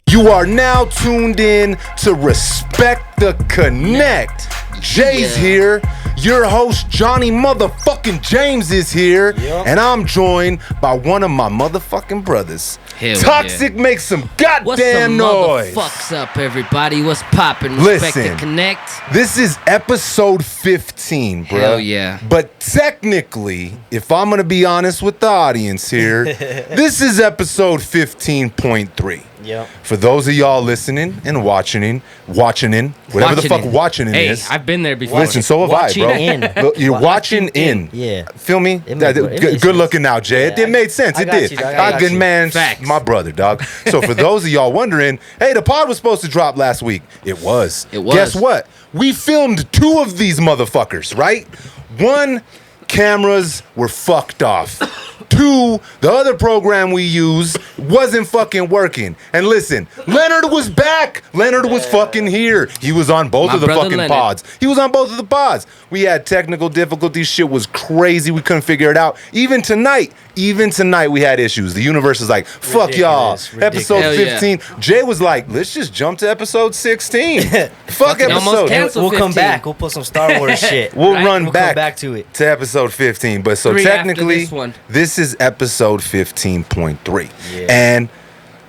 You are now tuned in to Respect the Connect. Jay's here. Your host, Johnny motherfucking James, is here. Yep. And I'm joined by one of my motherfucking brothers. Hell Toxic yeah. makes some goddamn noise. What's up, everybody? What's poppin'? Respect the Connect. This is episode 15, bro. Hell yeah. But technically, if I'm gonna be honest with the audience here, this is episode 15.3. Yep. For those of y'all listening and watching, whatever the fuck watching is. Hey, I've been there before. Listen, so have I, bro. In. You're watching in. Yeah. Feel me? Good looking now, Jay. Yeah, it made sense. It did. Good man. Facts. My brother, dog. So for those of y'all wondering, hey, the pod was supposed to drop last week. It was. Guess what? We filmed 2 of these motherfuckers, right? 1, cameras were fucked off. 2, the other program we used wasn't fucking working. And listen, Leonard was back. Leonard was fucking here. He was on both of the fucking Leonard. Pods. He was on both of the pods. We had technical difficulties. Shit was crazy. We couldn't figure it out. Even tonight we had issues. The universe is like, fuck y'all. Episode 15. Yeah. Jay was like, let's just jump to episode 16. Fuck episode. We'll come back. We'll put some Star Wars shit. We'll come back to it. To episode 15. But so technically, this is episode 15.3. Yeah. And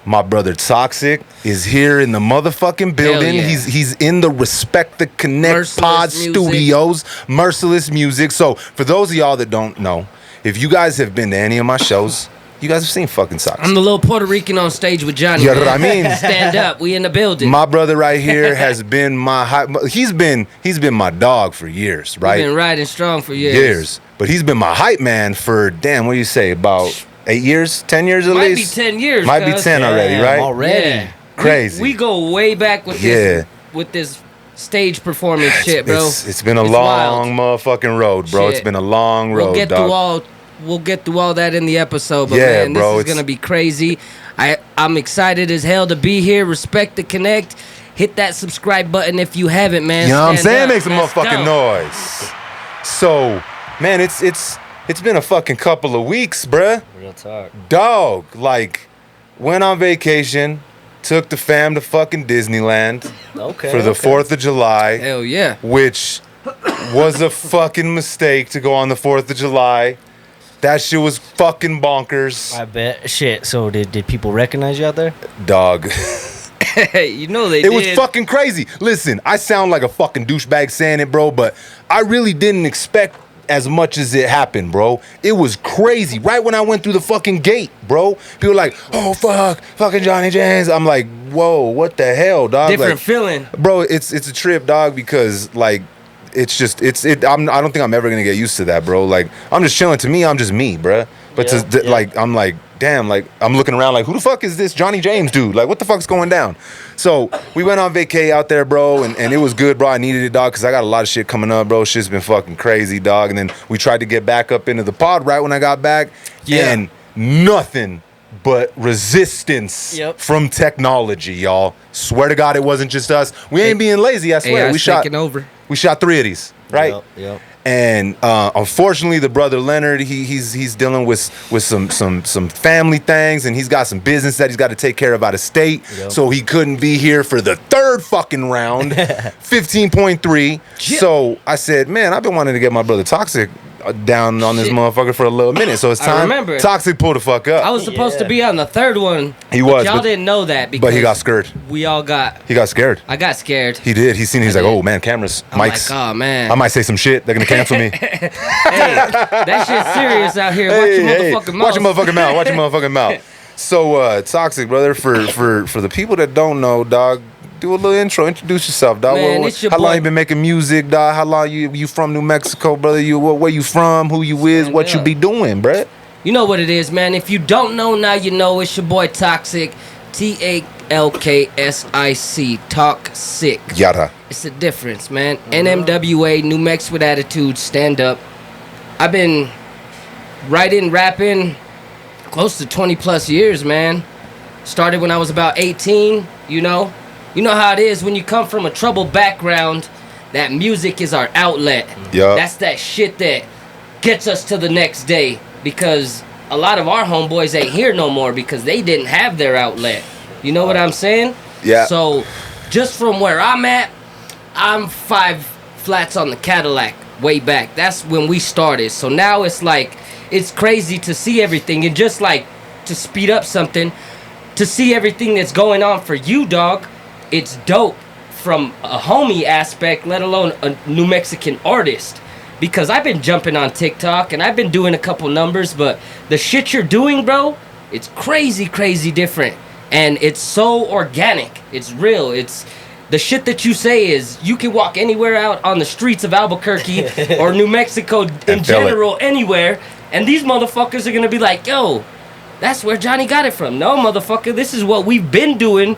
my brother Toxic is here in the motherfucking building. Yeah. He's in the Respect the Connect Merciless Pod music. Studios. Merciless Music. So for those of y'all that don't know, if you guys have been to any of my shows, you guys have seen fucking Toxic. I'm the little Puerto Rican on stage with Johnny. You know what I mean? Stand up. We in the building. My brother right here has been he's been my dog for years, right? We've been riding strong for years. But he's been my hype man for, damn, what do you say, about 8 years? 10 years at least? Might be 10 years. Might be 10 already, right? Already. Yeah. Crazy. We go way back with this stage performance shit, bro. It's been a long motherfucking road, bro. Shit. It's been a long road, We'll get through all that in the episode, but yeah, man, bro, this is gonna be crazy. I'm excited as hell to be here. Respect the Connect. Hit that subscribe button if you haven't, man. You know what I'm saying? Up. Make some motherfucking noise. So, man, it's been a fucking couple of weeks, bruh. Real talk. Dog, like, went on vacation, took the fam to fucking Disneyland for the 4th of July. Hell yeah. Which was a fucking mistake to go on the 4th of July. That shit was fucking bonkers. I bet. Shit. So did people recognize you out there? Dog. You know they did. It was fucking crazy. Listen, I sound like a fucking douchebag saying it, bro, but I really didn't expect as much as it happened, bro. It was crazy. Right when I went through the fucking gate, bro, people were like, oh, fucking Johnny James. I'm like, whoa, what the hell, dog? Different feeling. Bro, it's a trip, dog, because, like, I don't think I'm ever gonna get used to that, bro. Like, I'm just chilling. To me, I'm just me, bro. But like, I'm like, damn, like, I'm looking around like, who the fuck is this Johnny James dude? Like, what the fuck's going down? So we went on vacay out there, bro, and it was good, bro. I needed it, dog, because I got a lot of shit coming up, bro. Shit's been fucking crazy, dog. And then we tried to get back up into the pod right when I got back, and nothing but resistance from technology, y'all. Swear to God, it wasn't just us. We ain't being lazy, I swear. We shot 3 of these, right? Yep. And unfortunately, the brother Leonard, he's dealing with some family things, and he's got some business that he's got to take care of out of state. Yep. So he couldn't be here for the 3rd fucking round, 15.3. So I said, man, I've been wanting to get my brother Toxic down on this motherfucker for a little minute. So it's time. I remember. Toxic pull the fuck up. I was supposed to be on the 3rd one. He was. Y'all didn't know that because but he got scared. We all got. He got scared. I got scared. He did. He's like, oh man, cameras, I'm mics. Like, oh man. I might say some shit. They're gonna cancel me. Hey, that shit's serious out here. Watch your motherfucking mouth. Watch your motherfucking mouth. Watch your motherfucking mouth. So, Toxic, brother, for the people that don't know, dog, do a little intro. Introduce yourself, dog. Man, how long you been making music, dog? How long you from New Mexico, brother? Where you from? Who you is? What you be doing, bruh? You know what it is, man. If you don't know, now you know. It's your boy Toxic. TALKSIC. Toxic. Yada. It's a difference, man. NMWA, New Mex with Attitude, stand up. I've been writing, rapping close to 20 plus years, man. Started when I was about 18, you know. You know how it is when you come from a troubled background, that music is our outlet. Yeah. That's that shit that gets us to the next day, because a lot of our homeboys ain't here no more because they didn't have their outlet. You know what I'm saying? Yeah. So, just from where I'm at, I'm 5 flats on the Cadillac way back. That's when we started. So now it's like, it's crazy to see everything. And just like, to speed up something, to see everything that's going on for you, dog, it's dope from a homie aspect, let alone a New Mexican artist. Because I've been jumping on TikTok and I've been doing a couple numbers, but the shit you're doing, bro, it's crazy, crazy different. And it's so organic. It's real. It's the shit that you say is you can walk anywhere out on the streets of Albuquerque or New Mexico in general, anywhere, and these motherfuckers are gonna be like, yo, that's where Johnny got it from. No, motherfucker, this is what we've been doing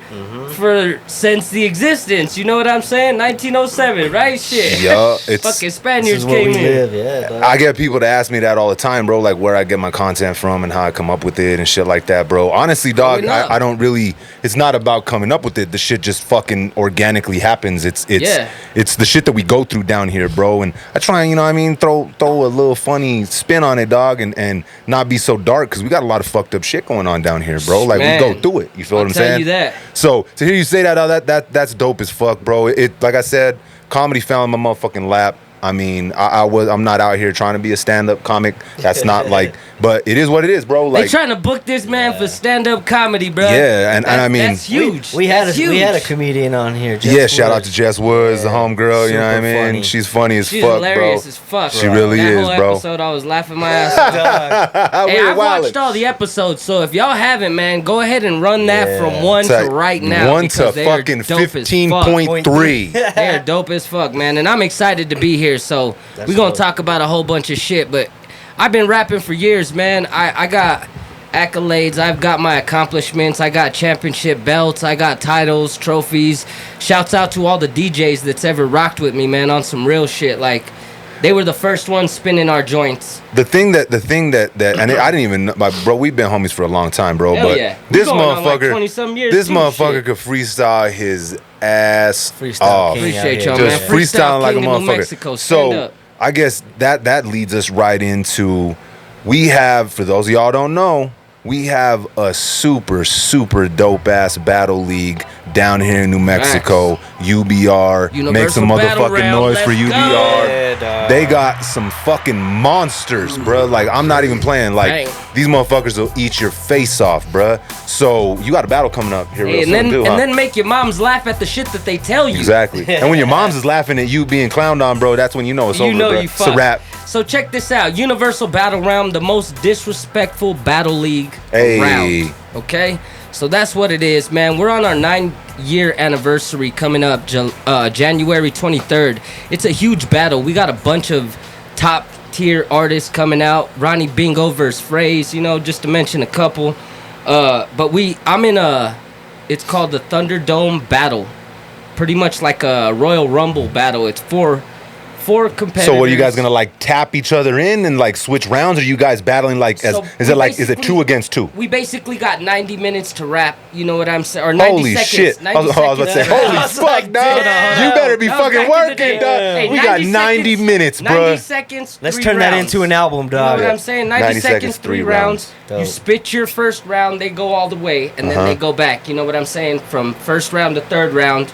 since the existence. You know what I'm saying? 1907, right? Shit. Yeah, it's fucking Spaniards came in. I get people to ask me that all the time, bro, like where I get my content from and how I come up with it and shit like that, bro. Honestly, dog, I don't really, it's not about coming up with it. The shit just fucking organically happens. It's the shit that we go through down here, bro. And I try and, you know what I mean, throw a little funny spin on it, dog, and not be so dark, because we got a lot of fucked up shit going on down here, bro. Like, we go through it. You feel what I'm saying? I'll tell you that. So to hear you say that's dope as fuck, bro. It, like I said, comedy fell in my motherfucking lap. I mean, I'm not out here trying to be a stand-up comic. That's not like, but it is what it is, bro. Like, they trying to book this man for stand-up comedy, bro. Yeah, and I mean, that's huge. We had a comedian on here. Shout out to Jess Woods, the homegirl. You know what I mean? Funny. She's funny as She's fuck, hilarious bro. as fuck. She really is, that whole bro. episode, I was laughing my ass off. Hey, I've watched all the episodes, so if y'all haven't, man, go ahead and run that from 1 to right now. 1 to fucking 15.3. They're dope as fuck, man, and I'm excited to be here. So we're gonna talk about a whole bunch of shit, but I've been rapping for years, man. I got accolades, I've got my accomplishments, I got championship belts, I got titles, trophies. Shouts out to all the DJs that's ever rocked with me, man, on some real shit. Like, they were the first ones spinning our joints. The thing that and I didn't even know, bro, we've been homies for a long time, bro. Hell but yeah. this Like motherfucker, this motherfucker could freestyle his ass off. Appreciate y'all, just man. freestyling like a motherfucker. Mexico, so I guess that leads us right into, we have, for those of y'all don't know, we have a super, super dope ass battle league down here in New Mexico. UBR. Universal Make some motherfucking noise for UBR. Yeah, they got some fucking monsters, bruh. Like, I'm not even playing. Like, these motherfuckers will eat your face off, bruh. So you got a battle coming up here real soon, too, and then make your moms laugh at the shit that they tell you. Exactly. And when your moms is laughing at you being clowned on, bro, that's when you know it's over, bro. It's a wrap. So check this out. Universal Battle Round, the most disrespectful battle league around. Okay? So that's what it is, man. We're on our 9-year anniversary coming up, January 23rd. It's a huge battle. We got a bunch of top tier artists coming out. Ronnie Bingo versus Phrase, you know, just to mention a couple. But I'm in it's called the Thunderdome Battle. Pretty much like a Royal Rumble battle. It's four competitors. So what, are you guys gonna like tap each other in and like switch rounds? Or are you guys battling like is it 2 against 2? We basically got 90 minutes to rap. You know what I'm saying? Or 90 holy seconds. Shit! 90 I was about to say, holy fuck, dog! You better be fucking working, dog. Hey, we got 90 minutes, bro. 90 seconds. Let's turn that into an album, dog. You know what I'm saying? 90 seconds, 3 rounds. You spit your first round, they go all the way, and then they go back. You know what I'm saying? From first round to third round.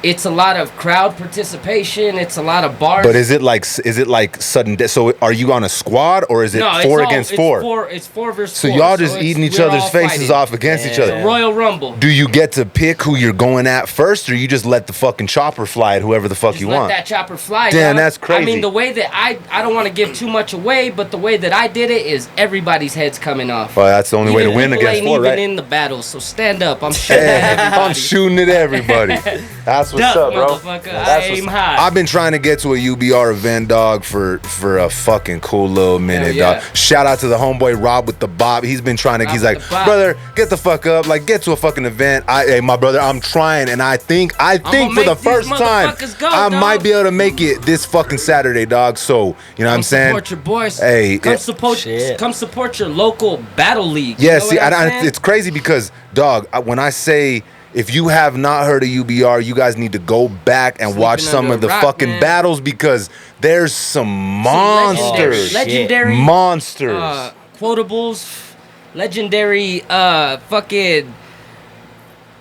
It's a lot of crowd participation. It's a lot of bars. But is it like sudden death? So are you on a squad or is it 4 against 4? It's 4 versus 4. So y'all just eating each other's faces off against each other. It's a Royal Rumble. Do you get to pick who you're going at first, or you just let the fucking chopper fly at whoever the fuck you want? Let that chopper fly. Damn, dog. that's crazy. I mean, the way that I don't want to give too much away, but the way that I did it is everybody's head's coming off. Well, that's the only way to win against 4, right? Ain't even in the battle, so stand up. I'm shooting at everybody. I'm shooting at everybody. That's what's up, bro. I aim high. I've been trying to get to a UBR event, dog, for a fucking cool little minute, dog. Shout out to the homeboy Rob with the bob. He's been trying to. He's like, brother, get the fuck up, like get to a fucking event. Hey, my brother, I'm trying, and I think for the first time, I might be able to make it this fucking Saturday, dog. So you know what I'm saying? Support your boys. Hey, come support your local battle league. Yeah, see, it's crazy because, dog, when I say, if you have not heard of UBR, you guys need to go back and watch some of the fucking battles, because there's some monsters. Legendary monsters. quotables, legendary fucking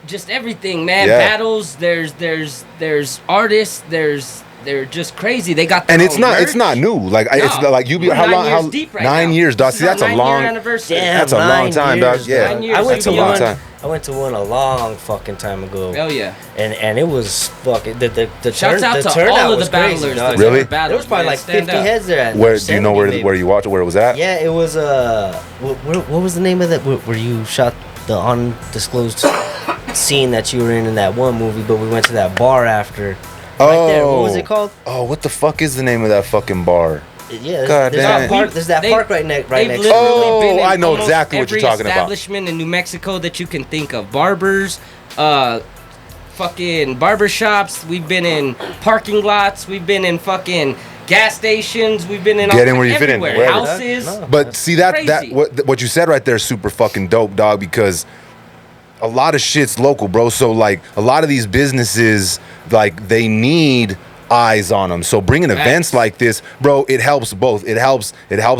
just everything, man. Yeah. Battles, there's artists, they're just crazy. They got their and own merch. it's not new. Like it's like you be We're how 9 long? years How deep right 9 now. years, dog. This See, is that's our a 9-year long. anniversary. Damn, That's a long time, dog. years, Yeah, 9 years. I went to That's a long one. time. I went to one a long fucking time ago. Hell yeah. And it was fucking the Shouts out to turnout all of was the battlers. crazy, that's dog. Really? ever battled, There was probably man. like Stand 50 up. heads there. Where do you know where you watched where it was at? Yeah, it was what was the name of that where you shot the undisclosed scene that you were in that one movie, but we went to that bar after. Right there. What was it called? Oh, what the fuck is the name of that fucking bar? Yeah, God damn. there's that park right next They've to literally it. Oh, been in I know almost exactly what you're every talking about. establishment in New Mexico that you can think of. Barbers, fucking barbershops. We've been in parking lots. We've been in fucking gas stations. We've been in Get in where you fit in, everywhere. wherever. Houses. No. But see that Crazy. what you said right there is super fucking dope, dog, because a lot of shit's local, bro. So like a lot of these businesses, like they need eyes on them. So bringing events like this, bro, it helps both. It helps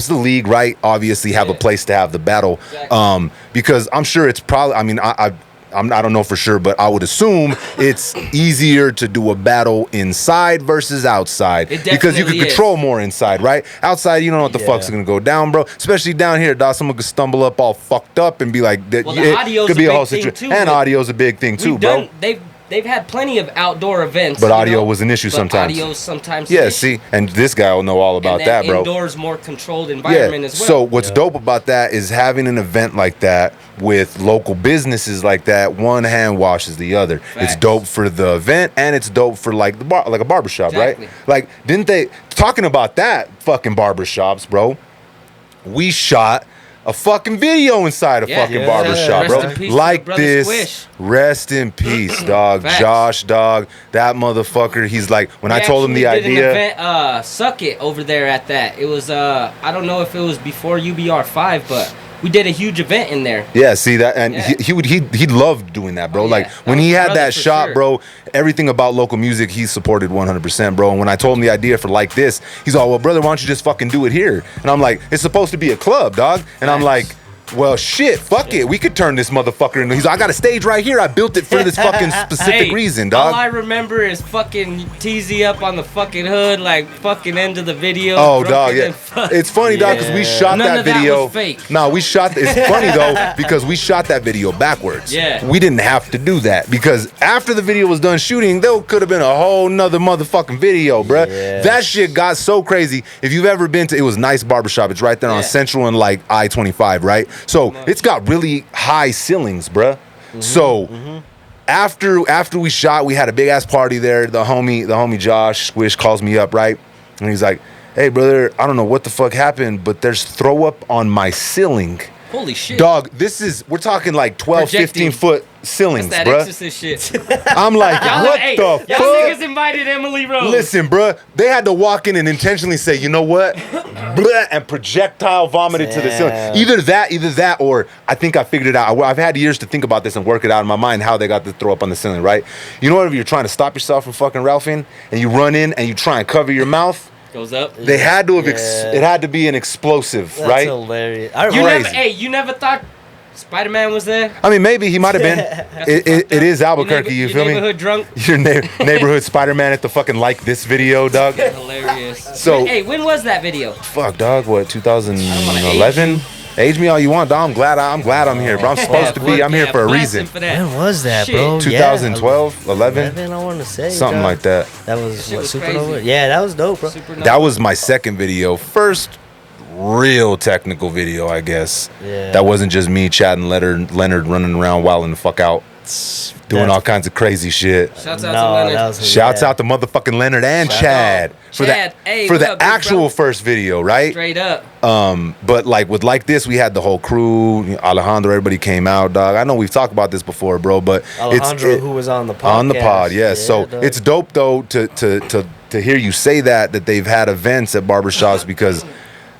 the league, right? Obviously have a place to have the battle. Exactly. Because I'm sure it's probably, I mean, I don't know for sure, but I would assume it's easier to do a battle inside versus outside It because you can definitely is. control more inside, right? Outside, you don't know what the fuck's gonna go down, bro. Especially down here, dog. Someone could stumble up all fucked up and be like, Well, the audio's could be a a whole big thing, situation. too, And but audio's a big thing too, We've bro. done. They've had plenty of outdoor events, But you audio know, was an issue but sometimes. Audio's sometimes Yeah, an issue. see, and this guy will know all about and that, then bro. Indoors, more controlled environment as well. So what's dope about that is having an event like that with local businesses like that. One hand washes the other. Facts. It's dope for the event and it's dope for like the bar, like a barbershop, Exactly. right? Like, didn't they talking about that fucking barbershops, bro? We shot a fucking video inside a Yeah. fucking Yeah. barbershop, Rest bro. in peace to Like Brother this. Squish. Rest in peace, dog. Facts. Josh, dog. That motherfucker. He's like, when I We told him the actually did idea. an event, Suck It over there at that. It was I don't know if it was before UBR 5, but we did a huge event in there. Yeah, see that, and Yeah. he loved doing that, bro. Oh, Like yeah. when That he was had brother that for shot, sure. bro. Everything about local music, he supported 100%, bro. And when I told him the idea for like this, he's all, well, brother, why don't you just fucking do it here? And I'm like, it's supposed to be a club, dog. And I'm like, well, shit, fuck it. We could turn this motherfucker into. He's like, I got a stage right here. I built it for this fucking specific Hey, reason, All I dog. remember is fucking TZ up on the fucking hood, like fucking end of the video. Oh, drunker dog, yeah. than fuck. It's funny, dog, because we shot None that of that video. was fake. No, we shot. It's funny though because we shot that video backwards. Yeah. We didn't have to do that because after the video was done shooting, there could have been a whole nother motherfucking video, bruh. Yeah. That shit got so crazy. If you've ever been to, it was Nice Barbershop. It's right there on Yeah. Central and like I-25, right? So it's got really high ceilings, bruh. So. After we shot, we had a big ass party there. The homie Josh Squish calls me up, right? And he's like, hey brother, I don't know what the fuck happened, but there's throw up on my ceiling. Holy shit. Dog, we're talking like 12, Projecting. 15 foot ceilings, That's that bruh. exorcist shit. I'm like, what hey, the y'all fuck? niggas invited Emily Rose. Listen, bruh, they had to walk in and intentionally say, you know what? Blah, and projectile vomit it to the ceiling. Damn. Either that, or I think I figured it out. I've had years to think about this and work it out in my mind how they got to throw up on the ceiling, right? You know what? If you're trying to stop yourself from fucking Ralphing and you run in and you try and cover your mouth, Goes up. they had to have, Yeah. it had to be an explosive, That's right? hilarious. You never thought Spider-Man was there? I mean, maybe he might have been. It is Albuquerque, you feel me? Neighborhood drunk. Your neighborhood Spider-Man at the fucking like this video, dog. Hilarious. So- hey, when was that video? Fuck, dog. What? I don't wanna 2011. Age me all you want, dog. I'm glad I'm here, bro. I'm supposed to be. I'm here for a bless reason. him for that. When was that, Shit. bro? 2012, 11, 11, I want to say. something dog. like that. That was Shit what, was Supernova? crazy. Yeah, that was dope, bro. Supernova. That was my second video. First real technical video, I guess. Yeah. That wasn't just me chatting Leonard running around wilding the fuck out, doing That's- all kinds of crazy shit. Shouts out No, to Leonard. that was Shouts yeah. out to motherfucking Leonard and Shout Chad for Chad, the hey, for what the up, big actual bro? first video, right? Straight up. But like with like this, we had the whole crew, Alejandro, everybody came out, dog. I know we've talked about this before, bro, but Alejandro, who was on the podcast. on the pod, yeah. So dog. it's dope though to hear you say that they've had events at barbershops because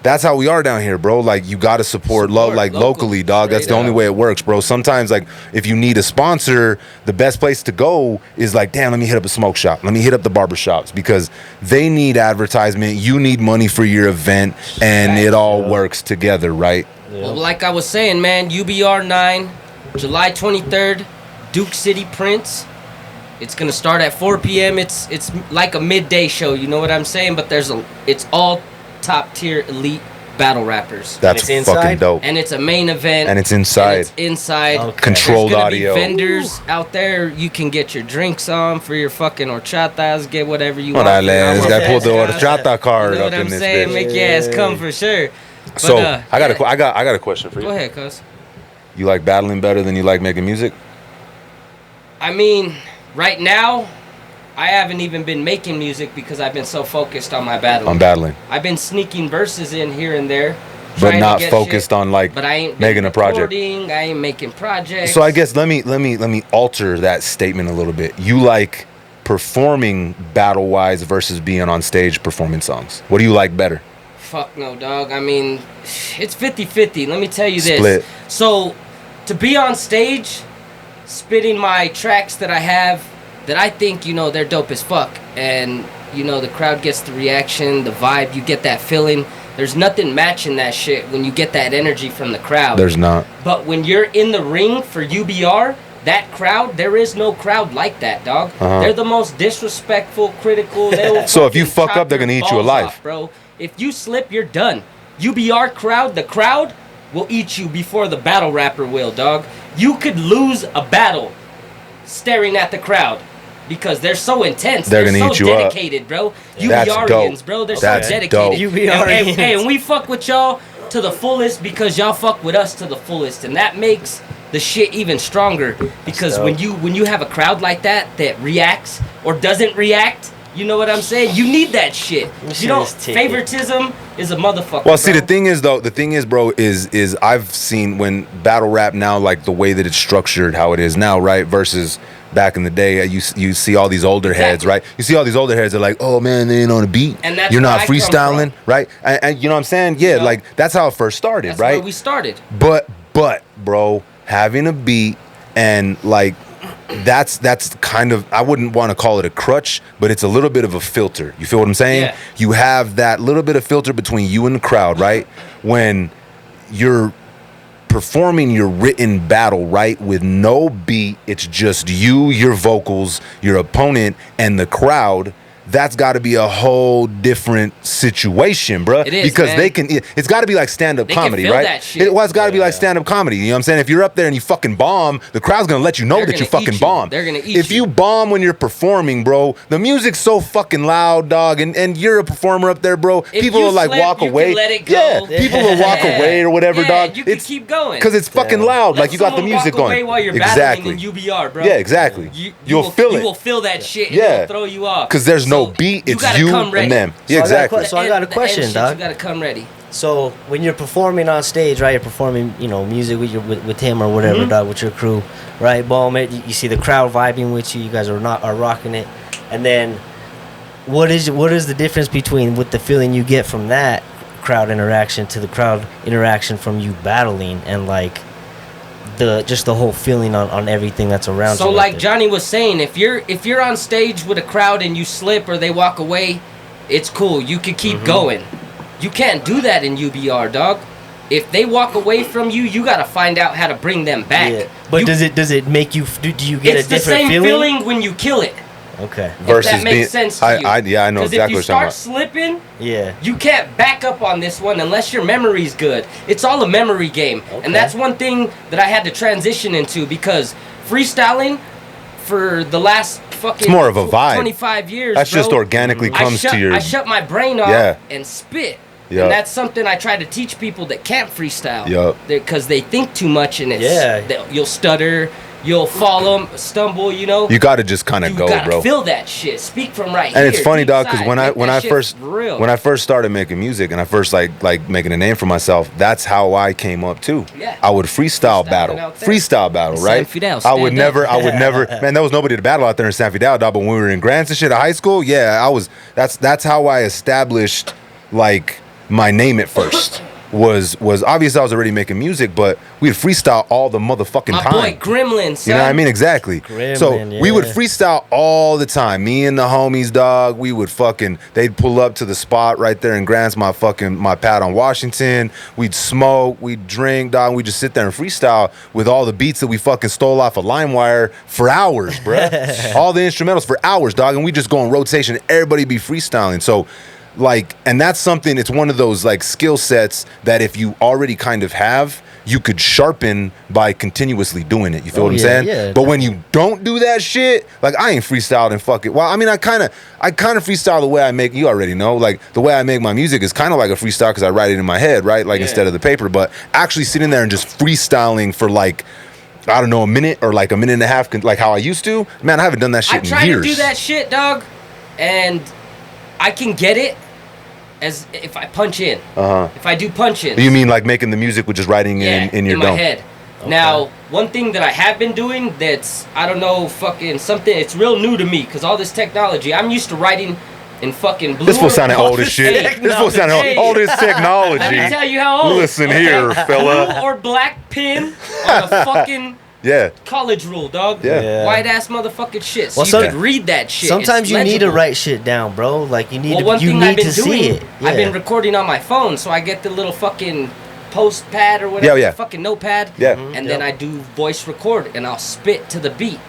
that's how we are down here, bro. Like you got to support Support locally, dog. That's the straight only up. way it works, bro. Sometimes like if you need a sponsor, the best place to go is like, damn, let me hit up a smoke shop. Let me hit up the barbershops because they need advertisement. You need money for your event and it all works together, right? Well, like I was saying, man, UBR 9, July 23rd, Duke City Prince. It's gonna start at 4 p.m. It's like a midday show, you know what I'm saying? But it's all top tier elite battle rappers. That's fucking dope. And it's a main event. And it's inside. Okay. Controlled audio. Be vendors out there. You can get your drinks on for your fucking horchatas. Get whatever you want. This guy pulled the horchata card you know up in this saying? bitch. Make your ass come for sure. But, so I got a question for you. Go ahead, cuz. You like battling better than you like making music? I mean, right now, I haven't even been making music because I've been so focused on my battling. On battling. I've been sneaking verses in here and there. But not focused on like making a project. I ain't making projects. So I guess let me alter that statement a little bit. You like performing battle wise versus being on stage performing songs. What do you like better? Fuck no, dog. I mean, it's 50-50. Let me tell you this. Split. So to be on stage, spitting my tracks that I have, that I think, they're dope as fuck. And, the crowd gets the reaction, the vibe, you get that feeling. There's nothing matching that shit when you get that energy from the crowd. There's not. But when you're in the ring for UBR, that crowd, there is no crowd like that, dog. They're the most disrespectful, critical. So if you fuck up, they're going to eat you alive. Off, bro. If you slip, you're done. UBR crowd, the crowd will eat you before the battle rapper will, dog. You could lose a battle staring at the crowd because they're so intense. They're gonna eat you up. Dedicated, bro. UBRians, bro. They're so dedicated. UBRians. Hey, and we fuck with y'all to the fullest because y'all fuck with us to the fullest, and that makes the shit even stronger because when you have a crowd like that reacts or doesn't react, you know what I'm saying? You need that shit. Favoritism is a motherfucker. Well, see, the thing is, bro, is I've seen when battle rap now, like the way that it's structured, how it is now, right? Versus back in the day, you see all these older heads, right? You see all these older heads are like, oh man, they ain't on a beat. And that's you're not freestyling, right? And you know what I'm saying? Yeah, like that's how it first started, that's right? Where we started. But, bro, having a beat and like. That's kind of, I wouldn't want to call it a crutch, but it's a little bit of a filter. You feel what I'm saying? Yeah. You have that little bit of filter between you and the crowd, right? When you're performing your written battle, right, with no beat, it's just you, your vocals, your opponent, and the crowd. That's got to be a whole different situation, bruh. It is, because man. It's got to be like stand-up comedy, can feel right? that shit. It's got to be like stand-up comedy. You know what I'm saying? If you're up there and you fucking bomb, the crowd's gonna let you know that you fucking bombed. They're gonna eat you. If you bomb when you're performing, bro, the music's so fucking loud, dog, and you're a performer up there, bro. People will like walk away. Let it go. Yeah, people will walk away or whatever, dog. You can keep going because it's fucking loud. Like you got the music walk away going. while you're battling in UBR, bro. Yeah, exactly. You'll feel it. You will feel that shit. And it'll throw you off. Because there's no beat. It's you and them. Yeah, exactly. So I got a question, dog. You gotta come ready. So when you're performing on stage, right? You're performing, music with him or whatever, dog, with your crew, right? Boom, you see the crowd vibing with you. You guys are rocking it, and then what is the difference between what the feeling you get from that crowd interaction to the crowd interaction from you battling and like the whole feeling on everything that's around you? So like Johnny was saying, if you're on stage with a crowd and you slip or they walk away, it's cool. You can keep going. You can't do that in UBR, dog. If they walk away from you, you gotta find out how to bring them back. Yeah. But does it make you? Do you get a different feeling? It's the same feeling when you kill it. Okay. Versus if that makes sense to you. I know exactly what you're talking about. Because if you start slipping, yeah, you can't back up on this one unless your memory's good. It's all a memory game. Okay. And that's one thing that I had to transition into because freestyling for the last fucking it's more of a vibe. 25 years, that's bro, just organically comes to your... I shut my brain off and spit. Yep. And that's something I try to teach people that can't freestyle. Yep. Because they think too much and you'll stutter. You'll fall, stumble, You got to just kind of go, bro. Feel that shit. Speak from right here. And it's funny, dog, because when I first started making music and I first like making a name for myself, that's how I came up too. Yeah. I would freestyle battle, right? Fidel, I would never. Man, there was nobody to battle out there in San Fidel, dog. But when we were in grants and shit at high school, yeah, I was. That's how I established like my name at first. was obviously I was already making music, but we'd freestyle all the motherfucking time. My boy Gremlin, son. You know what I mean? Exactly. Gremlin, we would freestyle all the time. Me and the homies, dog. We would they'd pull up to the spot right there in Grants, my pad on Washington. We'd smoke, we'd drink, dog. We'd just sit there and freestyle with all the beats that we fucking stole off of LimeWire for hours, bruh. All the instrumentals for hours, dog. And we just go in rotation. Everybody be freestyling. So, like, and that's something, it's one of those like skill sets that if you already kind of have, you could sharpen by continuously doing it. You feel what I'm saying? Yeah, but when you don't do that shit, like I ain't freestyled and fuck it. Well, I mean, I kind of freestyle the way I make, you already know, like the way I make my music is kind of like a freestyle because I write it in my head, right? Like instead of the paper, but actually sitting there and just freestyling for like, I don't know, a minute or like a minute and a half, like how I used to, man, I haven't done that shit in years. I try to do that shit, dog, and I can get it. As if I punch in. If I do punch in. You mean like making the music with just writing in your in my head. Okay. Now, one thing that I have been doing that's, I don't know, fucking something, it's real new to me because all this technology, I'm used to writing in fucking blue. This fool sounding old as shit. This fool sounding old. All this technology. Let me tell you how old. Listen here, fella. Blue or black pen on a fucking college rule, dog. White ass motherfucking shit. So you could read that shit. Sometimes you need to write shit down, bro. Like you need one to, you thing need I've been to doing, see it. I've been recording on my phone, so I get the little fucking post pad or whatever, fucking notepad. And then I do voice record and I'll spit to the beat.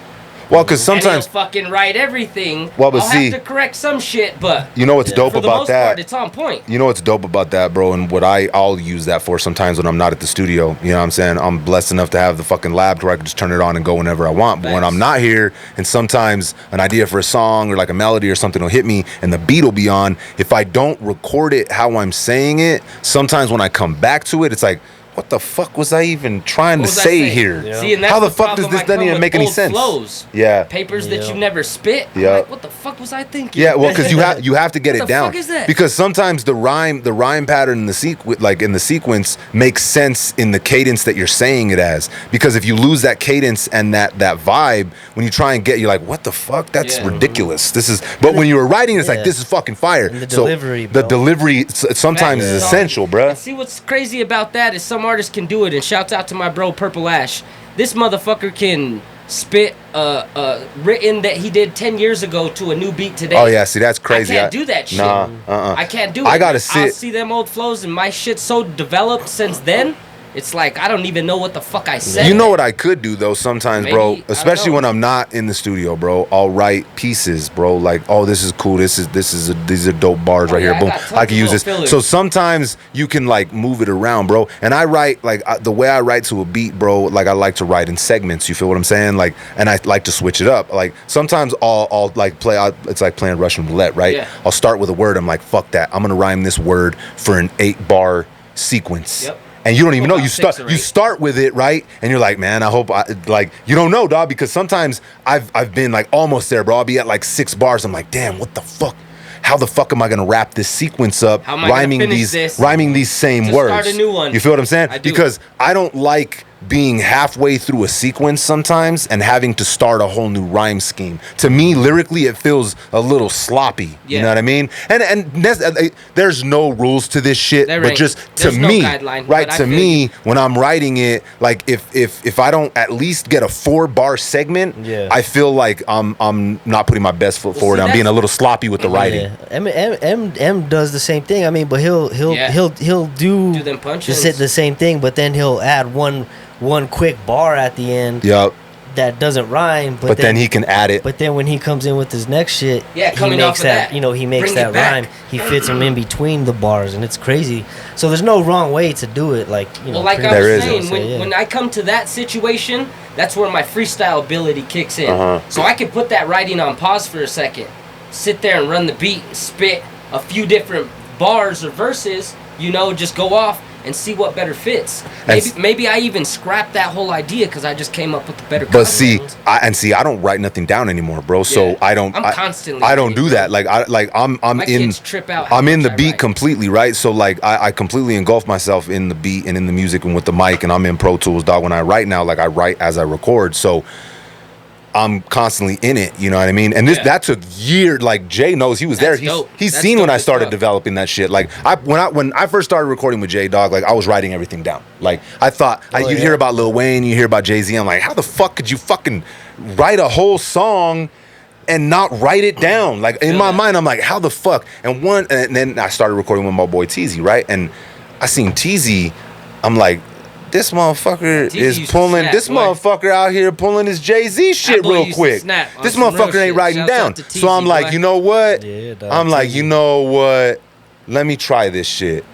Well, because sometimes and he'll fucking write everything. Well, but I'll have to correct some shit, but you know what's dope for the about most that? Part, it's on point. You know what's dope about that, bro, and what I'll use that for sometimes when I'm not at the studio. You know what I'm saying? I'm blessed enough to have the fucking lab where I can just turn it on and go whenever I want. But when I'm not here, and sometimes an idea for a song or like a melody or something will hit me, and the beat will be on. If I don't record it how I'm saying it, sometimes when I come back to it, it's like, what the fuck was I even trying to say here? Yeah. See, and that's how the fuck does this doesn't even make any sense? Flows, papers that you never spit. Like, what the fuck was I thinking? Yeah, well, because you have to get it down. What the fuck is that? Because sometimes the rhyme pattern in the sequence makes sense in the cadence that you're saying it as. Because if you lose that cadence and that vibe, when you try and you're like, what the fuck? That's ridiculous. This is. But when you were writing, it's like, this is fucking fire. And the delivery, bro. The delivery sometimes is essential, bruh. See what's crazy about that is some artists can do it, and shouts out to my bro Purple Ash. This motherfucker can spit written that he did 10 years ago to a new beat today. Oh yeah, see that's crazy. I can't do that shit. I can't do it. I gotta sit. I'll see them old flows and my shit's so developed since then. It's like I don't even know what the fuck I said. You know what I could do though sometimes, bro, especially when I'm not in the studio, bro. I'll write pieces, bro. Like, oh, this is cool. These are dope bars right here. Boom, I can use this. Fillers. So sometimes you can like move it around, bro. And I write like the way I write to a beat, bro. Like I like to write in segments. You feel what I'm saying? Like, and I like to switch it up. Like sometimes I'll like play. It's like playing Russian roulette, right? Yeah. I'll start with a word. I'm like, fuck that. I'm gonna rhyme this word for an 8-bar sequence. Yep. And you don't even know. You start with it, right? And you're like, man, I hope you don't know, dog, because sometimes I've been like almost there, bro. I'll be at like 6 bars. I'm like, damn, what the fuck? How the fuck am I gonna wrap this sequence up? How am I rhyming these same words? Start a new one. You feel what I'm saying? I do. Because I don't like being halfway through a sequence sometimes and having to start a whole new rhyme scheme. To me, lyrically, it feels a little sloppy. You know what I mean? And there's no rules to this shit, but just to me, right? To me, when I'm writing it, like if I don't at least get a 4-bar segment, I feel like I'm not putting my best foot forward. I'm being a little sloppy with the writing. M does the same thing. I mean, but he'll do them punches. The same thing, but then he'll add one quick bar at the end. Yep. That doesn't rhyme, but then he can add it. But then when he comes in with his next shit, he makes that. He makes that rhyme. He fits him in between the bars, and it's crazy. So there's no wrong way to do it. Like I was saying, when I come to that situation, that's where my freestyle ability kicks in. So I can put that writing on pause for a second, sit there and run the beat, and spit a few different bars or verses. Just go off and see what better fits. Maybe I even scrapped that whole idea because I just came up with the better. But see, I don't write nothing down anymore, bro. So I don't. I'm constantly. I don't do that. I'm my kids trip out I'm in the beat completely, right? So like I completely engulf myself in the beat and in the music and with the mic, and I'm in Pro Tools, dog. When I write now, like I write as I record. So I'm constantly in it, you know what I mean? And that took years. Like Jay knows, he was there. He's seen when I started developing that shit. Like when I first started recording with Jay, dog, like I was writing everything down. Like I thought you'd hear about Lil Wayne, you hear about Jay-Z. I'm like, how the fuck could you fucking write a whole song and not write it down? Like in my mind, I'm like, how the fuck? And then I started recording with my boy Teezy, right? And I seen Teezy, I'm like, this motherfucker is pulling. This motherfucker out here pulling his Jay-Z shit real quick. This motherfucker ain't writing down. So I'm like, you know what? I'm like, you know what? Let me try this shit.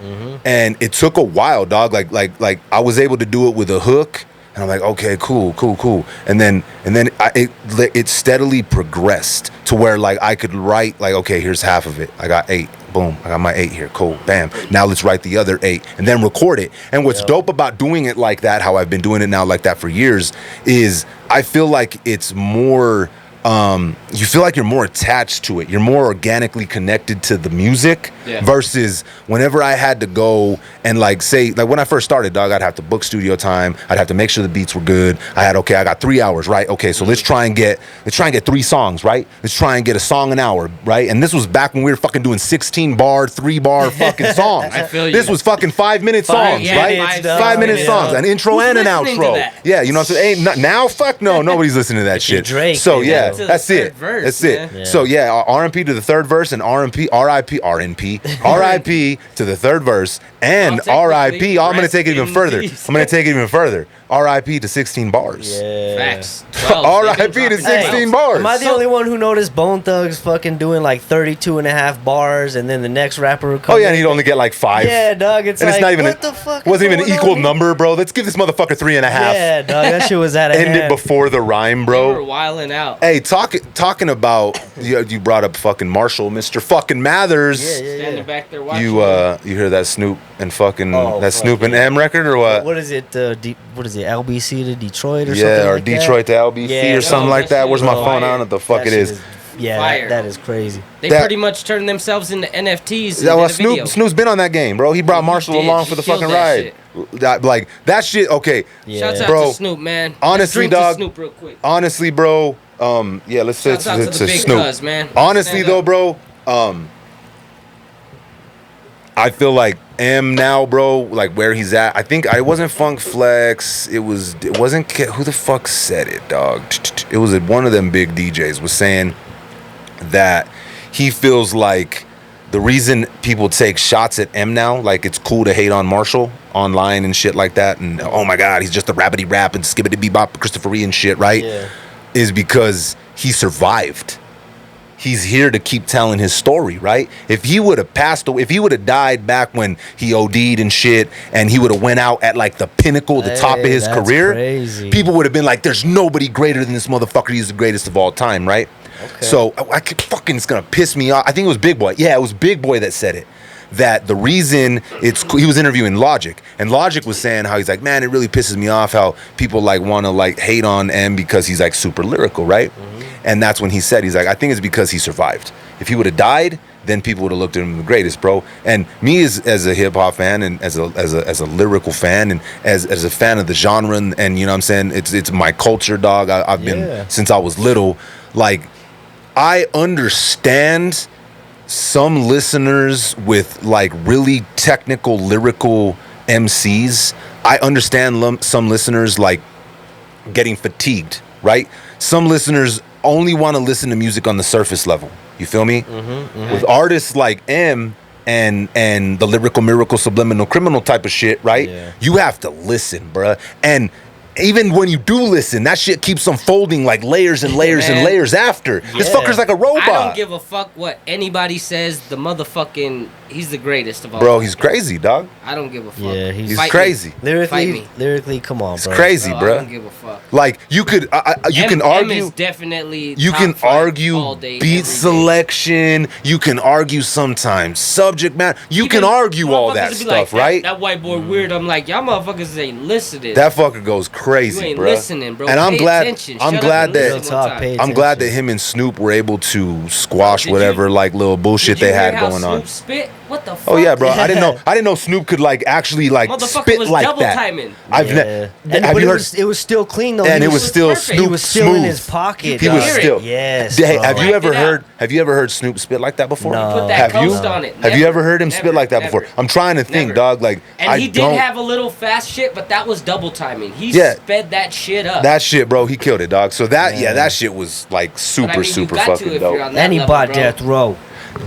And it took a while, dog. Like I was able to do it with a hook. And I'm like, okay, cool. And then it steadily progressed to where like I could write like, okay, here's half of it. I got 8. Boom, I got my 8 here. Cool, bam. Now let's write the other 8 and then record it. And what's dope about doing it like that, how I've been doing it now like that for years, is I feel like it's more. You feel like you're more attached to it. You're more organically connected to the music versus whenever I had to go and like say, like when I first started, dog, I'd have to book studio time. I'd have to make sure the beats were good. I got 3 hours, right? Okay, so let's try and get 3 songs, right? Let's try and get a song an hour, right? And this was back when we were fucking doing 16-bar, 3-bar fucking songs. I feel you. This was fucking 5-minute songs, right? 5-minute songs, an intro and an outro. Yeah, you know what I'm saying? Now, fuck no, nobody's listening to that shit. Drake, so yeah. That's it. Verse, Yeah. So yeah, RMP to the third verse and RIP to the third verse and RIP. I'm gonna take it even further. RIP to 16 bars. Yeah. Facts. RIP to 16 bars. Am I the only one who noticed Bone Thugs fucking doing like 32.5 bars and then the next rapper would come and he'd only get like 5. Yeah, dog. It's like, what the fuck? Wasn't even an equal number, bro. Let's give this motherfucker 3.5. Yeah, dog. That shit was out of hand. End it before the rhyme, bro. They were wilding out. Hey, talking about you brought up fucking Marshall, Mr. fucking Mathers. Standing back there watching. You hear that Snoop and fucking Snoop and M record or what? What is it? What is it? LBC to Detroit or something? Yeah, or like Detroit to LBC or something like that. Where's my phone? I don't know what the fuck it is. Yeah, that is crazy. They pretty much turned themselves into NFTs. Yeah, well, Snoop's been on that game, bro. He brought Marshall along for the fucking ride. That shit. Okay, shouts out bro, to Snoop, man. Honestly, dog. Snoop real quick. Honestly, bro. Let's say to Snoop. Cuz, man. Honestly, though, bro. I feel like M now, bro, like where he's at. I think it wasn't Funk Flex. It wasn't who the fuck said it, dog. It was one of them big DJs was saying that he feels like the reason people take shots at M now, like it's cool to hate on Marshall online and shit like that, and oh my god, he's just a rappity rap and skibbity bebop Christopher E and shit, right? Yeah. Is because he survived. He's here to keep telling his story, right? If he would have passed away, if he would have died back when he OD'd and shit, and he would have went out at like the pinnacle, the top of his career, crazy. People would have been like, "There's nobody greater than this motherfucker. He's the greatest of all time," right? Okay. So it's gonna piss me off. I think it was Big Boy. Yeah, it was Big Boy that said it. That the reason he was interviewing Logic, and Logic was saying how he's like, man, it really pisses me off how people like want to like hate on M because he's like super lyrical, right? Mm-hmm. And that's when he said, he's like, I think it's because he survived. If he would have died, then people would have looked at him the greatest, bro. And me as a hip hop fan and as a lyrical fan and as a fan of the genre and you know what I'm saying, it's my culture, dog. I've been since I was little. Like, I understand some listeners with like really technical lyrical MCs. I understand some listeners like getting fatigued, right? Some listeners only want to listen to music on the surface level. You feel me? With artists like M and the lyrical miracle subliminal criminal type of shit, right? Yeah. You have to listen, bruh. And even when you do listen, that shit keeps unfolding like layers and layers and layers after. This fucker's like a robot. I don't give a fuck what anybody says. The motherfucking, he's the greatest of all. Bro, he's crazy, dog. I don't give a fuck. Yeah, he's crazy. Lyrically, come on, bro. It's crazy, bro. I don't give a fuck. Like, you could, you can argue. M is definitely you can argue beat selection. You can argue sometimes subject matter. You can argue all that stuff, like, right? That white boy weird. I'm like, y'all motherfuckers ain't listening. That fucker goes crazy, you ain't bro. Listening, bro. And I'm glad. Attention. I'm glad that him and Snoop were able to squash whatever like little bullshit they had going on. Spit? What the fuck? Oh yeah, bro. I didn't know Snoop could like actually like spit was like double that. timing. Have you heard? It was still clean though. And it was still perfect. Snoop He was still smooth. in his pocket. He was dog. still. Yes. Hey, bro. have you ever Check it out. heard? Have you ever heard Snoop spit like that before? No. Put that Have you? coast on it. Have you ever heard him spit Never, like that never. before? I'm trying to think, Never. dog. Like And he did have a little fast shit, but that was double timing. He sped that shit up. That shit, bro. He killed it, dog. So that shit was like But super I mean, super you got fucking to if you're dope. on that And he level, bought bro. Death Row.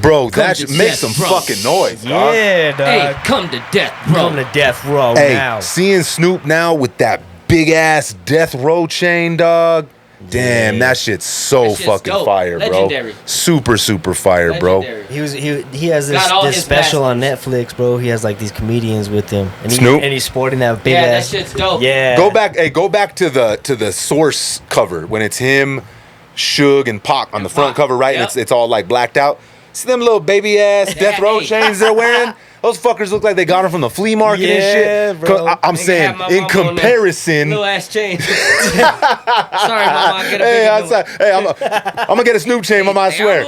Bro, that to shit makes death, some bro. fucking noise, dog. Yeah, dog. Hey, come to death, bro. Come to Death Row Hey, now. seeing Snoop now with that big ass Death Row chain, dog. Damn, Yeah. that shit's so That shit's fucking dope. fire, bro. Legendary. Super fire, bro. Legendary. He has Got all this his special on masters. Netflix, bro. He has like these comedians with him, and Snoop? he's sporting that big Yeah, that ass. shit's dope. Yeah, Go back to the source cover when it's him, Suge, and Pac on the front Pac, cover, right? yep. And it's all like blacked out. See them little baby ass Death Row Hey. chains they're wearing? Those fuckers look like they got them from the flea market and Yeah, shit. bro. I'm Nigga saying, had my in mama on that comparison, Little ass chain. Sorry, mama. I get a hey, I'm gonna get a Snoop chain, mama, I swear.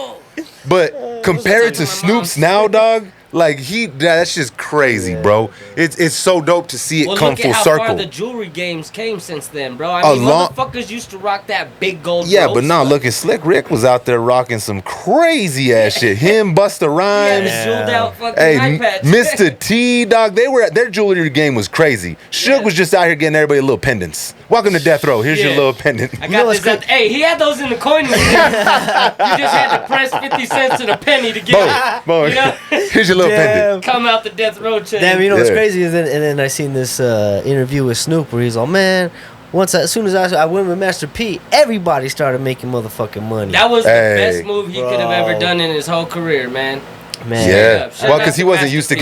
But compared to my Snoop's mom's. now, dog, like that's just crazy, bro. It's so dope to see it Well, come look full at how circle. far the jewelry games came since then, bro. I A mean, long- motherfuckers used to rock that big gold. Yeah, rope but now stuff. look at Slick Rick was out there rocking some crazy ass shit. Him, Busta He had Rhymes. a jeweled out fucking Hey, eye patch. Mr. T, dog, their jewelry game was crazy. Suge was just out here getting everybody little pendants. Welcome to Death Row. Here's your Yeah. little pendant. I got this. Hey, he had those in the coin machine. You just had to press 50 cents and a penny to get it. Boom. You know? Here's your little pendant. Come out the death row chain. Damn, you know what's Yeah. crazy is and then I seen this interview with Snoop where he's like, man, as soon as I went with Master P, everybody started making motherfucking money. That was the Hey. best move he could have ever Bro. done in his whole career, man. Man, Yeah. Shout Well, out because to he wasn't Master used to P.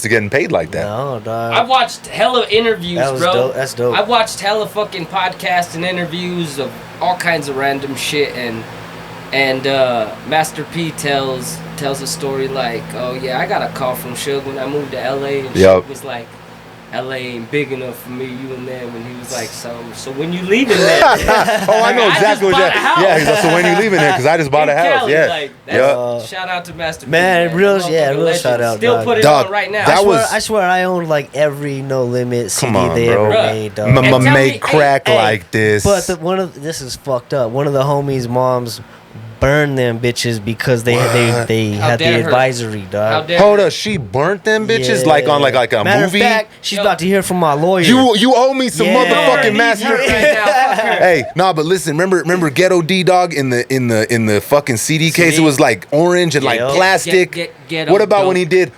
getting paid like that. no, dog. I watched hella interviews, That was bro. dope. That's dope. I watched hella fucking podcasts and interviews of all kinds of random shit, and Master P tells a story like, oh yeah, I got a call from Suge when I moved to LA, and Yup. Suge was like, LA ain't big enough for me, you and them, and he was like, so when you leaving there? Oh, I know I exactly just what bought a house. Yeah, he's like, so when you leaving there? Because I just bought a In house. Cali, Yeah. like, that's- Yeah. shout out to Master P. Man, That real motherfucking legend. shout out, Still dog. put it Dog, on right now. that was- I swear I own like every No Limit CD Come on, they bro. ever Bruh. made, dog. And tell me- Make crack hey, like this. But this is fucked up. One of the homies' moms burned them bitches because they What? had the dare her. advisory, How dog. dare Hold her. up, she burnt them bitches Yeah. like on like a Matter movie. Of fact, she's Yo. about to hear from my lawyer. You owe me some Yeah. motherfucking Needs master. her right now. Fuck her. Hey, nah, but listen, remember Ghetto D Dog in the fucking CD case? CD? It was like orange and like Yep. plastic. Ghetto What about dope. when he did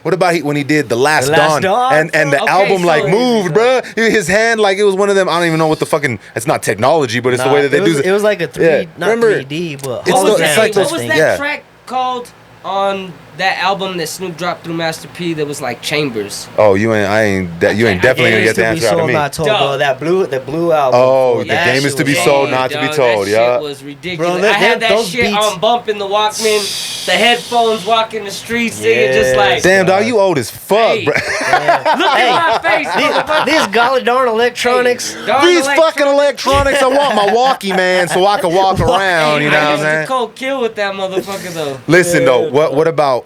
the Last The Last Dawn Dawn, and the okay, album so- like moved, bruh. His hand like it was one of them. I don't even know what the fucking. It's not technology, but it's the way that they do it was like a 3, Yeah. not Remember- 3D, but It's What was, the- that, it's like what those was things, that yeah. track called on that album that Snoop dropped through Master P that was like Chambers? Oh, you ain't definitely gonna get the answer out of me. Not told, Dog. bro. The blue album. Oh, bro, the that game is shit to be was sold, hard. not to be Dog, told, that yeah. shit was ridiculous. Bro, I had that those shit beats- on bump in the Walkman, the headphones walking the streets, singing just Yes. like. Damn, dog, you old as fuck, Hey. bro. Look at my face, motherfucker. These golly darn electronics. Darn These electronic- fucking electronics, I want my walkie, man, so I can walk around. You know what I I'm used to saying? cold kill with that motherfucker though. Listen Yeah, though, bro. what about?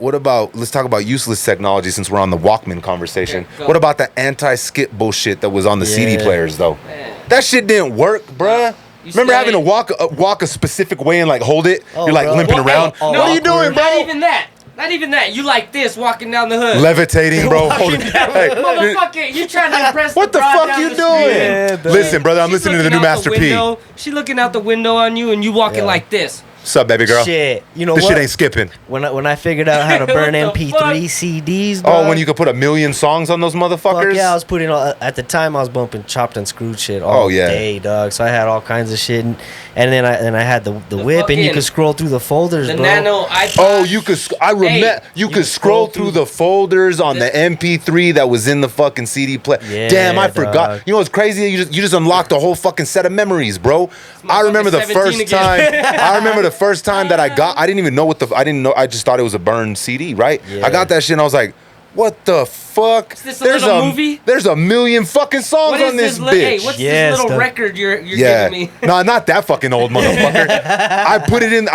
Let's talk about useless technology since we're on the Walkman conversation. Okay, go. What about the anti-skip bullshit that was on the CD Yeah. players though? Man. That shit didn't work, bruh. You Remember still having to ain't- walk a specific way and like hold it? Oh, You're like bro. limping Well, around. hey, What no, are you doing, bro? Not even that. Not even that. You like this walking down the hood. Levitating, bro. Holding, hey, Motherfucker, you trying to impress what the broad fuck down you the doing? street. Yeah, dog. Listen, brother, I'm She's listening to the new looking out Master the P. window. She looking out the window on you, and you walking Yeah. like this. What's up, baby girl? Shit, you know This what? shit ain't skipping. When I figured out how to burn What the MP3 CDs, Oh, dog, when you could put 1,000,000 songs on those fuck motherfuckers? yeah, I was putting all, at the time I was bumping chopped and screwed shit all Oh, yeah. day, dog. So I had all kinds of shit, and then I had the whip, and you fucking- could scroll through the folders, The bro. nano iPod. Oh, you could. I remember you could scroll through the folders on the MP3 that was in the fucking CD player. Yeah, Damn, I forgot. dog. You know what's crazy? You just unlocked a whole fucking set of memories, bro. I remember the fucking first 17 time. again. I remember the first time that I didn't even know I didn't know. I just thought it was a burned CD, right? Yeah. I got that shit and I was like, what the fuck? Is this a little movie? There's a million fucking songs on this bitch. Hey, what's this little record you're giving me? No, not that fucking old motherfucker. I put it in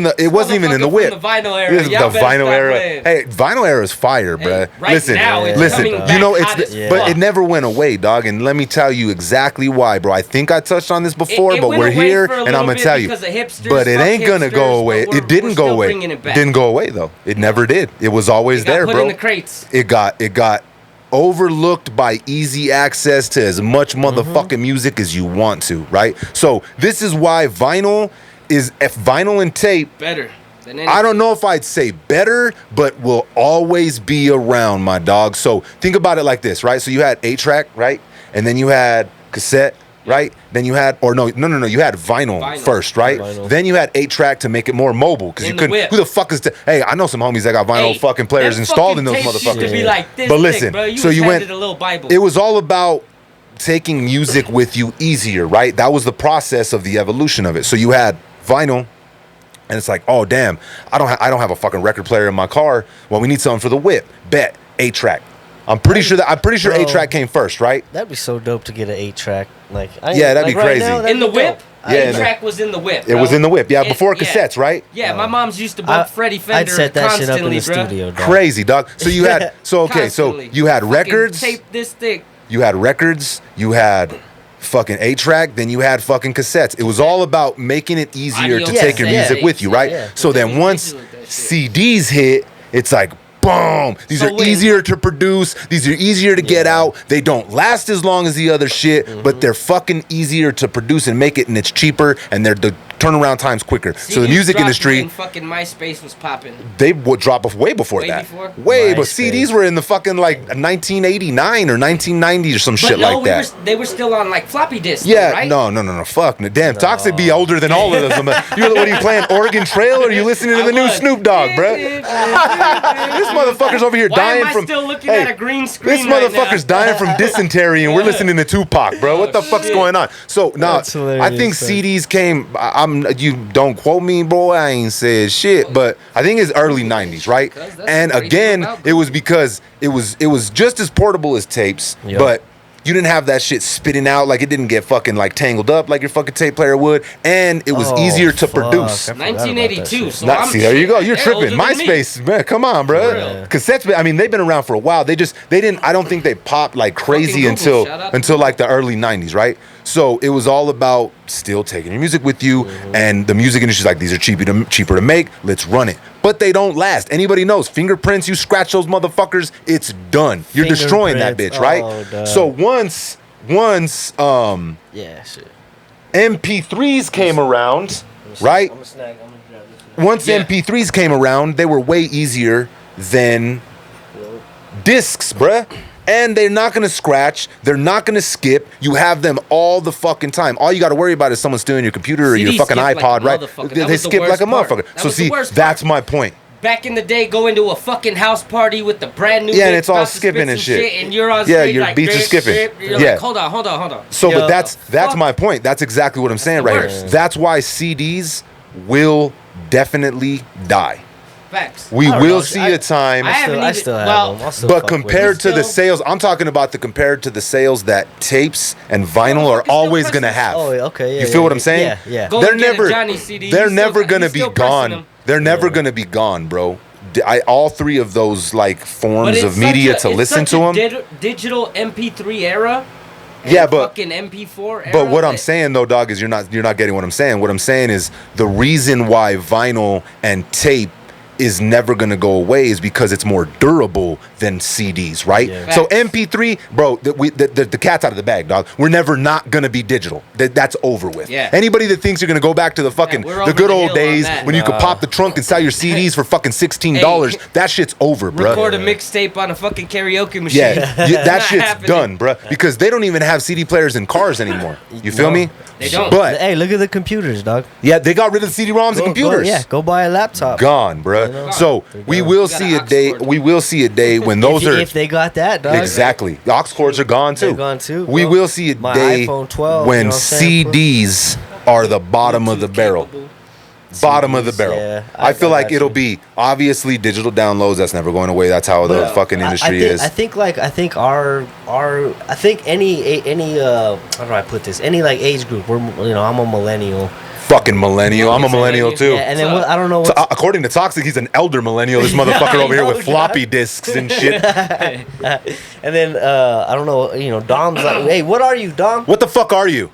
the. It wasn't even in the whip. From the vinyl era. The vinyl era. Hey, vinyl era is fire, bruh. Right listen, now, listen. You know but it never went away, dog. And let me tell you exactly why, bro. I think I touched on this before, but we're here, and I'm gonna tell you. But it ain't gonna go away. It didn't go away. It didn't go away though. It never did. It was always there, bro. Put in the crates. It got overlooked by easy access to as much motherfucking music as you want to, right? So this is why vinyl and tape better than anything. I don't know if I'd say better, but will always be around, my dog. So think about it like this, right? So you had 8-track, right? And then you had cassette, right? Then you had, you had vinyl first, right? Vinyl. Then you had 8-track to make it more mobile, because you couldn't. Who the fuck is? Hey, I know some homies that got vinyl fucking players installed in those motherfuckers. Used to be like this but listen, bro. so you went. A little Bible. It was all about taking music with you easier, right? That was the process of the evolution of it. So you had vinyl. And it's like, oh damn, I don't have a fucking record player in my car. Well, we need something for the whip. Bet 8-track. I'm pretty sure 8-track came first, right? That'd be so dope to get an 8-track. That'd be crazy. In the whip? Yeah, 8-track was in the whip. It was in the whip. Yeah, before cassettes, right? Yeah, my mom's used to bump Freddie Fender I'd set that shit up in the bro. studio, dog. Crazy, dog. So you had so you had records. Tape this thick. You had records. You had fucking 8-track, then you had fucking cassettes. It was all about making it easier to take your music with you, right? Yeah. So then once CDs hit, it's like, boom. These are easier to produce. These are easier to get out. They don't last as long as the other shit, but they're fucking easier to produce and make it, and it's cheaper, and the turnaround time's quicker. So the music industry, when fucking MySpace was popping. They would drop off way before that. Way, but CDs were in the fucking like 1989 or 1990 or some shit like that. They were still on like floppy disks. Yeah, right? no, fuck. Damn, Toxic be older than all of them. What are you playing, Oregon Trail, or are you listening to the new Snoop Dogg, bruh? This motherfucker's over here dying from. Still looking at a green screen. This motherfucker's dying from dysentery, and we're listening to Tupac, bro. What the fuck's going on? So I think CDs came. You don't quote me, boy. I ain't said shit, but I think it's early '90s, right? And again, it was because it was just as portable as tapes, but you didn't have that shit spitting out, like it didn't get fucking like tangled up like your fucking tape player would, and it was easier to produce. 1982. So see, there you go. You're tripping. MySpace, man. Come on, bro. Cassettes. I mean, they've been around for a while. They didn't. I don't think they popped like crazy until like the early '90s, right? So it was all about still taking your music with you, and the music industry's like, these are cheaper to make. Let's run it. But they don't last. Anybody knows fingerprints. You scratch those motherfuckers, it's done. You're destroying that bitch, right? So once MP3s came around, right? Once MP3s came around, they were way easier than discs, bruh. And they're not gonna scratch. They're not gonna skip. You have them all the fucking time. All you got to worry about is someone stealing your computer or your fucking iPod, right? They skip like a motherfucker. So see, that's my point. Back in the day, go into a fucking house party with the brand new. Yeah, and it's all skipping and shit. And you're on stage your like, beats are skipping. You're like, hold on. So, but that's my point. That's exactly what I'm saying right here. That's why CDs will definitely die. Facts. We will see a time. I still have them. But compared to the sales, I'm talking about compared to the sales that tapes and vinyl are always gonna have. Oh, okay. Yeah, you feel what I'm saying? Yeah. They're never gonna be gone. They're never gonna be gone, bro. All three of those like forms of media to listen to them. Digital MP3 era. Yeah, but fucking MP4 era. But what I'm saying though, dog, is you're not getting what I'm saying. What I'm saying is the reason why vinyl and tape is never gonna go away is because it's more durable than CDs, right? Yeah. So MP3, bro, the cat's out of the bag, dog. We're never not gonna be digital. That's over with. Yeah. Anybody that thinks you're gonna go back to the fucking the good old days when you could pop the trunk and sell your CDs for fucking $16, that shit's over, bro. Record a mixtape on a fucking karaoke machine. Yeah, that shit's done, bro. Because they don't even have CD players in cars anymore. You feel me? They don't. But hey, look at the computers, dog. Yeah, they got rid of the CD-ROMs and computers. Go buy a laptop. Gone, bro. You know? So we will see a day. We will see a day when those are. If they got that, dog. Exactly. The aux cords are gone too. They're gone too. We will see a day iPhone 12, when CDs are the bottom of the barrel. bottom of the barrel. Yeah, I feel like got it'll you. be obviously digital downloads. That's never going away. That's how the fucking industry is. I think any how do I put this? Any like age group. I'm a millennial. Fucking millennial. I'm a millennial too. Yeah, and then I don't know. According to Toxic, he's an elder millennial. This motherfucker over here with floppy disks and shit. And then I don't know. Dom's like, hey, what are you, Dom? What the fuck are you?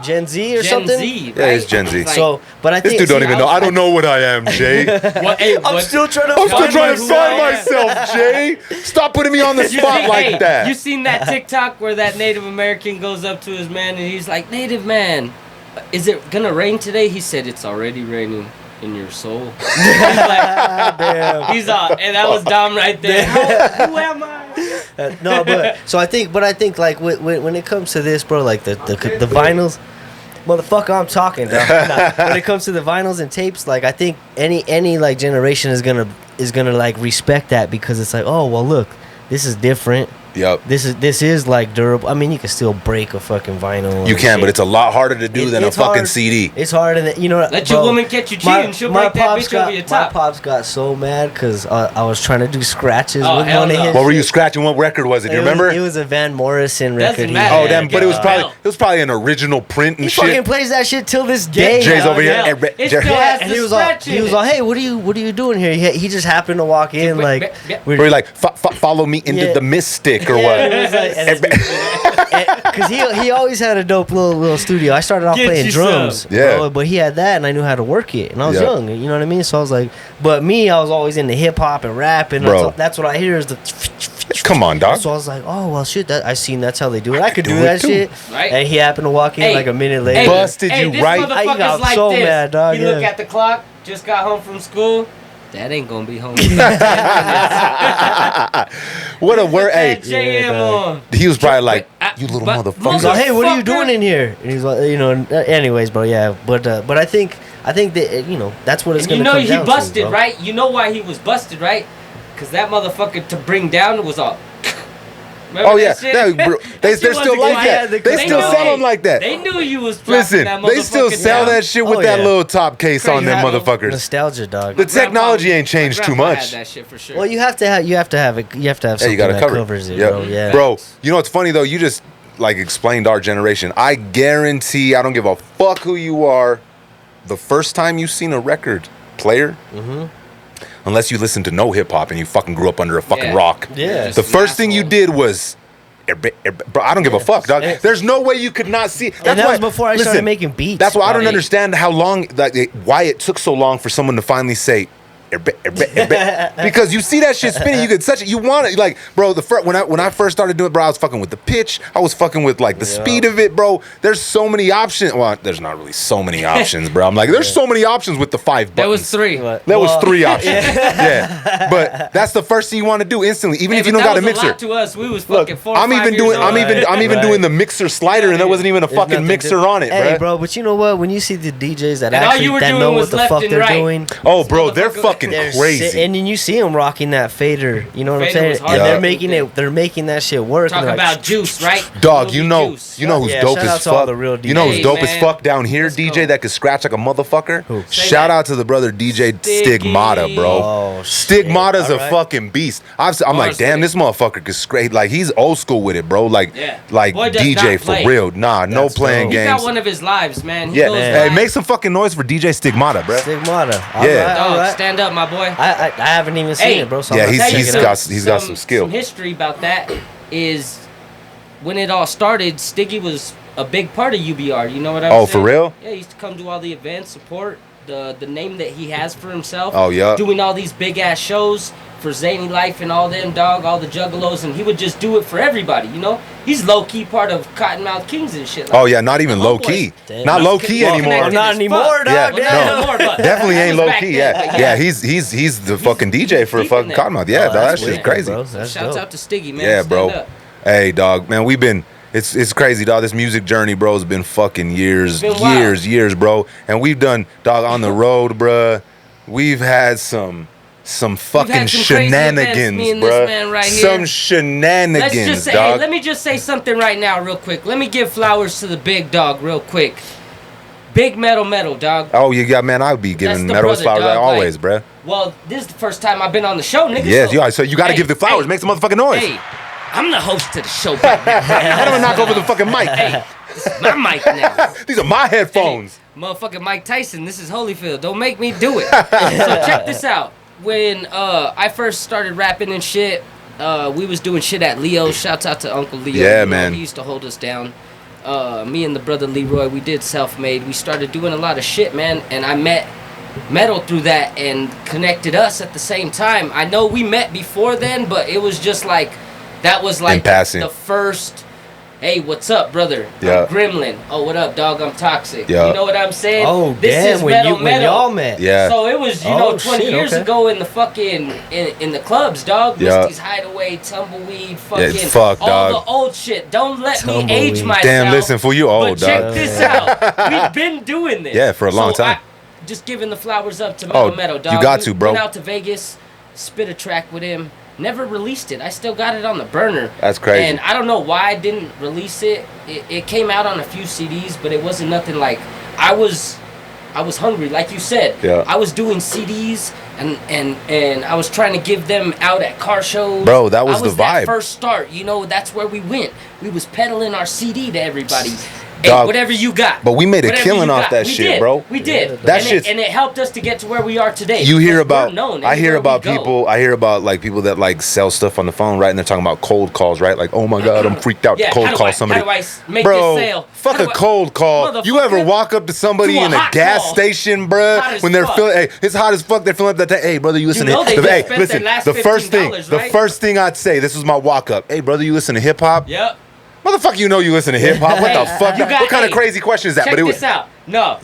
Gen Z or Gen something? Z, right? Yeah, he's Gen Z. So, but I think This dude don't even know. I don't know what I am, Jay. I'm still trying to find myself, Jay. Stop putting me on the spot like that. You seen that TikTok where that Native American goes up to his man and he's like, Native man, is it gonna rain today? He said, it's already raining in your soul. He's like, damn. He's on, and that was Dom right there. Who am I? No, but I think like when it comes to this, bro, like the vinyls, motherfucker, I'm talking. When it comes to the vinyls and tapes, like I think any like generation is gonna like respect that because it's like, oh well, look, this is different. Yep. This is like durable. I mean, you can still break a fucking vinyl. You can, but it's a lot harder to do than a fucking CD. It's hard, and let your woman catch you cheating. She'll break that bitch over your top. My pops got so mad because I was trying to do scratches with one of his. What were you scratching? What record was it? Do you remember? It was a Van Morrison record. Doesn't matter. Oh damn! But it was probably an original print and he shit. He fucking plays that shit till this day. Jay's over here. It still has and the he was scratch he was like, hey, what are you doing here? He just happened to walk in like. Were you like, follow me into the mystic or what? Because he always had a dope little studio. I started off playing drums, bro, but he had that, and I knew how to work it. And I was young, you know what I mean? So I was like, but me, I was always into hip hop and rap, and that's what I hear is the. Come on, dog. So I was like, oh well, shit. That's how they do it. I could do that shit. Right? And he happened to walk in like a minute later. Busted you this right. motherfucker's I got like so this. mad, dog. He look at the clock. Just got home from school. That ain't gonna be home. What a word! Hey, he was probably like, "You little motherfucker." He's like, "Hey, what are you doing in here?" And he's like, anyways, bro, yeah. But I think that that's what it's gonna come down to. He busted, right? You know why he was busted, right? Because that motherfucker to bring down was all. Remember they're still like that. They still sell them like that. They knew you was listen. That they still sell that shit with that little top case on them motherfuckers. Nostalgia, dog. The technology ain't changed too much. Had that shit for sure. Well, you have to have it. You have to have something that covers it, bro. Yeah, bro. You know what's funny though? You just like explained our generation. I guarantee, I don't give a fuck who you are. The first time you seen a record player. Unless you listen to no hip hop and you fucking grew up under a fucking rock. Yeah. The first thing you did was, bro, I don't give a fuck, dog. There's no way you could not see. That was before I started making beats. That's why I don't understand how long, why it took so long for someone to finally say, because you see that shit spinning, you get you want it, like, bro. When I first started doing it, bro, I was fucking with the pitch, I was fucking with like the speed of it, bro. There's so many options. Well, there's not really so many options, bro. I'm like, there's so many options with the 5 buttons. There was 3. There was 3 options. Yeah, but that's the first thing you want to do instantly, even if you don't got a mixer. A lot to us, we was fucking 4 I'm even doing the mixer slider, and there wasn't even a fucking mixer on it, bro. Hey, bro, but you know what? When you see the DJs that know what the fuck they're doing, oh, bro, they're fucking crazy. And then you see them rocking that fader, you know what I'm saying? And they're making that shit work. Talk about juice, right? Dog, you know who's dope as fuck. You know who's dope as fuck down here, DJ, that could scratch like a motherfucker? Who? Shout out to the brother DJ Stigmata, bro. Oh, Stigmata's a fucking beast. I'm like, damn, this motherfucker could scrape. Like, he's old school with it, bro. Like DJ for real. Nah, no playing games. He got one of his lives, man. Yeah, hey, make some fucking noise for DJ Stigmata, bro. Stigmata. Yeah. Dog, stand up, my boy. I haven't even seen it, bro. So yeah, he's got some skill. Some history about that is when it all started, Stiggy was a big part of UBR. You know what I'm saying? Oh, for real? Yeah, he used to come do all the events, support the name that he has for himself. Oh, yeah. Doing all these big ass shows for Zany Life and all them, dog, all the juggalos, and he would just do it for everybody, you know? He's low-key part of Cottonmouth Kings and shit. Like oh, yeah, not even low-key. Not low-key anymore. Not anymore, dog. Yeah, definitely ain't low-key, yeah, he's the fucking DJ for fucking Cottonmouth. Yeah, dog, that shit's crazy. Shouts out to Stiggy, man. Yeah, bro. Hey, dog, man, we've been... It's crazy, dog. This music journey, bro, has been fucking years, bro. And we've done, dog, on the road, bro. We've had some fucking shenanigans, bro. Right some shenanigans, dog. Hey, let me just say something right now, real quick. Let me give flowers to the big dog, real quick. Big metal, dog. Oh, you got, man, I would be giving metal his flowers like always, bruh. Well, this is the first time I've been on the show, nigga. Yes, so you got to give the flowers. Make some motherfucking noise. Hey, I'm the host of the show back now. I don't knock over the fucking mic. Hey, this is my mic now. These are my headphones. Hey, motherfucking Mike Tyson, this is Holyfield. Don't make me do it. So check this out. When I first started rapping and shit, we was doing shit at Leo's. Shouts out to Uncle Leo. Yeah, man. He used to hold us down. Me and the brother Leroy, we did self-made. We started doing a lot of shit, man. And I met metal through that and connected us at the same time. I know we met before then, but it was just like, that was like the first, hey, what's up, brother? Yeah. I'm Gremlin. Oh, what up, dog? I'm Toxic. Yeah. You know what I'm saying? Oh, this damn, is when y'all met. Yeah. So it was, 20 years ago in the fucking, in the clubs, dog. Yeah. Misty's Hideaway, Tumbleweed, fucking, fuck, all dog. the old shit. Don't let Tumbleweed. me age myself. Damn, listen, fool, you old, but check dog. this out. We've been doing this. Yeah, for a long time. Just giving the flowers up to Oh, Metal, dog. you got to, bro. Went out to Vegas, spit a track with him. Never released it. I still got it on the burner. That's crazy. And I don't know why I didn't release it. It came out on a few CDs, but it wasn't nothing like. I was hungry, like you said. Yeah. I was doing CDs and I was trying to give them out at car shows. Bro, that was the vibe. That first start, that's where we went. We was peddling our CD to everybody. Dog, hey, whatever you got. But we made a Whatever killing you off got. that We shit, did. bro. We did. That and shit's- and it helped us to get to where we are today. You hear We're about, known I hear everywhere about we go. people, I hear about like people that like sell stuff on the phone, right? And they're talking about cold calls, right? Like, oh my God, I'm freaked out to cold call somebody. How do I make Bro, this sale? fuck a cold call. You ever walk up to somebody in a hot gas call. station, Hot bruh, as when they're fuck. feeling, hey, it's hot as fuck, they're filling up that tank. Hey, brother, you listen know to they just hey, spent listen, their last the first thing, $15, the right? first thing I'd say, this was my walk up. Hey, brother, you listen to hip hop? Yep. Motherfucker, you know you listen to hip hop. What the fuck? You got- What kind of hey, crazy question is that? Check But it was this out. No.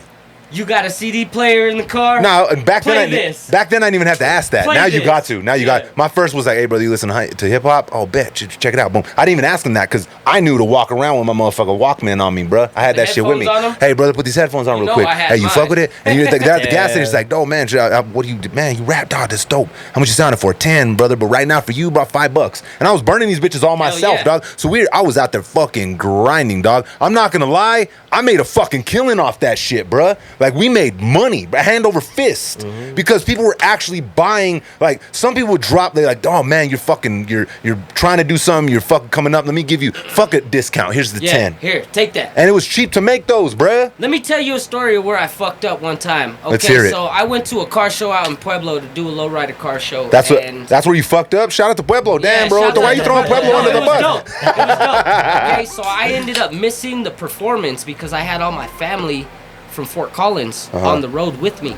You got a CD player in the car? No, and back then, back then I didn't even have to ask that. Play Now you this. got to. Now you got. My first was like, "Hey, brother, you listen to hip hop? Oh, bet. Check it out." Boom. I didn't even ask him that because I knew to walk around with my motherfucker Walkman on me, bro. I had The that shit with me. headphones on 'em? Hey, brother, put these headphones on You real know quick. I had Hey, you mine. fuck with it? And you're they're at the gas station. Yeah. It's like, "Oh man, what do you? Man, you rap, dog. That's dope. How much you sounding for? 10, brother. But right now for you, about $5. And I was burning these bitches all myself, yeah. dog. So I was out there fucking grinding, dog. I'm not gonna lie. I made a fucking killing off that shit, bruh. Like we made money, hand over fist, because people were actually buying. Like some people would drop. They're like, "Oh man, you're trying to do something. You're fucking coming up. Let me give you a discount. Here's the 10. Here, take that. And it was cheap to make those, bruh. Let me tell you a story of where I fucked up one time. Okay, Let's hear it. So I went to a car show out in Pueblo to do a lowrider car show. That's and that's where you fucked up. Shout out to Pueblo, damn, Yeah, bro. shout Why out you to throwing Pueblo under the It was bus? dope. It was dope. Okay, so I ended up missing the performance because I had all my family from Fort Collins on the road with me.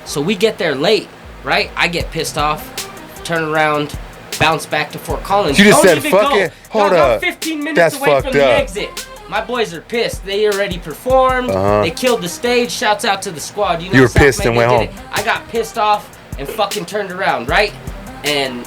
So we get there late, right? I get pissed off, turn around, bounce back to Fort Collins. You just Don't said, even fuck go. it. Hold Dog, I'm up. 15 minutes That's away from fucked the up. exit. My boys are pissed. They already performed. They killed the stage. Shouts out to the squad. You know, You were South pissed and Mania went did home. it. I got pissed off and fucking turned around, right? And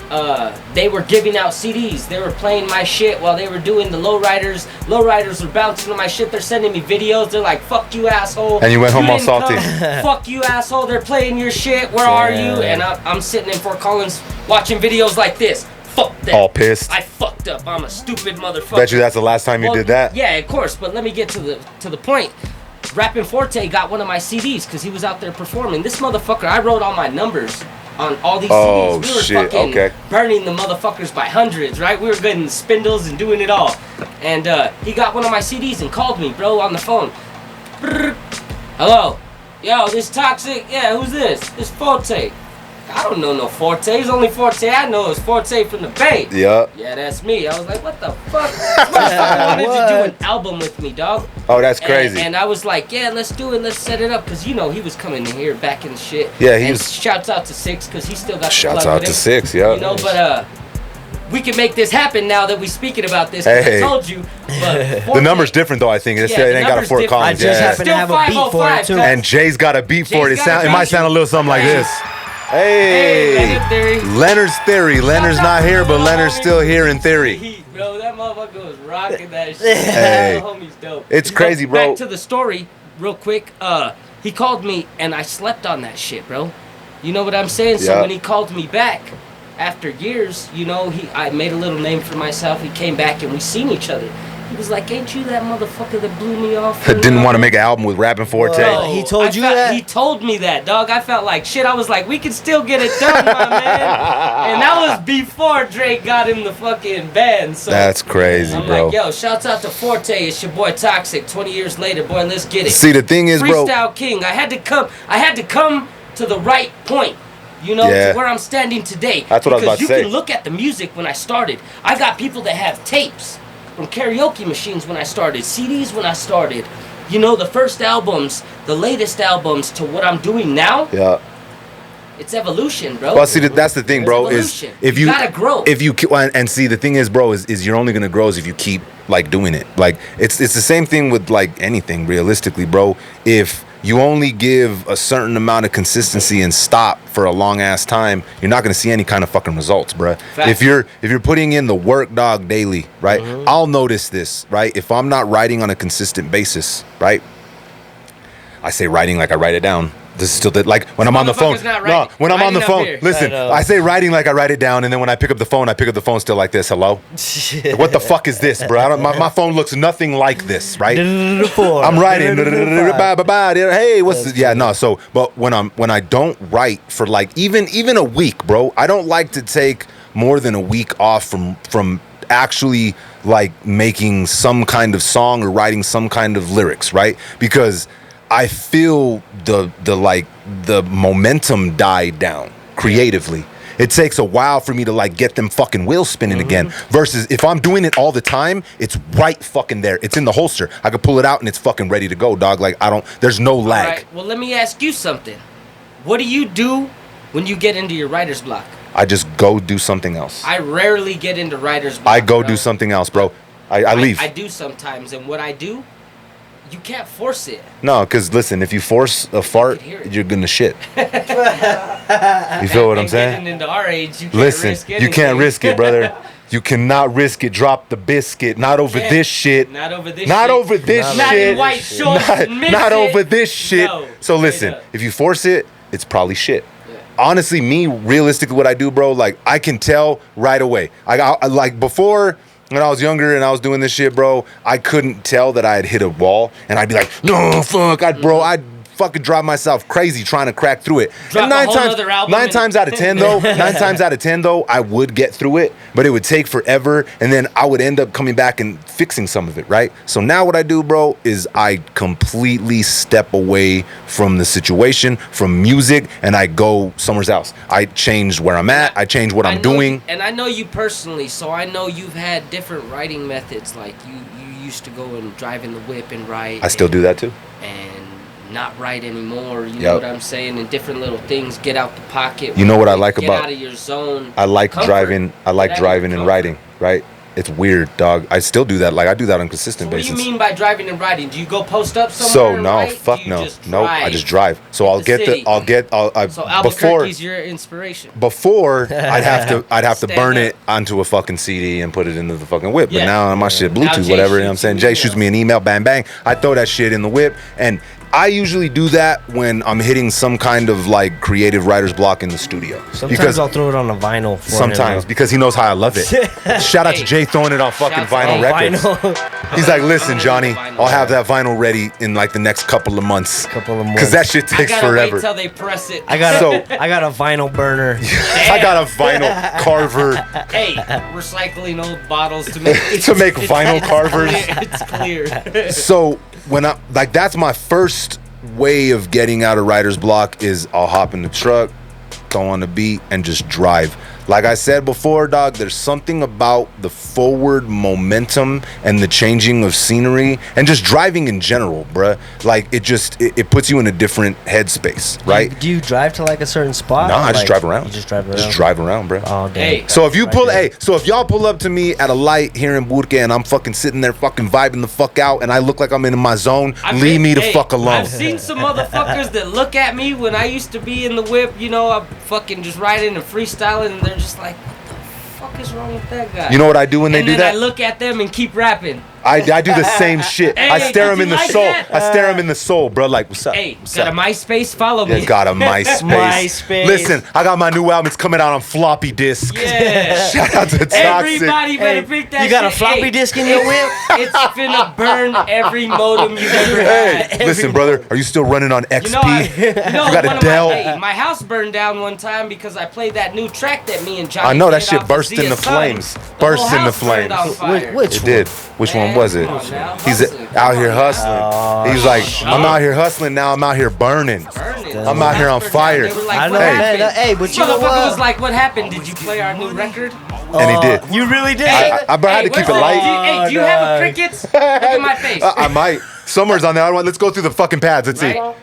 they were giving out CDs. They were playing my shit while they were doing the lowriders. Lowriders were bouncing on my shit. They're sending me videos. They're like, "Fuck you, asshole." And you went home all didn't salty. come. Fuck you, asshole. They're playing your shit. Where are you? And I'm sitting in Fort Collins watching videos like this. Fuck that. All pissed. I fucked up. I'm a stupid motherfucker. Bet you that's the last time you did that. Yeah, of course. But let me get to the point. Rappin' Forte got one of my CDs because he was out there performing. This motherfucker, I wrote all my numbers on all these Oh, CDs. We were shit, fucking okay. burning the motherfuckers by hundreds, right? We were getting spindles and doing it all. And he got one of my CDs and called me, bro, on the phone. Brrr. Hello. Yo, this Toxic? Yeah, who's this? This Forte. I don't know no Forte. It's only Forte I know is Forte from the Bay. Yeah. Yeah, that's me. I was like, what the fuck? This motherfucker wanted to do an album with me, dog. Oh, that's crazy. And I was like, yeah, let's do it. Let's set it up. Because, you know, he was coming in here back in the shit. Yeah, he and was- shouts out to Six because he still got the Shouts plug out with to him. 6, yeah. You know, but we can make this happen now that we speaking about this. 'Cause Hey. I told you. But The number's different though. I think it Yeah, the ain't got a number's Fort different. I Collins. just Yeah. happen to have a beat for it too. And Jay's got a beat for it. Jay's got a It might beat. sound a little something like this. Hey, Hey, Leonard Theory. Leonard's Theory. Leonard's not here, but Leonard's still here in theory. Heat, bro, that motherfucker was rocking that shit. Hey. That homie's dope. It's But crazy, bro. Back to the story, real quick. He called me and I slept on that shit, bro. You know what I'm saying? So Yeah. when he called me back after years, you know, I made a little name for myself. He came back and we seen each other. He was like, ain't you that motherfucker that blew me off? Didn't want to make an album with Rapping Forte. Whoa. He told you that? He told me that, dog. I felt like shit. I was like, we can still get it done, my man. And that was before Drake got him the fucking band. So that's crazy, I'm bro. like, yo, shouts out to Forte. It's your boy Toxic. 20 years later, boy, let's get it. See, the thing is, bro. Freestyle King. I had to come to the right point. You know, to where I'm standing today. That's what I was about to say. Because you can look at the music when I started. I got people that have tapes from karaoke machines when I started, CDs when I started. You know, the first albums, the latest albums to what I'm doing now. Yeah. It's evolution, bro. Well, see, that's the thing, bro. Is if you gotta grow. If you and see, the thing is, bro, is you're only gonna grow if you keep like doing it. Like it's the same thing with like anything, realistically, bro. If you only give a certain amount of consistency and stop for a long ass time, you're not gonna see any kind of fucking results, bruh. If you're putting in the work, dog, daily, right? Mm-hmm. I'll notice this, right? If I'm not writing on a consistent basis, right? I say writing like I write it down. This is still like when I'm on the phone. No, when I'm on the phone. Listen, I say writing like I write it down, and then when I pick up the phone still like this. Hello? What the fuck is this, bro? My phone looks nothing like this, right? I'm writing. Hey, what's this? Yeah, no. So, but when I don't write for like even a week, bro, I don't like to take more than a week off from actually like making some kind of song or writing some kind of lyrics, right? Because I feel the momentum die down creatively. It takes a while for me to like get them fucking wheels spinning again. Versus if I'm doing it all the time, it's right fucking there. It's in the holster. I could pull it out and it's fucking ready to go, dog. Like there's no lag. All right. Well, let me ask you something. What do you do when you get into your writer's block? I just go do something else. I rarely get into writer's block. I go do something else, bro. I leave. I do sometimes, and what I do, you can't force it. No, because listen, if you force a fart, you're gonna shit. You feel what I'm saying? Getting into our age, you can't risk anything. You can't risk it, brother. You cannot risk it. Drop the biscuit. Not over this shit. Not over this not shit. Over this shit. Not in white shorts. Not over this shit. No, so listen, if you force it, it's probably shit. Honestly, me, realistically, what I do, bro, like I can tell right away. I like before. When I was younger and I was doing this shit, bro, I couldn't tell that I had hit a wall, and I'd be like, no, fuck, I'd fucking drive myself crazy trying to crack through it. Drop and nine times out of 10 though, I would get through it, but it would take forever, and then I would end up coming back and fixing some of it, right? So now what I do, bro, is I completely step away from the situation, from music, and I go somewhere else. I change where I'm at, I change what I'm doing. And I know you personally, so I know you've had different writing methods, like you used to go and drive in the whip and write. I still do that too. And not write anymore, you know what I'm saying, and different little things, get out the pocket. You know what I like about, get out of your zone. I like driving and writing, right? It's weird, dog. I still do that. Like I do that on a consistent basis. What do you mean by driving and writing? Do you go post up somewhere? So no, fuck no, no. I just drive. So Albuquerque's your inspiration. Before I'd have to burn it onto a fucking CD and put it into the fucking whip. But now my shit Bluetooth, whatever. You know what I'm saying? Jay shoots me an email, bang bang. I throw that shit in the whip, and I usually do that when I'm hitting some kind of like creative writer's block in the studio. Sometimes I'll throw it on a vinyl. Sometimes because he knows how I love it. Shout out to Jay throwing it on fucking vinyl records. He's like, listen, Johnny, I'll have that vinyl ready in like the next couple of months. Because that shit takes forever. Wait till they press it. I got a vinyl burner. I got a vinyl carver. Hey, recycling old bottles to make vinyl carvers. It's clear. So when that's my first way of getting out of writer's block is I'll hop in the truck, throw on the beat, and just drive. Like I said before, dog, there's something about the forward momentum and the changing of scenery and just driving in general, bruh. Like it puts you in a different headspace, right? Do you drive to like a certain spot? No, I just drive around. You just drive around? Just drive around, bruh. Oh, damn. Hey, so if y'all pull up to me at a light here in Burke and I'm fucking sitting there fucking vibing the fuck out and I look like I'm in my zone, leave me the fuck alone. I've seen some motherfuckers that look at me when I used to be in the whip, you know, I'm fucking just riding and freestyling, and they're just like, what the fuck is wrong with that guy? You know what I do when they do that? I look at them and keep rapping. I do the same shit. Hey, I stare him in the like soul. that? I stare him in the soul, bro. Like, what's up? Hey, what's got up? a MySpace? Follow me. Yeah, got a MySpace. MySpace. Listen, I got my new album. It's coming out on floppy disc. Yeah. Shout out to Toxic. Everybody better pick that. You got a shit. floppy disk in your whip? It's finna burn every modem you've ever had. Hey, listen, brother. Are you still running on XP? You got a Dell? My house burned down one time because I played that new track that me and Johnny. I know that played shit off burst of into Zia Sun. flames. The Burst whole into house burned flames. on fire. Which It did. Which one was it? Come on now. He's Hustling. out here hustling. He's like, I'm out here hustling now. I'm out here burning. I'm out here on fire. They were like, I know, what man. happened? Hey, but This you know motherfucker what? was like, what happened? Did you play our new record? And he did. You really did? I had to keep where's it the- light. Hey, do you have a crickets? Look at my face. I might. Somewhere's on there. Let's go through the fucking pads. Let's see. Right?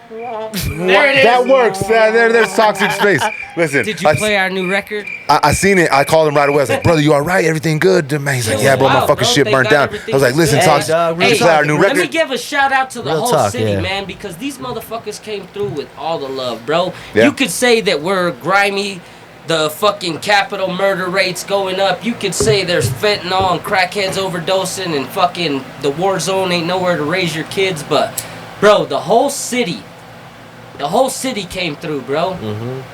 There it is. That works. There's Toxic's face. Listen. Did you play our new record? I seen it. I called him right away. I was like, brother, you all right? Everything good? Man, he's like, yeah, bro, my Wow, fucking bro. shit They burnt got down. I was like, listen, Hey, Toxic, dog, we real just play our talk. new Let me record. give a shout out to the Real whole talk, city, yeah. man, because these motherfuckers came through with all the love, bro. Yeah. You could say that we're grimy, the fucking capital murder rates going up. You could say there's fentanyl and crackheads overdosing and fucking the war zone ain't nowhere to raise your kids, but, bro, the whole city came through, bro,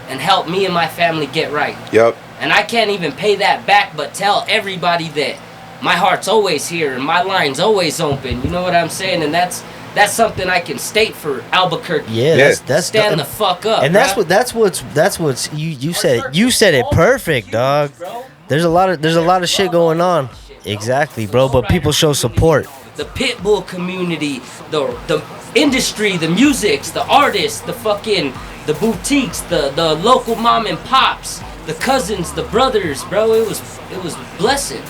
and helped me and my family get right. Yep. And I can't even pay that back, but tell everybody that my heart's always here and my line's always open. You know what I'm saying? And that's something I can state for Albuquerque. Yeah, that's Stand the fuck up. and bruh. that's what's you said it perfect, dog. Bro. There's a lot of shit going on. Exactly, bro. But people show support. The Pitbull community, the industry, the musics, the artists, the boutiques, the local mom and pops, the cousins, the brothers, bro. It was blessed.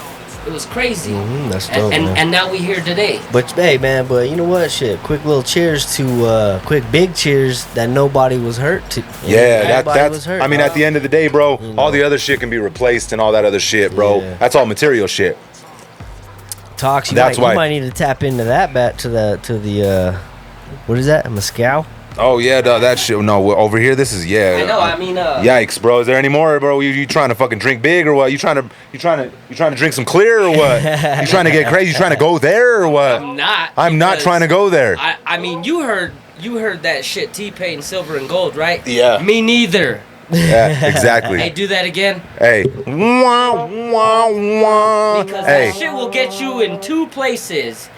It was crazy. That's dope, and man. now we here today. But hey, man. But you know what? Shit. Quick little cheers to quick big cheers that nobody was hurt. Yeah, Nobody was hurt. I mean, at the end of the day, bro, all the other shit can be replaced and all that other shit, bro. Yeah. That's all material shit. Talks. You That's why- might need to tap into that to the what is that? A mezcal? Oh yeah, dog, that shit. No, over here, this is I know. I mean, Yikes, bro! Is there any more, bro? You trying to fucking drink big or what? You trying to drink some clear or what? You trying to get crazy? You trying to go there or what? I'm not. I'm not because trying to go there. I mean, you heard that shit, T-Pain, Silver and Gold, right? Yeah. Me neither. Yeah, exactly. Hey, do that again. Hey. Wah, wah, wah. Because Hey. that shit will get you in two places.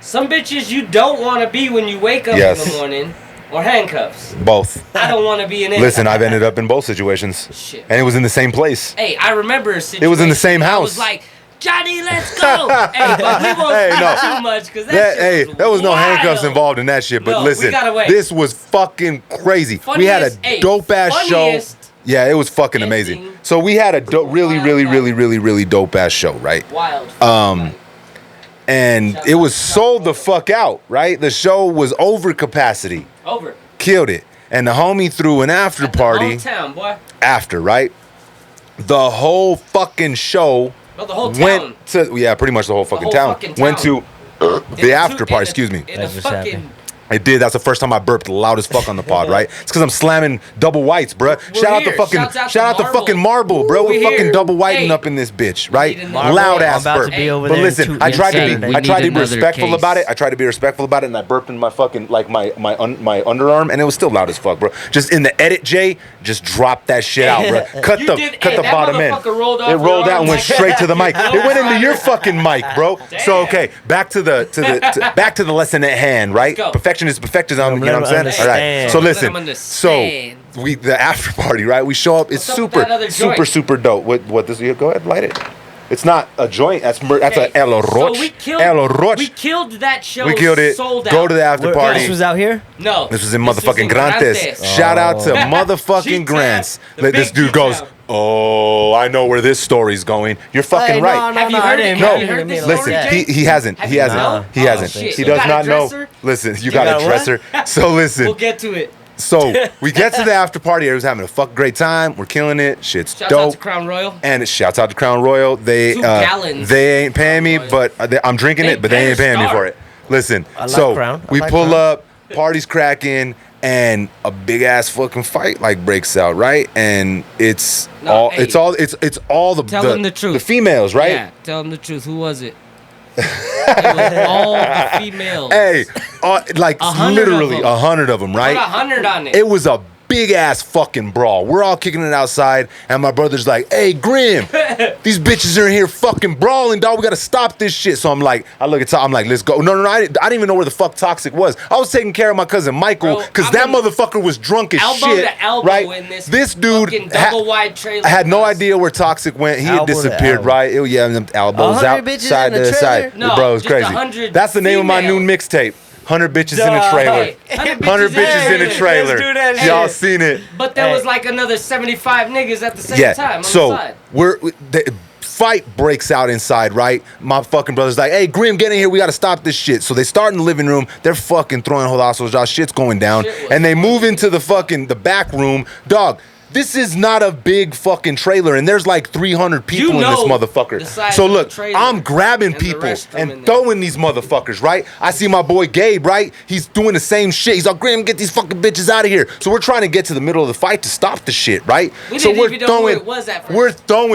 Some bitches you don't want to be when you wake up Yes. in the morning, or handcuffs. Both. I don't want to be in it. Listen, I've ended up in both situations, Shit. and it was in the same place. Hey, I remember a situation. It was in the same I house. was like, Johnny, let's go. Hey, but we won't Hey, speak no. too much because that shit was There was no handcuffs wild. involved in that shit. But No, we listen, gotta wait. this was fucking crazy. We had a Funniest- hey, dope ass show. funniest Yeah, it was fucking amazing. ending. So we had a really, Wild really, night. really, really, really dope ass show, right? Wild. And it was sold the fuck out, right? The show was over capacity. Over. Killed it. And the homie threw an after party Hometown, boy. after, right? The whole fucking show Bro, the whole town. went to, yeah, pretty much the whole fucking whole town. fucking Went town. to the after party, excuse me. In That a just fucking. happened. It did. That's the first time I burped loud as fuck on the pod, right? It's because I'm slamming double whites, bruh. Shout out here. to fucking, Shouts out shout out to to fucking Marble, bro. We We're fucking here. double whiting Hey. up in this bitch, right? need another- Loud I'm ass about burp. to be over But there listen, tooting I tried to Saturday. be, I tried to be another respectful case. about it. I tried to be respectful about it, and I burped in my fucking like my underarm, and it was still loud as fuck, bro. Just in the edit, Jay, just drop that shit out, bro. Cut You the did- cut hey, the that bottom end. motherfucker rolled off It your rolled out arm and went like- straight to the mic. It went into your fucking mic, bro. So Damn. okay, back to the back to the lesson at hand, right? go. Perfection is perfectism. You know what I'm saying? Understand. All right. So Let listen. him understand. So the after party, right? We show up. It's What's up with super, that other joint? super dope. What this? Go ahead, light it. It's not a joint. That's Okay, a El so Roche. El Roche. We killed that show. We killed it. Sold out. Go to the after Where- party. This was out here. No. This was in motherfucking Grantes. Shout out to motherfucking G-Town, Grants. the Like, this big dude goes, G-Town. oh, I know where this story's going. You're fucking Hey, right. Have you heard it? No, Have you heard this listen, story, Jay? he hasn't. Have He you hasn't. not? He Oh, hasn't. shit. He You does got a not know. dresser? Listen, you got got a a what? dresser. So listen. We'll get to it. So we get to the after party. Everyone's having a fuck great time. We're killing it. Shit's Shouts out dope. to Crown Royal. And it shouts out to Crown Royal. They 2 gallons. they ain't paying me, Crown but I'm drinking They it, but they ain't better paying me start. for it. Listen, I like so Crown. I we like pull Crown. up. party's cracking, and a big ass fucking fight like breaks out, right? And it's all the tell them the truth. The females, right? Yeah, tell them the truth. Who was it? It was all the females. Hey, like literally 100 of them, right? Put 100 on it. It was a big ass fucking brawl. We're all kicking it outside, and my brother's like, "Hey, Grim, these bitches are in here fucking brawling, dog. We gotta stop this shit." So I'm like, I look at I'm like, "Let's go." No, I didn't even know where the fuck Toxic was. I was taking care of my cousin Michael because that motherfucker was drunk as elbow shit. to elbow right? In this dude double wide trailer. I had no idea where Toxic went. He had disappeared, right? Yeah, them elbows out side to side. No, bro, it's crazy. That's the name of my new mixtape. 100 bitches in a trailer. Hey, 100 bitches in a trailer. Y'all seen it. But there was like another 75 niggas at the same time on the side. The fight breaks out inside, right? My fucking brother's like, "Hey, Grim, get in here. We got to stop this shit." So they start in the living room. They're fucking throwing hodazos. Y'all, shit's going down. And they move into the back room. Dog, this is not a big fucking trailer, and there's like 300 people in this motherfucker. So look, I'm grabbing people and throwing these motherfuckers, right? I see my boy Gabe, right? He's doing the same shit. He's like, "Grim, get these fucking bitches out of here." So we're trying to get to the middle of the fight to stop the shit, right? We're throwing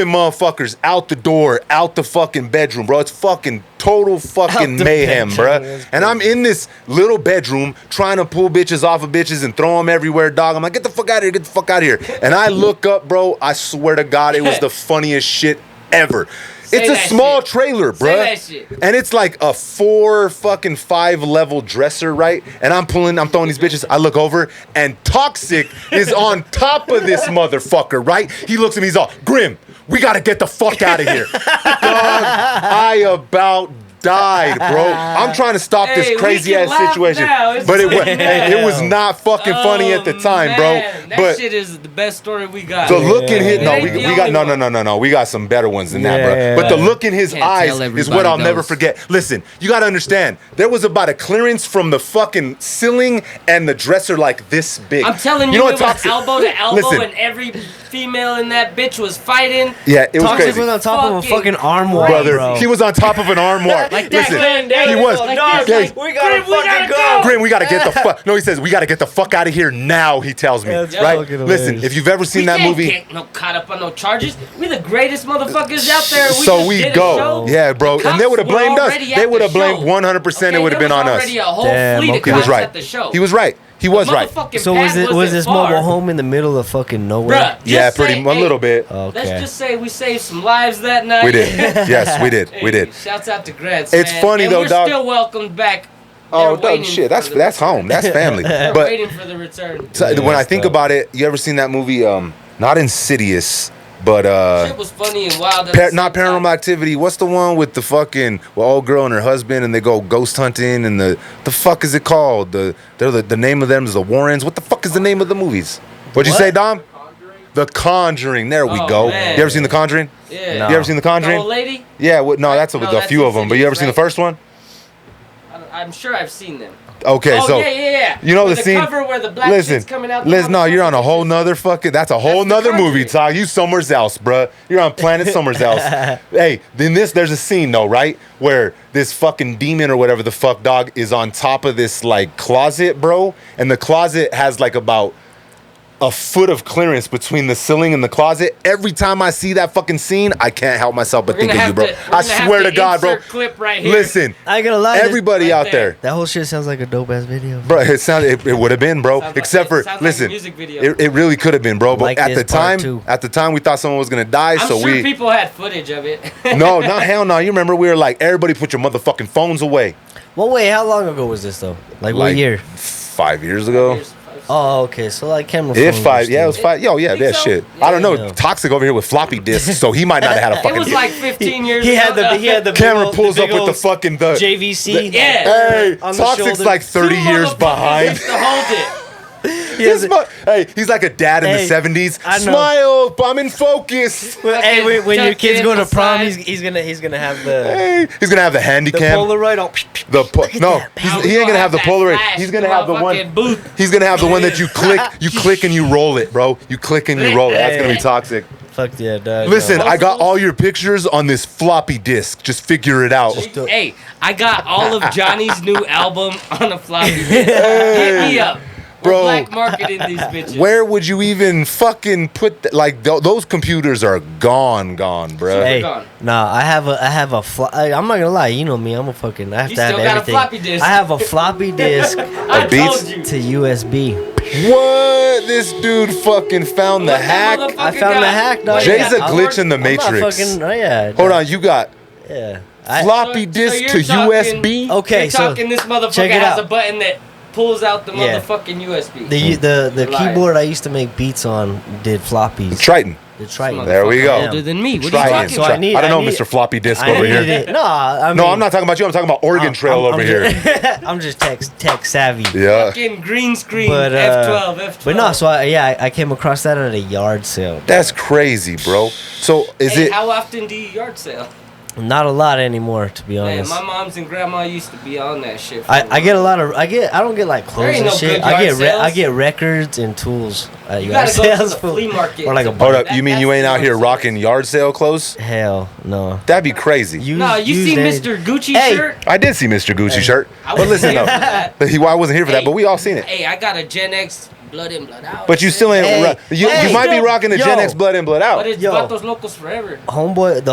motherfuckers out the door, out the fucking bedroom, bro. It's fucking total fucking mayhem, bro. And I'm in this little bedroom trying to pull bitches off of bitches and throw them everywhere, dog. I'm like, "Get the fuck out of here, get the fuck out of here." And I look up, bro, I swear to God, it was the funniest shit ever. It's a small trailer, bro. And it's like a 5 level dresser, right? And I'm throwing these bitches. I look over, and Toxic is on top of this motherfucker, right? He looks at me, he's all, "Grim, we gotta get the fuck out of here." Dog, I about died, bro. I'm trying to stop this crazy ass situation, but it was not fucking funny at the time, bro. That shit is the best story we got. The look in his no, we got some better ones than that, bro. But the look in his eyes is what I'll never forget. Listen, you gotta understand, there was about a clearance from the fucking ceiling and the dresser like this big. I'm telling you, it was elbow to elbow, and every female in that bitch was fighting. Yeah, it was crazy. Toxic was on top of a fucking armoire, brother. He was on top of an armoire. Listen, he was. We gotta fucking go. Grim, we gotta get the fuck. No, he says we gotta get the fuck out of here now. He tells me, right? Listen, if you've ever seen that movie, get caught up on no charges. We the greatest motherfuckers out there. So we go, yeah, bro. And they would have blamed us. They would have blamed 100%. It would have been on us. He was right. He was right. He was right. So was this mobile home in the middle of fucking nowhere? Bruh, yeah, pretty a little bit. Okay. Let's just say we saved some lives that night. We did. Yes, we did. We did. Shouts out to Gretz. It's funny though, dog. We're still welcomed back. Oh, dog, shit. That's home. That's family. They're but waiting for the return. So when I think about it, you ever seen that movie? Not Insidious, but shit was funny and wild. Not Paranormal Activity. What's the one with the fucking old girl and her husband and they go ghost hunting and the fuck is it called? The name of them is the Warrens. What the fuck is the name of the movies? What'd you say, Dom? The Conjuring. There we go. Man. You ever seen The Conjuring? Yeah. No. You ever seen The Conjuring? The old lady? Yeah. That's a few of them. But you ever seen the first one? I'm sure I've seen them. Okay, so yeah. You know the scene. Cover where the black shit's coming out. No, you're on a whole nother fucking. That's a whole nother movie, Todd. You somewhere else, bruh. You're on planet somewhere else. Hey, then there's a scene though, right, where this fucking demon or whatever the fuck dog is on top of this like closet, bro, and the closet has like about a foot of clearance between the ceiling and the closet. Every time I see that fucking scene, I can't help myself but think of you, bro. I swear to God, bro. Clip right here. Listen, I ain't gonna lie. Everybody out there. That whole shit sounds like a dope ass video, bro. It would have been, bro. Except for listen, it really could have been, bro. But at the time, we thought someone was gonna die, I'm so sure people had footage of it. No, not hell no. You remember we were like, everybody put your motherfucking phones away. Well, wait, how long ago was this though? Like what year? 5 years ago. Oh, okay. So like camera phones. It was 5. Yo, yeah, that shit. Yeah, I don't know. Toxic over here with floppy discs, so he might not have had a fucking. It was like 15 years. He had the camera pulls up with the fucking JVC. Hey, Toxic's like 30 years behind. To hold it. He's like a dad in the 70s. Smile, I'm in focus. Hey, when your kid's going to prom, he's gonna have the. He's gonna have the handy cam. The Polaroid. He ain't gonna have the Polaroid. He's gonna have the one. He's gonna have the one that you click and you roll it, bro. You click and you roll it. That's gonna be Toxic. Fuck yeah, dog. Listen, I got all your pictures on this floppy disk. Just figure it out. Hey, I got all of Johnny's new album on a floppy disk. Hit me up. Bro, black marketing these bitches. Where would you even fucking put those computers are gone, bro. Hey, gone. nah, I have a I'm not gonna lie, you know me, I have to You have still got everything. a floppy disk. I have a floppy disk I Beats? told you. to USB. What? This dude fucking found the What that hack. motherfucker I found the got? hack, dog. Jay's a I'm glitch in the I'm not Matrix. fucking, yeah. Hold on, you got Yeah. floppy So disk you're to talking- USB? Okay, You're so talking this motherfucker check it has out. a button that pulls out the Yeah. motherfucking USB. the Liar. keyboard I used to make beats on did floppies. Triton. The Triton. There we go. Older than me. What are you Triton. talking So I about? need- I don't know, I need- Mr. Floppy Disk I over needed here. it. No, I mean, No, I'm not talking about you. I'm talking about Oregon Trail over here. I'm just tech savvy. Yeah. Fucking green screen. But F12. but no, so I came across that at a yard sale. That's crazy, bro. So is Hey, it? how often do you yard sale? Not a lot anymore, to be Man, honest. my moms and grandma used to be on that shit. I get a lot of I don't get like There clothes ain't and no shit. good I yard sales. get records and tools at You yard gotta go to sales. the fool. flea market. Or like a Hold up. That- You mean that's you ain't the out here yard rocking sales. yard sale clothes? Hell no. That'd be crazy. No, you used see any- Mr. Gucci Hey. shirt? I did see Mr. Gucci Hey. shirt, I but wasn't listen here though, for that. I wasn't here for that, Hey. but we all seen it. Hey, I got a Gen X blood in, blood out. But you still ain't. Hey. You Hey. might be Still- rocking a Yo. Gen X blood in, blood But out. it's Yo. Vatos Locos forever. The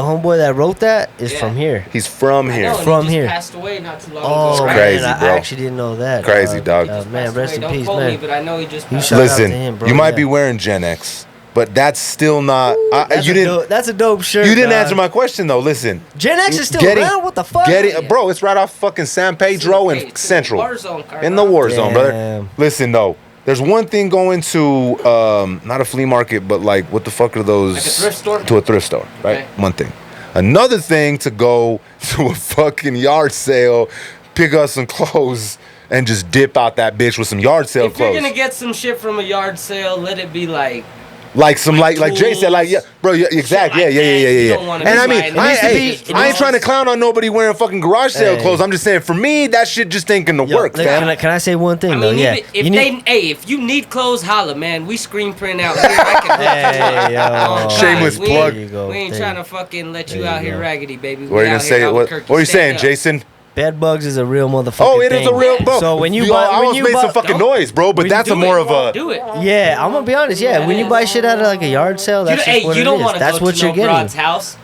homeboy that wrote that is Yeah. from here. He's from I here. know, and From he just here. passed away not too long Oh ago. It's man, crazy, I bro. actually didn't know that. Crazy, dog. Man, Passed rest away. in Don't peace, quote man. me, but I know he just You passed shout away. out to Listen, him, bro, you might yeah. be wearing Gen X, but that's still not. That's a dope shirt. You didn't dog. answer my question though. Listen, Gen X is still Getting- around. What the fuck? bro, it's right off fucking San Pedro Hey, and it's Central. in the war zone, Carl. In the war zone, brother. Damn. Listen though, there's one thing going to not a flea market, but like what the fuck are those? Like a thrift store? To a thrift store, right? Okay. One thing. Another thing to go to a fucking yard sale, pick up some clothes, and just dip out that bitch with some yard sale If you're clothes. gonna get some shit from a yard sale, let it be like Like some like Jay said, like yeah, tools, bro, yeah, exactly, like yeah, that. You yeah. don't wanna And be I mean, buying I, it. hey, It I ain't needs- trying to clown on nobody wearing fucking garage sale Hey. clothes. I'm just saying, for me, that shit just ain't gonna Yo, work, can fam. I say one thing I though? mean, Yeah. if you need clothes, holla, man. We screen print out here. I can Hey, yo. Oh, God, Shameless we plug. Ain't, There you go. we ain't There trying you to fucking let you There out you here go. raggedy, baby. What are you gonna say? What are you saying, Jason? Bed bugs is a real motherfucker. Oh, it is a real, bro. So when you Yo, buy, I when almost you made buy, some fucking Don't- noise, bro. But When that's you a do more it, of a. do it. yeah, I'm gonna be honest. Yeah, when you buy shit at like a yard sale, that's just what you it don't is. want to That's go what to you're no getting. broad's house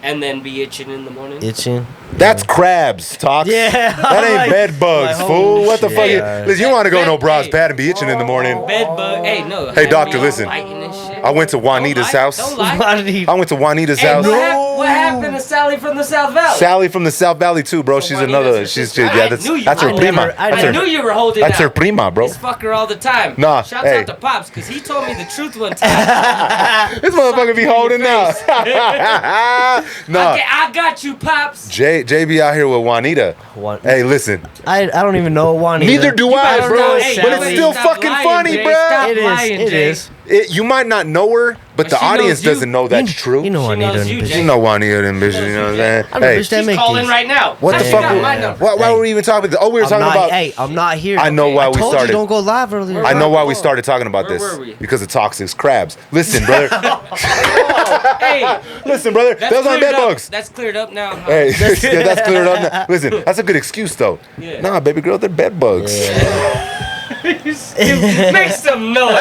and then be itching in the morning. Itching. That's crabs, Tox. Yeah, That ain't like- bed bugs, like, fool. holy What the fuck? shit. Listen, you want to go Bed- no bro's hey. pad and be itching in the morning? Bed bug. Hey, no. Hey, have doctor, me listen. biting and shit. I went to Don't Juanita's lie, house. Don't lie. I went to Juanita's Hey, house. what happened to Sally from the South Valley? Sally from the South Valley too, bro. She's Juanita's another. her She's sister. yeah. I That's knew you her were prima. never- I That's I her. knew you were holding That's out. her prima, bro. This fucker all the time. Nah, Shouts hey. out to Pops, because he told me the truth one time. This motherfucker be Suck you in holding your out. Nah, Okay, I got you, Pops. Jay be out here with Juanita. Hey, listen. I don't even know Juanita. Neither do I, better bro. not- hey, But you it's better still stop fucking lying, funny, Jay. bro. Stop It is. lying, It Jay. is. You might not know her, but But the she audience knows you. doesn't know that's true. You know She Juanita. knows and you, bitch. Jay. You know Juanita and bitches, you know what I'm saying? I'm a Hey, bitch that She's make calling these. right now. what the She fuck? got my number. Why were we even talking about this? Oh, we were talking about. Hey, I'm not here. I know why I we told started. you don't go live earlier. I know why we Where started talking about where this. were we? Because of toxic crabs. Listen, brother. Hey, Listen, brother. that's Those aren't cleared bed up. bugs. That's cleared up now. Huh? Hey, yeah, that's cleared up now. Listen, that's a good excuse though. Yeah. Nah, baby girl, they're bed bugs. Make some noise.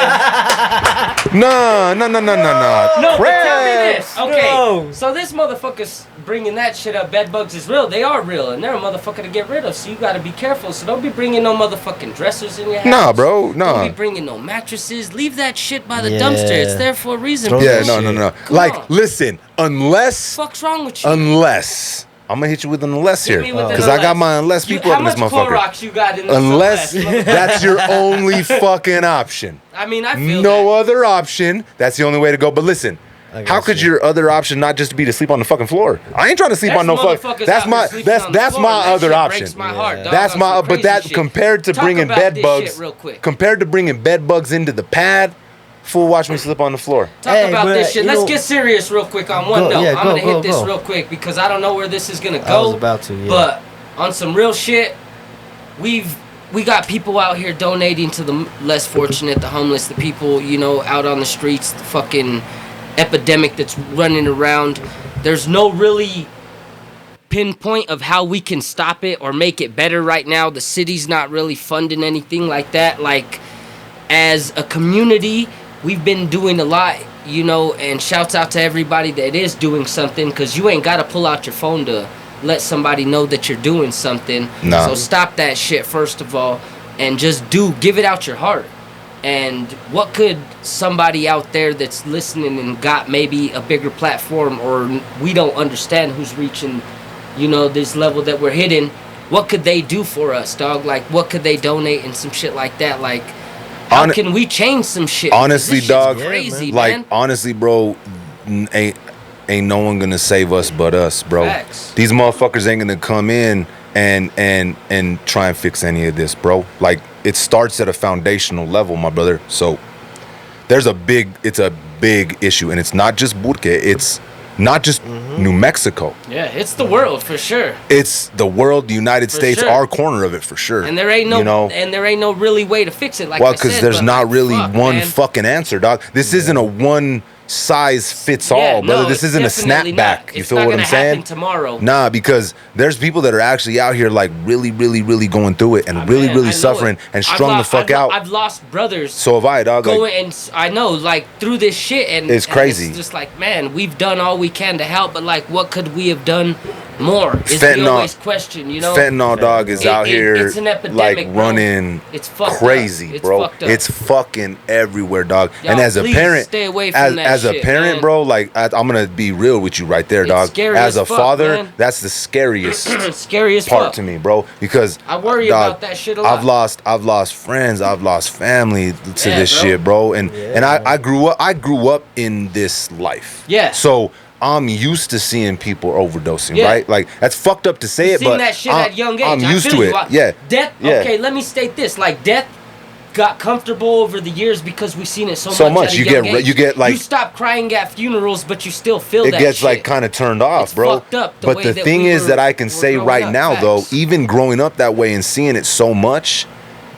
Nah. No, but tell me Crabs. this. Okay, No. so this motherfucker's bringing that shit up. Bed bugs is real. They are real, and they're a motherfucker to get rid of. So you gotta be careful. So don't be bringing no motherfucking dressers in your house. Nah, bro, nah. Don't be bringing no mattresses. Leave that shit by the Yeah. dumpster. It's there for a reason. Throw Yeah, that no. Come Like, on. listen, unless Fuck's wrong with you? I'm gonna hit you with an unless Hit here, me with an because I got unless. my unless people How up in this much motherfucker. Clorox you got in this Unless unless? that's your only fucking option. I mean, I feel No that. other option. That's the only way to go. But listen, I got how could you. your other option not just be to sleep on the fucking floor? I ain't trying to sleep There's on no fuck. motherfuckers That's out my here sleeping on the that's floor, my and that other shit option. breaks my heart, dog, That's on my some but crazy that shit. compared to Talk bringing about bed this bugs shit real quick. compared to bringing bed bugs into the pad, fool, watch me slip on the floor. Talk Hey, about but, this shit. you Let's know- get serious real quick on one Go- note. yeah, I'm go, gonna go, hit this go. real quick because I don't know where this is gonna I go. was about to, yeah. But on some real shit, we got people out here donating to the less fortunate, the homeless, the people, you know, out on the streets, the fucking epidemic that's running around. There's no really pinpoint of how we can stop it or make it better right now. The city's not really funding anything like that. Like, as a community, we've been doing a lot, you know, and shouts out to everybody that is doing something, because you ain't got to pull out your phone to let somebody know that you're doing something. No. So stop that shit, first of all, and just give it out your heart. And what could somebody out there that's listening and got maybe a bigger platform, or we don't understand who's reaching, you know, this level that we're hitting, what could they do for us, dog? Like, what could they donate and some shit like that? Like, how can we change some shit? Honestly, dog, crazy, like, man. honestly, bro, ain't no one gonna save us but us, bro. Facts. These motherfuckers ain't gonna come in and try and fix any of this, bro. Like, it starts at a foundational level, my brother. So it's a big issue, and it's not just Burke, it's not just New Mexico. Yeah, it's the world for sure. It's the world, the United States, sure. our corner of it for sure. And there ain't no, you know? and there ain't no really way to fix it. Like, well, because there's not really one man. fucking answer, dog. This isn't a one size fits all, brother. No, this isn't a snapback. You feel what I'm saying? Tomorrow. Nah, because there's people that are actually out here like really going through it and really suffering and strung the fuck out. I've lost brothers. So have I, dog. Going and I know, like, through this shit, and it's crazy. It's just like, man, we've done all we can to help, but like, what could we have done more? Is fentanyl, the always question, you know? Fentanyl, dog, is out here it's an epidemic, like running crazy, bro. It's fucking everywhere, dog. Y'all, and as a parent, stay away from as that a parent, man. Bro, like, I'm gonna be real with you right there, dog. Scary as a fuck, father, man. that's the scariest scariest part fuck. to me, bro. Because I worry dog, about that shit a lot. I've lost friends, I've lost family to this bro. shit, bro. And I grew up in this life. Yeah. So I'm used to seeing people overdosing, right? Like, that's fucked up to say it, but that shit at young age. I'm used to it. Yeah. Death. Yeah. Okay, let me state this: like, death got comfortable over the years because we've seen it so much. You get like, you stop crying at funerals, but you still feel that. It gets shit. like kind of turned off, it's bro. Fucked up but the thing is that I can say right now, facts. though, even growing up that way and seeing it so much,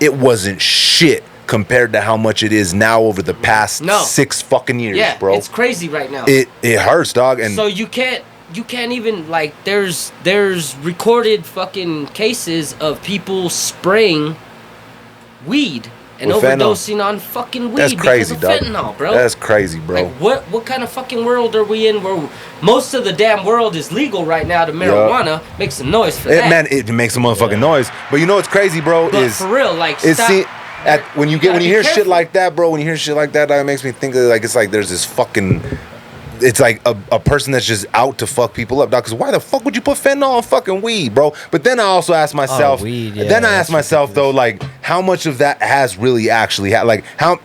it wasn't shit compared to how much it is now over the past 6 fucking years, bro. It's crazy right now. It hurts, dog. And so you can't even, like, there's recorded fucking cases of people spraying weed and overdosing on fucking weed. That's crazy, because of dog. fentanyl, bro. That's crazy, bro. Like, what kind of fucking world are we in where most of the damn world is legal right now to marijuana? Make some noise for that. Man, it makes a motherfucking noise. But you know what's crazy, bro? But for real, like, stop. When you hear shit like that, bro, that makes me think of, like, it's like there's this fucking, it's like a person that's just out to fuck people up, dog. Because why the fuck would you put fentanyl on fucking weed, bro? But then I also ask myself, though, like, how much of that has really actually how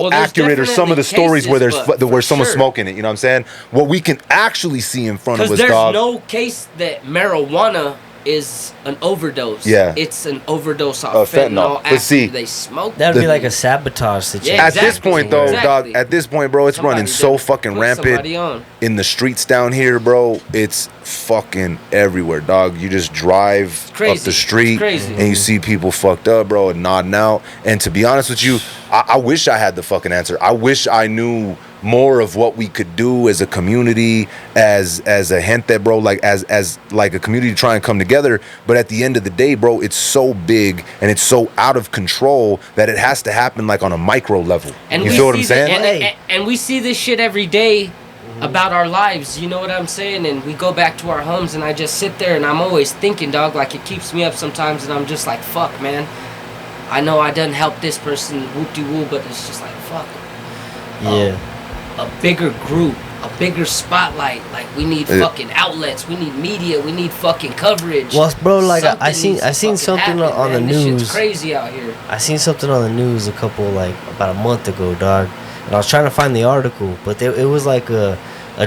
accurate are some of the stories where where someone's smoking it? You know what I'm saying? What we can actually see in front of us, dog. Because there's no case that marijuana is an overdose. Yeah. It's an overdose of fentanyl after they smoke. That would be like a sabotage situation. Yeah, At this point, though, dog, at this point, bro, it's running so fucking rampant in the streets down here, bro. It's fucking everywhere, dog. You just drive up the street and you see people fucked up, bro, and nodding out. And to be honest with you, I wish I had the fucking answer. I wish I knew more of what we could do as a community, as a gente, bro, like as like a community to try and come together. But at the end of the day, bro, it's so big and it's so out of control that it has to happen like on a micro level. And you feel what I'm saying? And we see this shit every day about our lives, you know what I'm saying? And we go back to our homes and I just sit there and I'm always thinking, dog, like, it keeps me up sometimes and I'm just like, fuck, man. I know I done help this person, whoop-de-woo, but it's just like, fuck. Yeah. A bigger group, a bigger spotlight. Like, we need fucking outlets, we need media, we need fucking coverage. Well, bro, like, I seen something on the news. This shit's crazy out here. I seen something on the news about a month ago, dog. And I was trying to find the article, but it was like a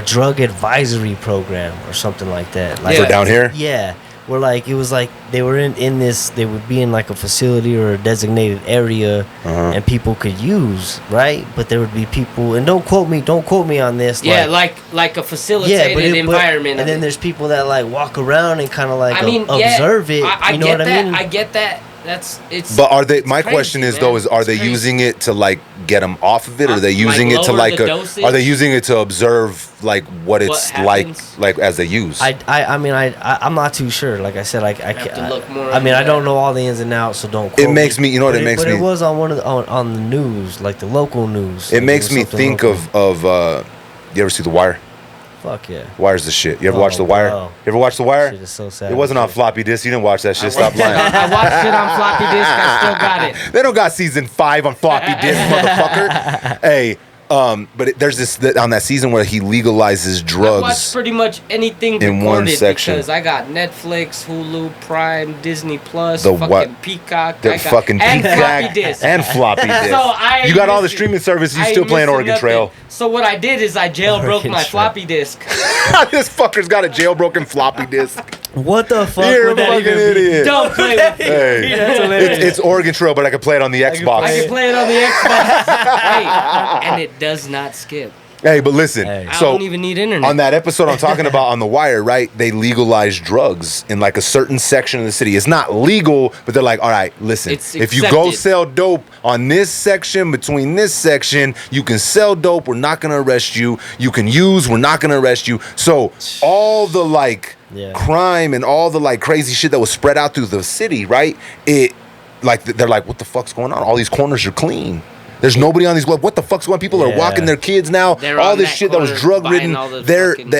drug advisory program or something like that. Like, for down here? Yeah. Where, like, it was like they were in this, they would be in like a facility or a designated area, and people could use, right? But there would be people, and don't quote me on this. Yeah, like a facilitated environment. And then there's people that like walk around and kind of like observe it. I you know get what that. I mean? I get that. it's. But are they? It's My crazy, question is man. though, are It's they crazy. using it to like get them off of it, or are they using Like it to lower like the dosage? are they using it to observe like what it's happens? like as they use? I'm not too sure. Like I said, like I have to can't. look more I mean, into I don't that. know all the ins and outs, so don't. It Quote makes me, you know what it makes But me. it was on one of the, on the news, like the local news. It Like, makes was me something think local. of. You ever see The Wire? Fuck yeah. Wire's the shit. You ever Oh, watch The Wire? bro. You ever watch The Wire? Shit is so sad. It wasn't on floppy disk. You didn't watch that shit. Stop I lying. watched it on floppy disk. I still got it. They don't got season 5 on floppy disk, motherfucker. Hey, there's this on that season where he legalizes I watch drugs. pretty much anything in recorded one section. because I got Netflix, Hulu, Prime, Disney Plus, The fucking what? Peacock, The I got, fucking and Peacock floppy disk. and floppy disk. So I You got all the missing- streaming services. You I still ain't playing missing Oregon nothing. Trail. So what I did is I jailbroke Oregon my Trail. floppy disk. This fucker's got a jailbroken floppy disk. What the fuck You're a would that fucking even be? idiot. Don't play with me. Hey, That's hilarious. it's Oregon Trail, but I can play it on the Xbox. I can play it on the Xbox. Hey, and it does not skip. Hey, but listen. Hey. I So don't even need internet. on that episode I'm talking about on The Wire, right? They legalize drugs in like a certain section of the city. It's not legal, but they're like, all right, listen, It's if you go accepted. sell dope on this section, between this section, you can sell dope. We're not going to arrest you. You can use. We're not going to arrest you. So all the like Yeah. crime and all the like crazy shit that was spread out through the city, right? It like they're like, what the fuck's going on? All these corners are clean. There's nobody on these web. What the fuck's going on? People are Yeah. walking their kids now. They're all on this that shit that was corner drug buying ridden. all the They're fucking-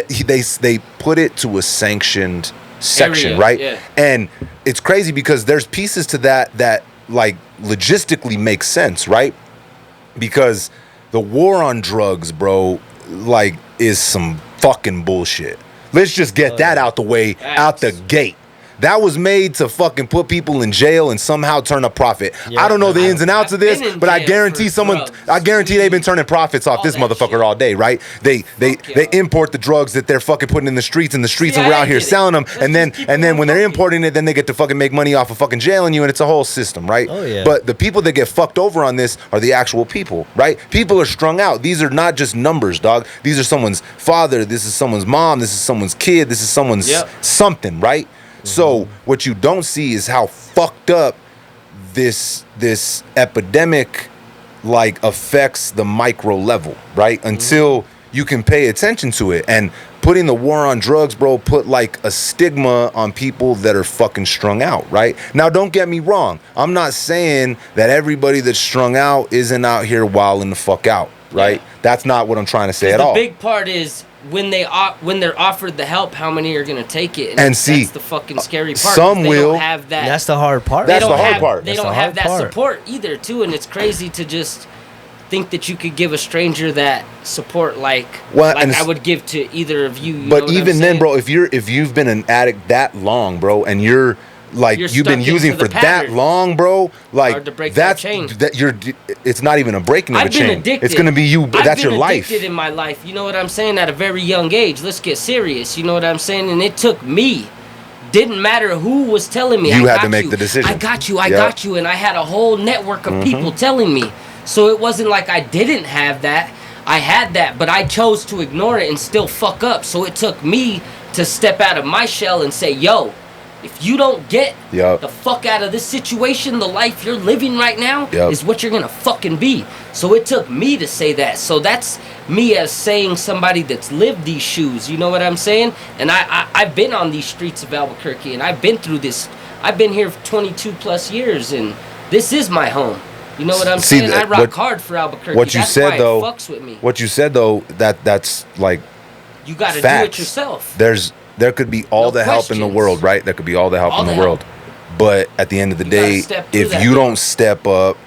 they put it to a sanctioned section, Area, right? yeah. And it's crazy because there's pieces to that like logistically make sense, right? Because the war on drugs, bro, like is some fucking bullshit. Let's just get that out the way, out the gate. That was made to fucking put people in jail and somehow turn a profit. Yeah. I don't know the ins and outs of this, I've been in but I jail guarantee for someone, drugs. I guarantee they've been turning profits off All this that motherfucker shit. all day, right? They yeah. import the drugs that they're fucking putting in the streets, and the streets See, are I out here get it. selling them, Let's and just keep then it when they're fucking- importing it, then they get to fucking make money off of fucking jailing you, and it's a whole system, right? Oh, yeah. But the people that get fucked over on this are the actual people, right? People are strung out. These are not just numbers, dog. These are someone's father. This is someone's mom. This is someone's kid. This is someone's Yep. something, right? So what you don't see is how fucked up this epidemic like affects the micro level, right? Until you can pay attention to it. And putting the war on drugs, bro, put like a stigma on people that are fucking strung out, right? Now, don't get me wrong. I'm not saying that everybody that's strung out isn't out here wilding the fuck out, right? Yeah. That's not what I'm trying to say at the all. big part is when they're offered the help, how many are gonna take it? And see, that's the fucking scary part. some 'cause they will. don't have that. That's the hard part. That's they don't the hard have, part. They That's don't the have hard that part. support either, too, and it's crazy to just think that you could give a stranger that support like Well, and I would give to either of you. You know But what I'm even then, saying? bro, if you've been an addict that long, bro, and you're like You're you've been stuck using into for the that pattern. long, bro, like Hard to break that that's chain. it's not even a breaking of a I've been chain. addicted. It's gonna be you. I've That's been your life. addicted in my life. You know what I'm saying? At a very young age. Let's get serious. You know what I'm saying? And it took me. Didn't matter who was telling me. You I had to got make you. the decision. I got you. I Yep. got you. And I had a whole network of people telling me. So it wasn't like I didn't have that. I had that, but I chose to ignore it and still fuck up. So it took me to step out of my shell and say, yo, if you don't get Yup. the fuck out of this situation, the life you're living right now Yup. is what you're gonna fucking be. So it took me to say that. So that's me as saying somebody that's lived these shoes. You know what I'm saying? And I've been on these streets of Albuquerque, and I've been through this. I've been here for 22 plus years, and this is my home. You know what I'm See, saying? I rock hard for Albuquerque. What you That's said why though, it fucks with me. what you said though, that's like You got to do it facts. yourself. There could be all No the help in the questions. world, right? There could be all the help All in the the world. But at the end of the You gotta day, step through if that you shit. don't step up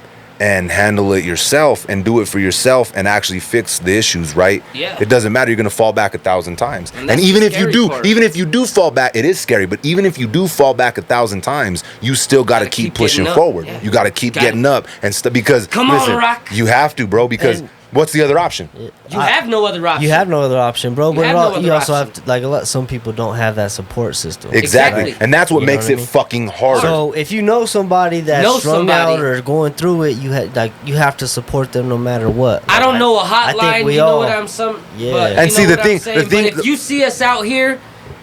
and handle it yourself and do it for yourself and actually fix the issues, right? Yeah. It doesn't matter. You're going to fall back 1,000 times. And And that's even the if you scary do, part. even if you do fall back, it is scary, but even if you do fall back 1,000 times, you still got to Gotta keep keep pushing getting up. forward. Yeah. You got to keep Gotta- getting up and stuff because Come on, listen, Rock. you have to, bro, because And- what's the other option? You have no other option. You have no other option, bro. You But have no you other also have option. to, like some people don't have that support system. Exactly. Exactly. And that's what You know makes what I it mean? fucking harder. So if you know somebody that's Know strung somebody. out or going through it, you have to support them no matter what. I don't know a I think hotline. we You know all- what I'm some. Yeah. But And you see, know the what thing- I'm saying? the thing- But if you see us out here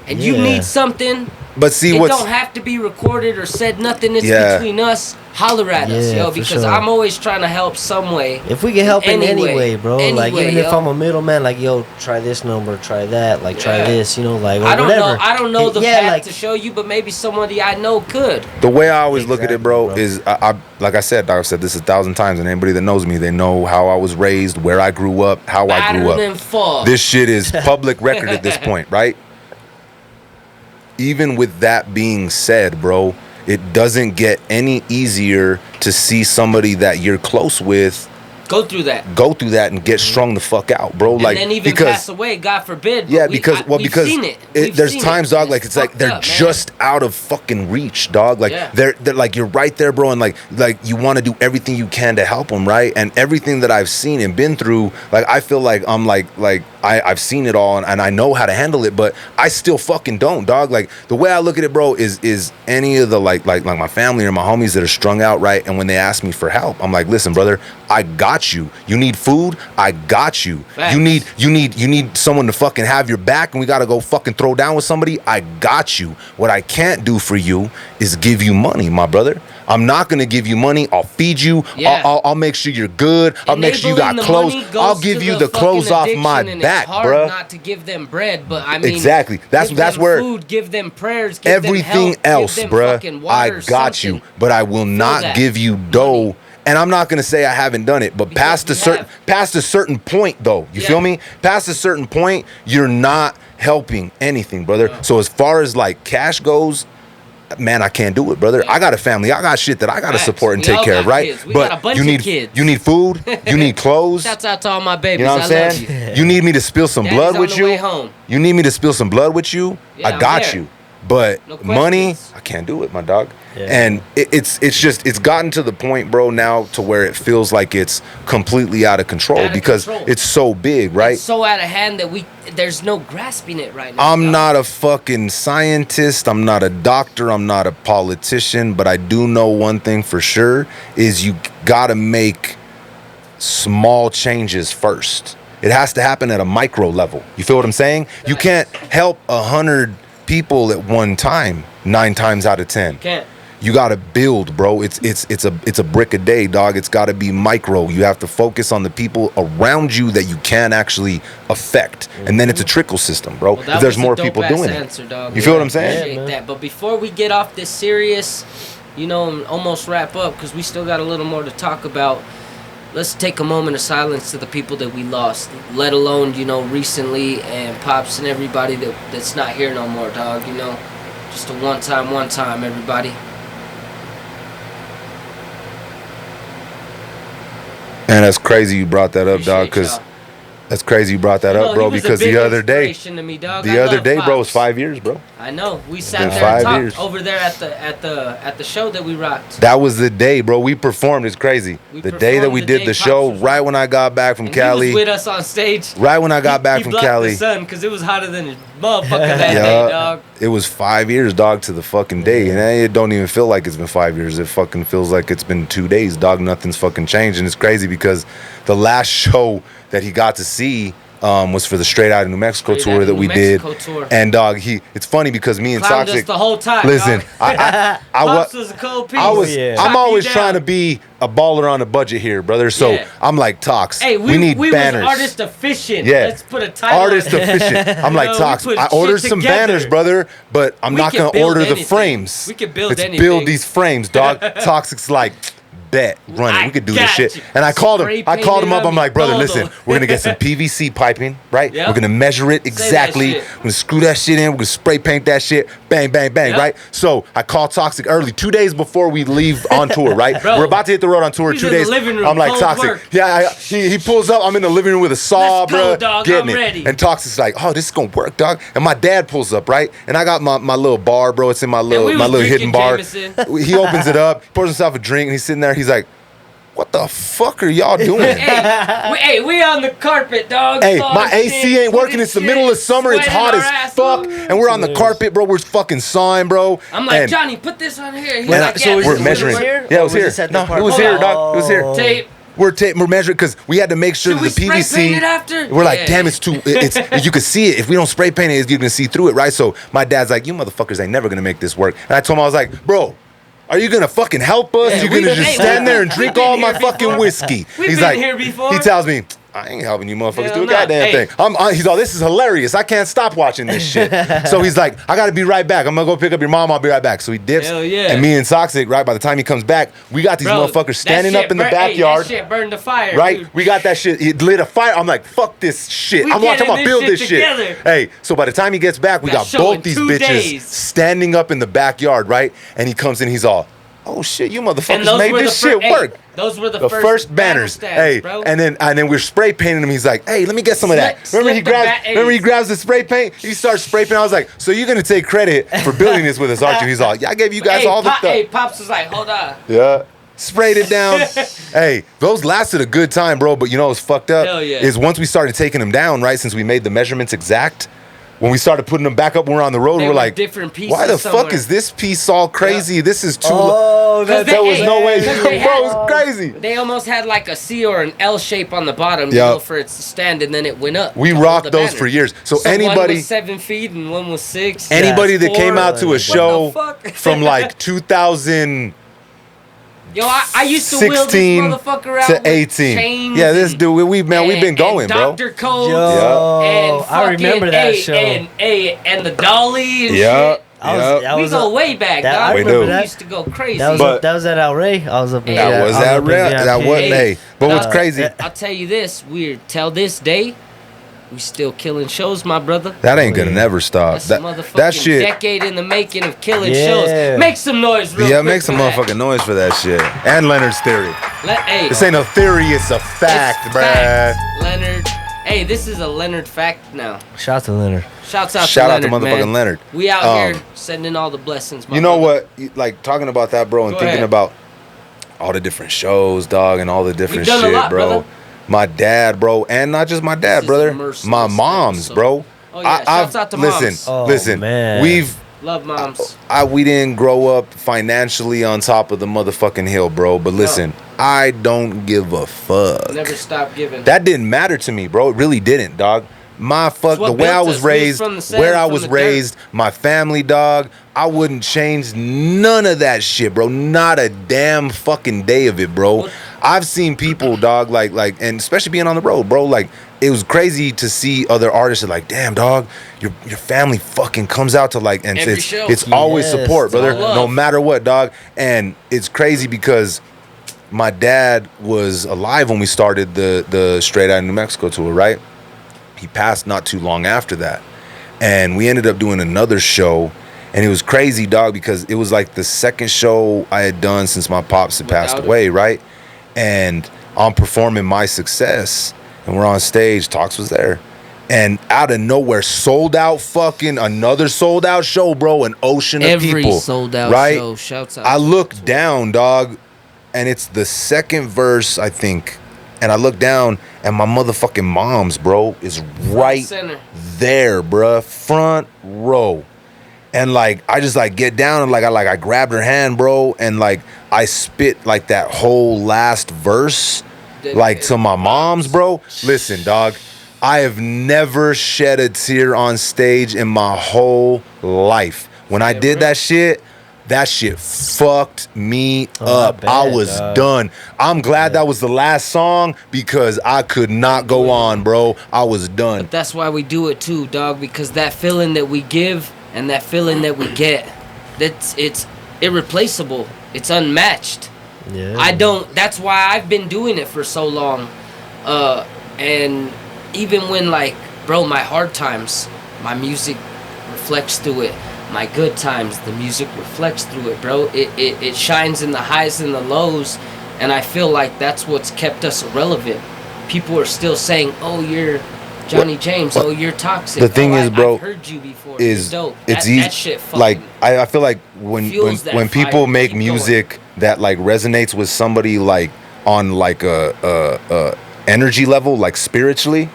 and you Yeah. need something, But see, it what's... don't have to be recorded or said nothing. It's between us. Holler at us, yo, because I'm always trying to help some way. If we can help in any way, bro. Like, even if yo. I'm a middleman, like, yo, try this number, try that, like, try this, you know, like, or I don't whatever. know. I don't know the path like, to show you, but maybe somebody I know could. The way I always look at it, bro, is I like I said, I've said this 1,000 times, and anybody that knows me, they know how I was raised, where I grew up, how I grew up. This shit is public record at this point, right? Even with that being said, bro, it doesn't get any easier to see somebody that you're close with go through that and get strung the fuck out, bro. And like, then even pass away, God forbid. Yeah, because we've seen it. There's times, dog, like it's like they're just out of fucking reach, dog. Like they're like, you're right there, bro, and like you want to do everything you can to help them, right? And everything that I've seen and been through, like I feel like I'm like I've seen it all and I know how to handle it, but I still fucking don't, dog. Like the way I look at it, bro, is any of the like my family or my homies that are strung out, right? And when they ask me for help, I'm like, listen, brother, I got you. You need food? I got you. Facts. You need someone to fucking have your back, and we gotta go fucking throw down with somebody. I got you. What I can't do for you is give you money, my brother. I'm not gonna give you money. I'll feed you. I'll make sure you're good. I'll make sure you got clothes. I'll give you the clothes off my back, bro. Not to give them bread, but I mean exactly. That's where food, give them prayers, give everything them help, else, bro. I got you, but I will not give you dough. And I'm not gonna say I haven't done it, but past a certain point, though, you feel me? Past a certain point, you're not helping anything, brother. So as far as like cash goes, man, I can't do it, brother. I got a family. I got shit that I gotta support and take care of, right? But you need food. You need clothes. Shouts out to all my babies. You know what I'm saying? You need me to spill some blood with you. You need me to spill some blood with you. I got you. But money, I can't do it, my dog. And it's gotten to the point, bro, now to where it feels like it's completely out of control because it's so big, right? It's so out of hand that there's no grasping it right now. I'm not a fucking scientist. I'm not a doctor. I'm not a politician. But I do know one thing for sure is you gotta make small changes first. It has to happen at a micro level. You feel what I'm saying? You can't help 100 people at one time 9 times out of 10. Can't. You gotta build, bro. It's a brick a day, dog. It's gotta be micro. You have to focus on the people around you that you can actually affect, and then it's a trickle system, bro. Well, if there's more people doing answer, it, dog. you feel what I'm saying? Appreciate that. But before we get off this serious, and almost wrap up because we still got a little more to talk about. Let's take a moment of silence to the people that we lost, let alone, recently, and Pops and everybody that's not here no more, dog, Just a one time, everybody. And that's crazy you brought that up, dog, because that's crazy you brought that up, bro, because the other day, bro, was 5 years, bro. I know. We sat there and talked over there at the show that we rocked. That was the day, bro. We performed. It's crazy. The day that we did the show, right when I got back from Cali. He was with us on stage. Right when I got back from Cali. He blocked the sun because it was hotter than a motherfucker that day, dog. It was 5 years, dog, to the fucking day. And it don't even feel like it's been 5 years. It fucking feels like it's been 2 days, dog. Nothing's fucking changed. And it's crazy because the last show that he got to see was for the Straight Outta New Mexico tour that we did. And dog, it's funny because me and Clowned Toxic us the whole time. Listen, dog. was a cold piece. I'm always trying to be a baller on a budget here, brother. So I'm like, Tox, hey, we need banners. Was artist efficient. Yeah. Let's put a title artist efficient. I'm like, Tox, I ordered some banners, brother, but I'm not gonna order the frames. We can build anything. Let's build these frames, dog. Toxic's like, bet, run it. We could do this shit. And I called him up. I'm like, brother, listen, we're gonna get some PVC piping, right? Yep. We're gonna measure it exactly. We're gonna screw that shit in. We're gonna spray paint that shit. Bang, bang, bang, right? So I called Toxic early, 2 days before we leave on tour, right? Bro, we're about to hit the road on tour. 2 days. I'm like, Toxic. Work. Yeah, he pulls up. I'm in the living room with a saw, bro. Getting it. Ready. And Toxic's like, oh, this is gonna work, dog. And my dad pulls up, right? And I got my little bar, bro. It's in my little hidden bar. He opens it up, pours himself a drink, and he's sitting there. He's like, what the fuck are y'all doing? hey, we on the carpet, dog. Hey, my AC ain't working. It's the middle of summer. It's hot as fuck. And we're on the carpet, bro. We're fucking sawing, bro. I'm like, Johnny, put this on here. So we're measuring. Yeah, it was here. No, it was here, dog. It was here. Tape. we're measuring because we had to make sure that the PVC. Spray paint it after? We're like, damn, it's too. It's you can see it. If we don't spray paint it, you can see through it, right? So my dad's like, you motherfuckers ain't never gonna make this work. And I told him, I was like, bro, are you gonna fucking help us? Yeah, You're gonna just stand there and drink all my fucking whiskey. We've been here before. He tells me, I ain't helping you motherfuckers Hell do a nah. goddamn thing. He's all, this is hilarious. I can't stop watching this shit. So he's like, I gotta be right back. I'm gonna go pick up your mom. I'll be right back. So he dips. Hell yeah. And me and Soxic, right, by the time he comes back, we got these motherfuckers standing up in the backyard. That shit burned the fire, right? dude. We got that shit. He lit a fire. I'm like, fuck this shit. We I'm watching him build this shit. together. Hey, so by the time he gets back, we got both these bitches standing up in the backyard, right? And he comes in, he's all, oh shit, you motherfuckers made this shit work. Those were the first banners. Stands, bro. and then we're spray painting him. He's like, hey, let me get some of that. Remember he grabs the spray paint? He starts spray painting. I was like, so you're gonna take credit for building this with us, aren't you? He's all, yeah, I gave you guys all the stuff. Hey, Pops was like, hold on. Yeah. Sprayed it down. Hey, those lasted a good time, bro. But you know what's fucked up? Hell yeah. Is once we started taking them down, right? Since we made the measurements exact, when we started putting them back up when we're on the road, we're like, different pieces why the somewhere. fuck is this piece all crazy? Yeah. This is too there was no way. Bro, it was crazy. They almost had like a C or an L shape on the bottom, you know, for it to stand, and then it went up. We rocked those for years. So anybody, one was 7 feet and one was 6. Anybody that came out to a show from like 2000. Yo, I used to wheel this motherfucker out to 18. Yeah, this dude, we've been going, bro. Dr. Codes. Yo, and I remember that show. And the dolly and shit. We go way back, dog. We do. We used to go crazy. That was at El Rey. I was up in That was at Rey. That was hey. But what's crazy? I'll tell you this, till this day, we still killing shows, my brother. That ain't gonna never stop. That's a motherfucking decade in the making of killing shows. Make some noise, real quick. Make some motherfucking noise for that shit. And Leonard's theory. This ain't a theory, it's a fact, bruh. Leonard. Hey, this is a Leonard fact now. Shout out to Leonard. Shout out to motherfucking man. Leonard. We out here sending all the blessings, my You know brother. what? Like talking about that, bro, and thinking about all the different shows, dog, and all the different shit, bro. Brother. My dad, bro, and not just my dad, brother. My mom's, bro. Oh yeah, shouts out to moms. Listen, man. we've love moms. We didn't grow up financially on top of the motherfucking hill, bro. But listen, I don't give a fuck. Never stop giving. That didn't matter to me, bro. It really didn't, dog. The way I was raised, where I was raised, my family, dog, I wouldn't change none of that shit, bro. Not a damn fucking day of it, bro. I've seen people, dog, like, and especially being on the road, bro, like, it was crazy to see other artists like, damn, dog, your family fucking comes out to like, and it's always support, brother, no matter what, dog. And it's crazy because my dad was alive when we started the Straight Outta New Mexico tour, right? He passed not too long after that. And we ended up doing another show. And it was crazy, dog, because it was like the second show I had done since my pops had passed away, right? And I'm performing My Success. And we're on stage. Talks was there. And out of nowhere, sold out fucking another sold out show, bro. An ocean of people. Every sold out show. Shouts out. I look down, dog. And it's the second verse, I think. And I look down, and my motherfucking mom's, bro, is right there, bruh. Front row. And, like, I just, like, get down, and, like, I grabbed her hand, bro, and, like, I spit, like, that whole last verse, like, to my mom's, bro. Listen, dog, I have never shed a tear on stage in my whole life. When I did that shit fucked me up. I was done. I'm glad that was the last song because I could not go on, bro. I was done. But that's why we do it too, dog, because that feeling that we give and that feeling that we get, it's irreplaceable. It's unmatched. Yeah. That's why I've been doing it for so long. And even when, like, bro, my hard times, my music reflects through it. My good times, the music reflects through it, bro. It shines in the highs and the lows, and I feel like that's what's kept us relevant. People are still saying, "Oh, you're Johnny James. Oh, you're toxic." The thing is, bro, I've heard you before. It's dope. It's easy. That shit fucking like I feel like when people make music that like resonates with somebody like on like a energy level, like spiritually,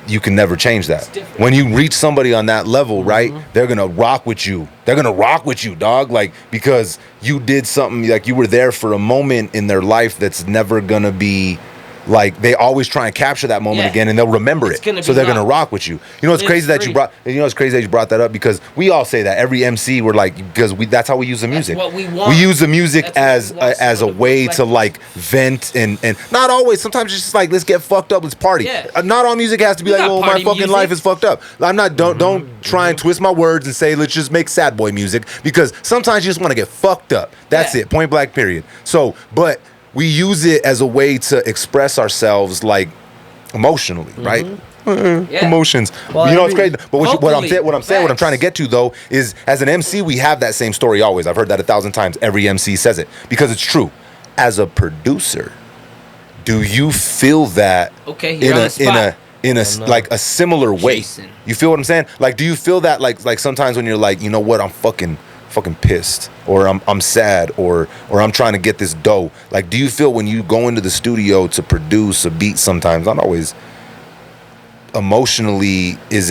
you can never change that. When you reach somebody on that level, right, they're gonna rock with you. They're gonna rock with you, dog, like, because you did something, like, you were there for a moment in their life that's never gonna be like they always try and capture that moment again, and they'll remember it, so they're gonna rock with you. You know, it's crazy that you brought. You know, it's crazy that you brought that up because we all say that every MC we're like because that's how we use the music. That's what we want. We use the music as a way to like vent and not always. Sometimes it's just like let's get fucked up, let's party. Yeah. Not all music has to be like oh my fucking life is fucked up. I'm not don't try and twist my words and say let's just make sad boy music because sometimes you just want to get fucked up. That's it. Point blank. Period. So, but we use it as a way to express ourselves like emotionally, right? Emotions. Well, you know, it's crazy. But what I'm trying to get to though is as an MC, we have that same story always. I've heard that 1,000 times. Every MC says it because it's true. As a producer, do you feel that in a like a similar way? Jason. You feel what I'm saying? Like, do you feel that like sometimes when you're like, you know what, I'm fucking pissed, or I'm sad, or I'm trying to get this dough. Like, do you feel when you go into the studio to produce a beat sometimes, not always, emotionally, is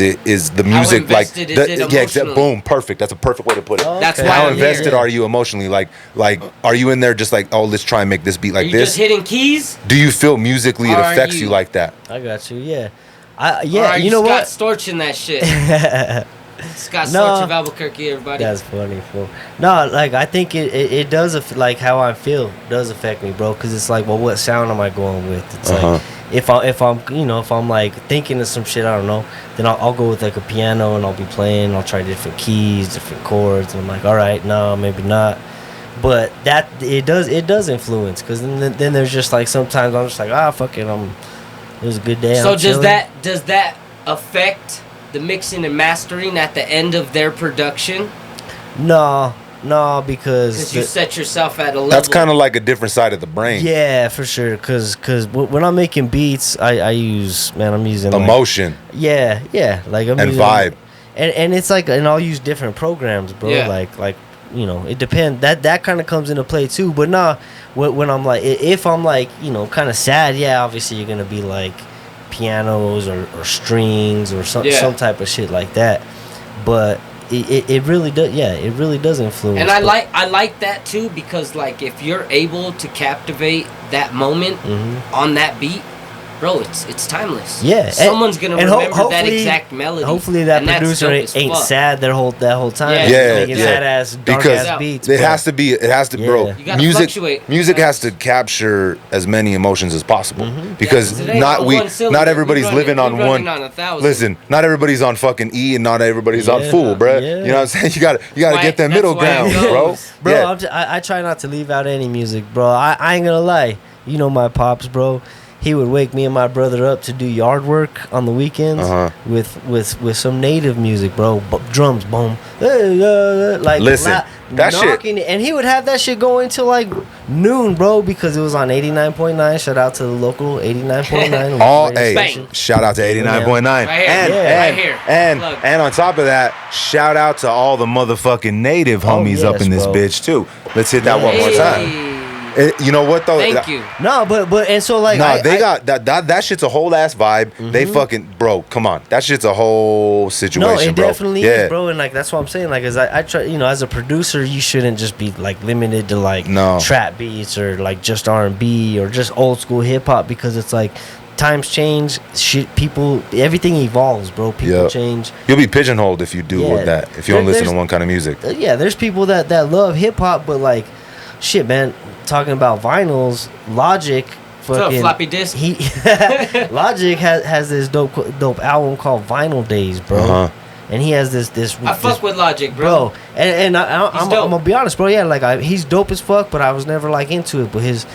the music like boom, perfect. That's a perfect way to put it. That's why how invested are you emotionally? Like are you in there just like, oh, let's try and make this beat like this? Just hitting keys? Do you feel musically it affects you like that? I got you. Yeah. You know what? Scott Storch in that shit. Scott Storch of Albuquerque, everybody. That's funny, fool. No, like I think it does like how I feel does affect me, bro. Because it's like, well, what sound am I going with? It's like if I'm like thinking of some shit I don't know, then I'll go with like a piano and I'll be playing. I'll try different keys, different chords, and I'm like, all right, no, maybe not. But that it does influence because then there's just like sometimes I'm just like fuck it, it was a good day. So does that affect the mixing and mastering at the end of their production? No, because you set yourself at a level. That's kind of like a different side of the brain. Yeah, for sure. Because when I'm making beats, I'm using emotion. Like I'm and using, vibe, and it's like, and I'll use different programs, bro. Yeah. Like you know, it depends. That kind of comes into play too. But when I'm like, if I'm like, you know, kind of sad, obviously you're gonna be like pianos or strings or some type of shit like that. But it really does. Yeah, it really does influence. And I like that too because like if you're able to captivate that moment on that beat, bro, it's timeless. Yeah, someone's gonna remember that exact melody. Hopefully that producer ain't sad that whole time. Making sad ass dark ass beats. It has to be, bro. You gotta fluctuate. Music has to capture as many emotions as possible because not everybody's living on one. Listen, not everybody's on fucking E and not everybody's on Fool, bro. You know what I'm saying? You gotta get that middle ground, bro. Bro, I try not to leave out any music, bro. I ain't gonna lie. You know my pops, bro. He would wake me and my brother up to do yard work on the weekends with some native music, bro. Drums, boom. Like listen, that shit. And he would have that shit going till like noon, bro, because it was on 89.9. Shout out to the local 89.9. Shout out to 89.9. Right here. And on top of that, shout out to all the motherfucking native homies up in this bitch too. Let's hit that one more time. You know what though? Thank you. No, but and so like they got that shit's a whole ass vibe. They fucking come on. That shit's a whole situation. No, it definitely is, bro. And like that's what I'm saying. Like as I try, you know, as a producer, you shouldn't just be like limited to like trap beats or like just R&B or just old school hip hop because it's like times change, everything evolves, bro. People change. You'll be pigeonholed if you do with that. If you don't listen to one kind of music. There's people that love hip hop, but like, shit, man. Talking about vinyls, Logic, fucking floppy disk. Logic has this dope album called Vinyl Days, bro. And he has this. I fuck with Logic, bro. And I'm gonna be honest, bro. Yeah, like he's dope as fuck, but I was never like into it. But his,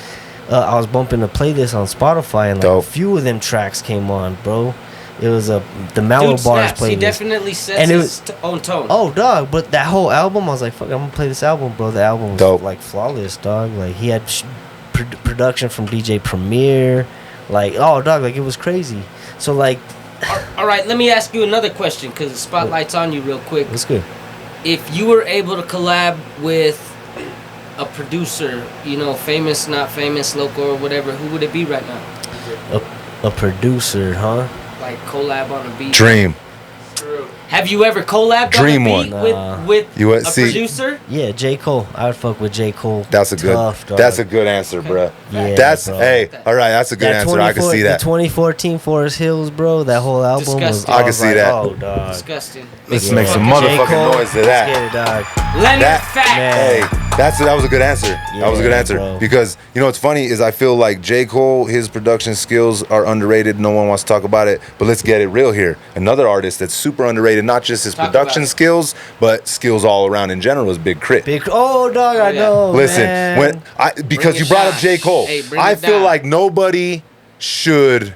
I was bumping the playlist on Spotify, and like a few of them tracks came on, bro. It was the Mellow Bars playlist. He definitely sets his own tone. Oh, dog! But that whole album, I was like, "Fuck, I'm gonna play this album, bro." The album was like flawless, dog. Like he had production from DJ Premier, like dog, like it was crazy. So like, all right, let me ask you another question because the spotlight's on you real quick. That's good. If you were able to collab with a producer, you know, famous, not famous, local or whatever, who would it be right now? A producer, huh? Like collab on a beat. Dream. True. Have you ever collabed Dream on a beat one. with You would a see- producer? Yeah, J. Cole. I would fuck with J. Cole. That's a good. Tough, dog. That's a good answer, bro. Yeah, That's bro. hey. All right, that's a good answer. I can see that. The 2014 Forest Hills, bro. That whole album Disgusting. I can see that. Oh, dog. Disgusting. Let's Yeah. make some J. motherfucking Cole, noise to let's that. get it, dog. Leonard That- Fact. Hey, that was a good answer. That was a good Yeah, answer bro. because you know what's funny is I feel like J. Cole, his production skills are underrated. No one wants to talk about it, but let's get it real here. Another artist that's super underrated, not just his Talk production about it. skills, but skills all around in general, is Big Crit. Oh, dog, I yeah. know. Listen, man. because Bring you it brought up down. J. Cole, Hey, bring I it feel down. like nobody should.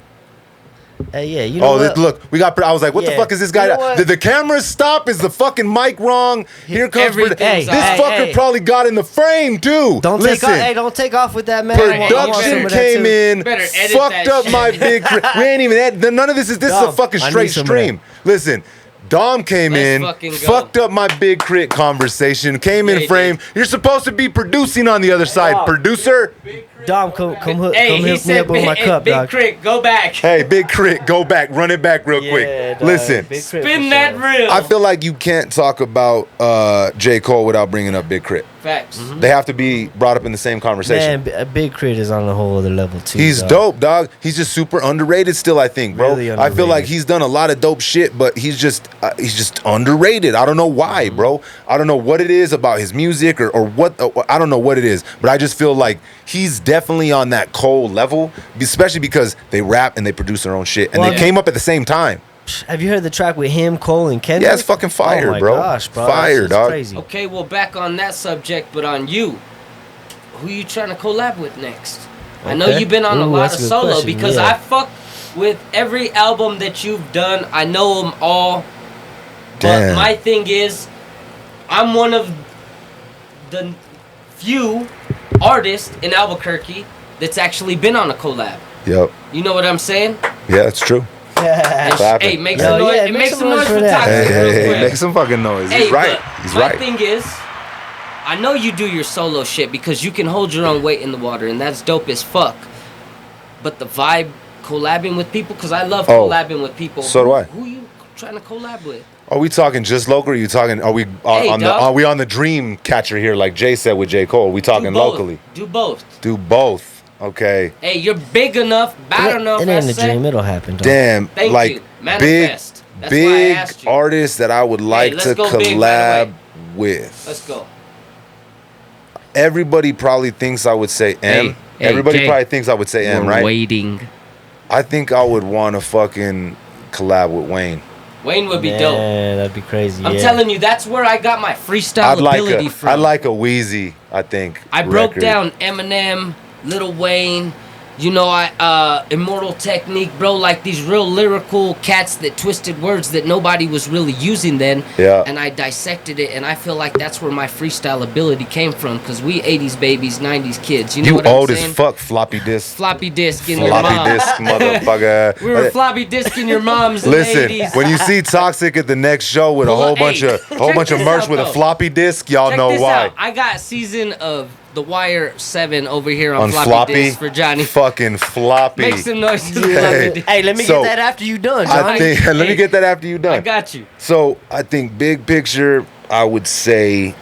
Hey, yeah, you know Oh, what? look, we got. I was like, what the Yeah. fuck is this guy? You know what? Did the camera stop? Is the fucking mic wrong? Here comes Everything's this off. fucker Hey. probably got in the frame too. Don't Listen, take off. Hey, don't take off with that, man. I want some production of that, came too. in, Better edit fucked that up shit. my big. We ain't even. None of this is. This is a Dom, fucking I need straight some of stream. Listen. Dom came Let's in, fucking go. fucked up my Big Crit conversation, came Yeah, in he frame. You're supposed to be producing on the other side. Dom. Producer. Dom, come hook Hey, me he up said, with my cup, Big dog. Crit, go back. Hey, Big Crit, go back. Run it back real Yeah, quick. dog, Listen. Big Crit Spin for that sure. reel. I feel like you can't talk about J. Cole without bringing up Big Crit. Facts. They have to be brought up in the same conversation. Man, Big Crit is on a whole other level too. He's dog. dope, dog. He's just super underrated still, I think, bro. Really I feel like underrated. he's done a lot of dope shit, but he's just underrated. I don't know why, bro. I don't know what it is about his music or what. I don't know what it is, but I just feel like he's definitely on that Cole level, especially because they rap and they produce their own shit, and Well, they came up at the same time. Have you heard the track with him, Cole, and Kendrick? Yeah, it's fucking fire, oh my bro. Gosh, bro. Fire, That's dog. Crazy. Okay, well, back on that subject, but on you. Who you trying to collab with next? I know Okay. you've been on a Ooh, lot that's of a good solo question, because yeah. I fuck with every album that you've done. I know them all. Damn. But my thing is, I'm one of the few artists in Albuquerque that's actually been on a collab. Yep. You know what I'm saying? Yeah, it's true. And Clapping. hey, make Yo, some noise. yeah, Make some noise for that. Toxic Hey, real hey, quick. make some fucking noise. Hey, He's right. but He's my right. thing is, I know you do your solo shit because you can hold your own weight in the water, and that's dope as fuck. But the vibe collabing with people, because I love Oh, collabing with people. so do I. Who you trying to collab with? Are we talking just local? Or are you talking? Are we Hey, on the? dog. Are we on the dream catcher here, like Jay said with J. Cole? Are we talking Do both. locally? Do both. Do both. Okay. Hey, you're big enough, bad enough. It I ain't a say. dream. It'll happen, dog. Damn. Thank like you. Manifest. That's why I big asked you. artists that I would like let's to go big, by the collab way. with. Let's go. Everybody probably thinks I would say M. Hey, Everybody Jay. probably thinks I would say M, right? Waiting. I think I would want to fucking collab with Wayne. Wayne would be dope. Man, that'd be crazy. I'm yeah. telling you, that's where I got my freestyle I'd like ability a, from. I'd like a Wheezy, I think. I broke record. down Eminem, Lil Wayne, you know, Immortal Technique, bro, like these real lyrical cats that twisted words that nobody was really using then. Yeah. And I dissected it, and I feel like that's where my freestyle ability came from, because we 80s babies, 90s kids. You know You what old I'm as saying? fuck, floppy disk. Floppy disk in your Floppy mom. disk, motherfucker. We were floppy disking your moms in Listen, the 80s. when you see Toxic at the next show with a Pull whole up- bunch hey, of check merch this out, with a though. floppy disk, y'all Check know this why. out. I got season of The Wire 7 over here on, On floppy, floppy, disk for Johnny. fucking floppy. Make some noise to the Hey. floppy disk. Hey, let me So, get that after you done, I Johnny. think. Let me Hey, get that after you I done. got you. So I think big picture, I would say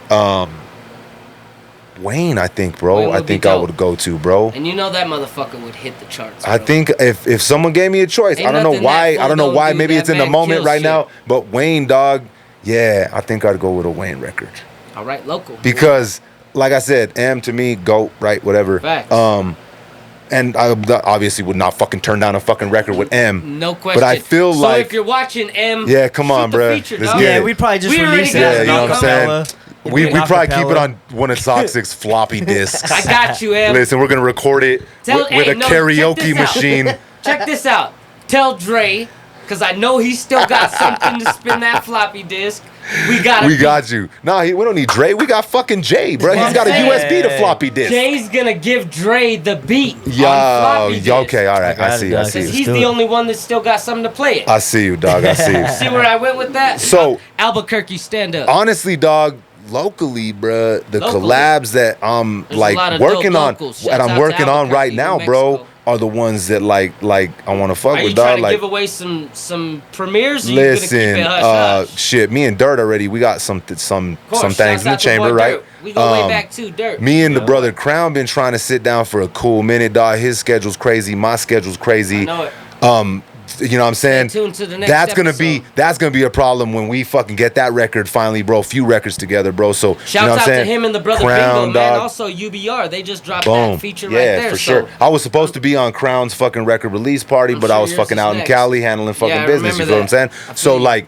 Wayne. I think, bro. Wayne I would be think I dope. would go to, bro. And you know that motherfucker would hit the charts. I bro. think if someone gave me a choice, Ain't I don't know nothing why. that I don't know fool why. don't do. Maybe That it's in the man moment kills right shit. now. But Wayne, dog. Yeah, I think I'd go with a Wayne record All right, local. because, like I said, M to me, GOAT, right? Whatever. Facts. And I obviously would not fucking turn down a fucking record with M. No question. But I feel so like if you're watching M, Yeah, come on, shoot the bruh. feature, Let's dog. get Yeah, it. we'd probably just We already release got it it, as Yeah, an you know what I'm saying? acapella. We An probably keep it acapella. on one of Toxic's floppy disks. I got you, M. Listen, we're gonna record it Tell- with hey, a no, check karaoke this out. machine. Check this out. Tell Dre, because I know he's still got something to spin that floppy disk. We got We got you. Nah, we don't need Dre. We got fucking Jay, bro. He's got a Hey. USB to floppy disk. Jay's gonna give Dre the beat on Yo, floppy disk. okay, all right. I see, I Because see. he's do the it. only one that's still got something to play it. I see you, dog. I see you. See where I went with that? So- Albuquerque, stand up. Honestly, dog, locally, bruh, the Locally. collabs that I'm There's a like lot of working dope on, locals. and Shouts out I'm to working on right Albuquerque, now, New bro. Mexico. are the ones that like I want to fuck Are with, you dog. trying to Like, give away some premieres? Or listen, you gonna keep it hush-hush? shit. Me and Dirt already. We got some things in Shouts the out to chamber, boy right? Dirt. We go way back too, Dirt. Me and the brother Crown been trying to sit down for a cool minute, dog. His schedule's crazy. My schedule's crazy. I know it. You know what I'm saying? Stay tuned to the next that's episode. gonna be a problem when we fucking get that record finally, bro. A few records together, bro. So Shouts you know what I'm out saying? to him and the brother Crown, Bingo, man. dog. Also UBR, they just dropped Boom. that feature Yeah, right there. for so sure. I was supposed to be on Crown's fucking record release party, I'm but I sure was yours fucking is out in next. Cali handling fucking Yeah, I business. You remember know what I'm that. saying? I So feel you. like,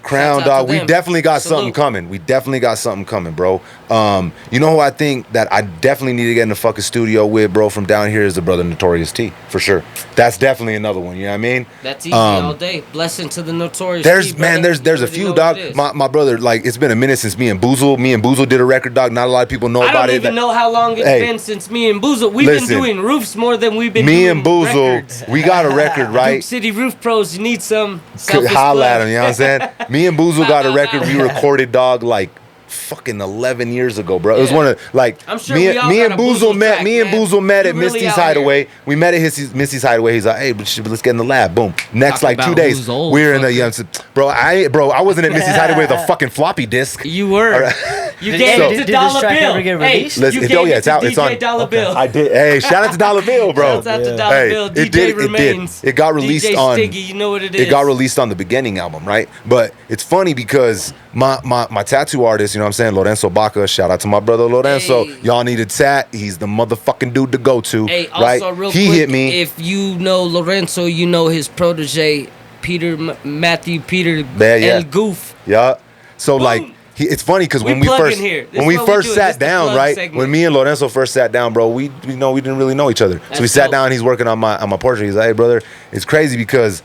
Crown, Shouts out dog, to we them. definitely got Salute. something coming. We definitely got something coming, bro. You know who I think that I definitely need to get in the fucking studio with, bro, from down here is the brother Notorious T, for sure. That's definitely another one, you know what I mean? That's easy all day. Blessing to the Notorious There's T, man, brother. there's You a already few, know dog. what it is. My brother, like, it's been a minute since me and Boozle did a record, dog. Not a lot of people know I about don't it. even know how long it's Hey. been since me and Boozle. We've Listen, been doing roofs more than we've been Me doing and Boozle, records. we got a record, right? Duke City Roof Pros, you need some. Could Selfish holla at plug. him, you know what I'm saying? Me and Boozle got a record we recorded, dog, like fucking 11 years ago, bro. It was Yeah. one of like I'm sure me we all and got a Boozle Boozle met track, me and man. Boozle met You at really Misty's out here. Hideaway. We met at Misty's Hideaway. He's like, hey, let's get in the lab. Boom. Next Talking like 2 about days, who's old, we're in the fucker. bro. I wasn't at Misty's Hideaway with a fucking floppy disk. You were. All right. You Did- gave so- it to did this Dollar track Bill. ever get Hey, released? you gave it to It's DJ on. Dollar Bill. I did. Hey, shout out to Dollar Bill, bro. Shouts out to Dollar Hey, Bill. it DJ did. Remains. It got released DJ on. Stiggy, you know what it is. It got released on the Beginning album, right? But it's funny because my tattoo artist, you know what I'm saying, Lorenzo Baca, shout out to my brother Lorenzo. Hey. Y'all need a tat. He's the motherfucking dude to go to, Hey, right? also real He quick, hit me. if you know Lorenzo, you know his protege, Matthew Peter Yeah. El Goof. Yeah. So like it's funny because We when we plugging first here. This when we is what we first do. sat This the down, plug right? segment. When me and Lorenzo first sat down, bro, we didn't really know each other. So we That's sat dope. down. He's working on my portrait. He's like, hey, brother, it's crazy because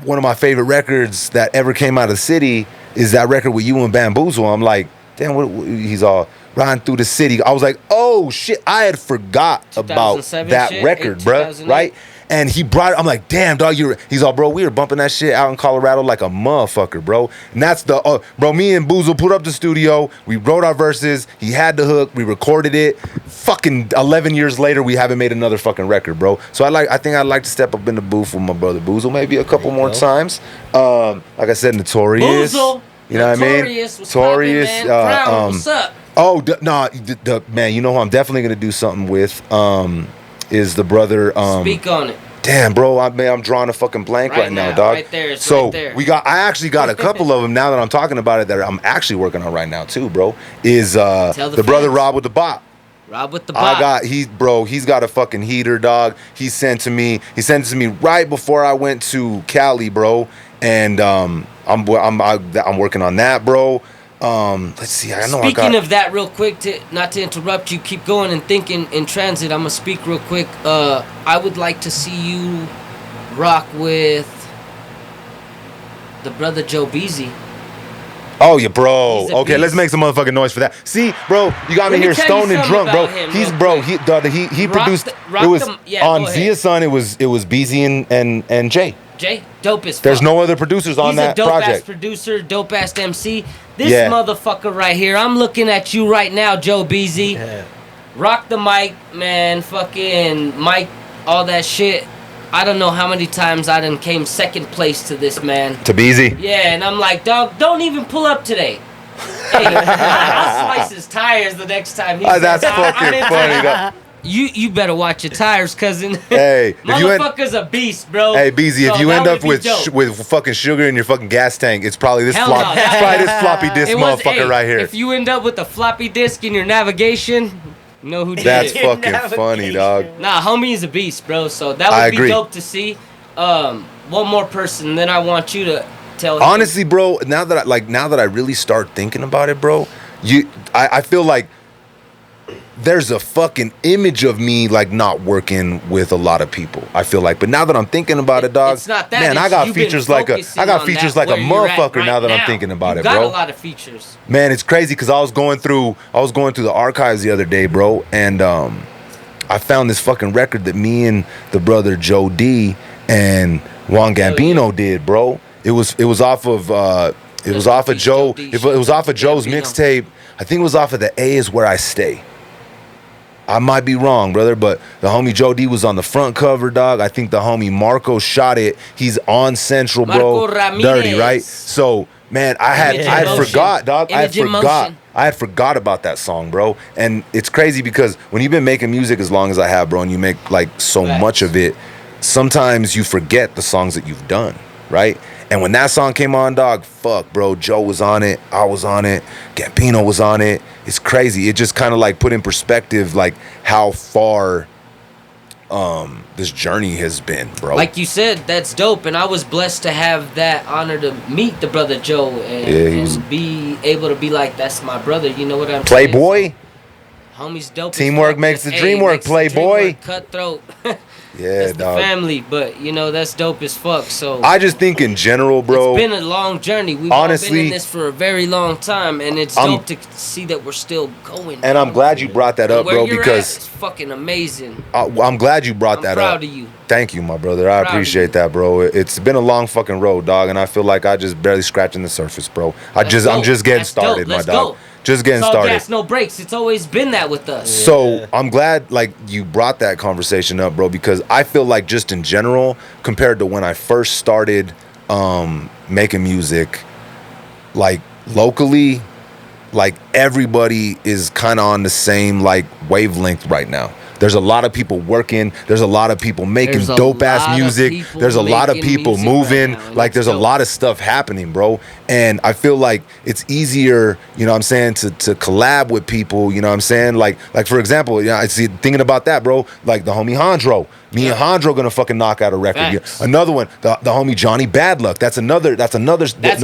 one of my favorite records that ever came out of the city is that record with you and Bamboozle. I'm like, damn, what he's all riding through the city. I was like, oh shit, I had forgot about 2007 that shit, record, 8, bruh, 2008. right? And he brought it. I'm like, damn, dog. He's all, bro. We were bumping that shit out in Colorado like a motherfucker, bro. And that's the, bro. Me and Boozle put up the studio. We wrote our verses. He had the hook. We recorded it. Fucking 11 years later, we haven't made another fucking record, bro. So I think I'd like to step up in the booth with my brother Boozle maybe a couple more times. Like I said, Notorious. Boozle. You know what I mean? Notorious. What's poppin', man? Crown, what's up? Oh, the man. You know who I'm definitely gonna do something with. Is the brother Speak on it. damn, bro, I'm drawing a fucking blank right now, dog. Right there, it's so right there. I actually got a couple of them now that I'm talking about it that I'm actually working on right now too, bro. Is Tell the brother fans. Rob with the bop. Rob with the bop. He's got a fucking heater, dog. He sent it to me right before I went to Cali, bro. And I'm working on that, bro. Let's see. Speaking of that, real quick, not to interrupt you, keep going and thinking in transit. I'm gonna speak real quick. I would like to see you rock with the brother Joe Beasy. Oh, yeah, bro. He's a Okay, let's beast. make some motherfucking noise for that. See, bro, you got me Let me here tell stoned you and something drunk, bro. about him He's real bro. quick. He produced. rock It was the- yeah, on go ahead. Zia Son. It was Beezy and Jay. Jay, dope as fuck. There's no other producers on He's that a dope ass project. producer, dope ass MC. This Yeah. motherfucker right here, I'm looking at you right now, Joe Beasy. Yeah. Rock the mic, man. Fucking mic, all that shit. I don't know how many times I done came second place to this man. To Beezy. Yeah, and I'm like, dog, don't even pull up today. Hey, I'll slice his tires the next time. That's fucking funny, dog. You better watch your tires, cousin. Hey, if you end, motherfucker's a beast, bro. hey, Beezy, if So you that end would up be with dope. with fucking sugar in your fucking gas tank, it's probably this Hell flop. no, It's probably this floppy disk It was- motherfucker hey, right here. If you end up with a floppy disk in your navigation, you know who did That's it. fucking funny, dog. Nah, homie is a beast, bro. So that would I be agree. dope to see. One more person, then I want you to tell him. Honestly, bro, now that I really start thinking about it, bro, I feel like there's a fucking image of me like not working with a lot of people. I feel like, but now that I'm thinking about it, dog, It's not that. man, it's I got you've been features like a focusing on that a where you're at motherfucker right now that I'm thinking about you it, got bro. a lot of features. Man, it's crazy because I was going through the archives the other day, bro, and I found this fucking record that me and the brother Joe D and Juan Gambino did, bro. It was off of Joe. It was off of Joe's Gambino. mixtape. I think it was off of the A Is Where I Stay. I might be wrong, brother, but the homie Joe D was on the front cover, dog. I think the homie Marco shot it. He's on Central, bro. Dirty, right? So, man, I had forgot, dog. I had forgot about that song, bro. And it's crazy because when you've been making music as long as I have, bro, and you make like so much of it, sometimes you forget the songs that you've done, right? And when that song came on, dog, fuck, bro, Joe was on it, I was on it, Gambino was on it. It's crazy. It just kind of like put in perspective like how far this journey has been, bro. Like you said, that's dope, and I was blessed to have that honor to meet the brother Joe and be able to be like, that's my brother. You know what I'm saying? Playboy. Homie's dope. Teamwork makes the dream work, Playboy. Cutthroat. Yeah, that's dog. The family, but you know that's dope as fuck. So I just think in general, bro. It's been a long journey. We've honestly all been in this for a very long time, and it's dope to see that we're still going. And I'm glad you brought that up, bro, because it's fucking amazing. I'm glad you brought that up. I'm proud of you. Thank you, my brother. I appreciate that, bro. It's been a long fucking road, dog, and I feel like I just barely scratching the surface, bro. I'm just getting started, my dog. Just getting started. Gas, no breaks. It's always been that with us. So I'm glad like you brought that conversation up, bro, because I feel like just in general, compared to when I first started making music, like locally, like everybody is kind of on the same like wavelength right now. There's a lot of people working. There's a lot of people making dope ass music. There's a lot of people moving. Like there's a lot of stuff happening, bro. And I feel like it's easier, you know what I'm saying, to collab with people, you know what I'm saying? Like for example, you know, I see thinking about that, bro, like the homie Hondro. Me and Hondro gonna fucking knock out a record. Another one, the homie Johnny Badluck. That's another artist. That's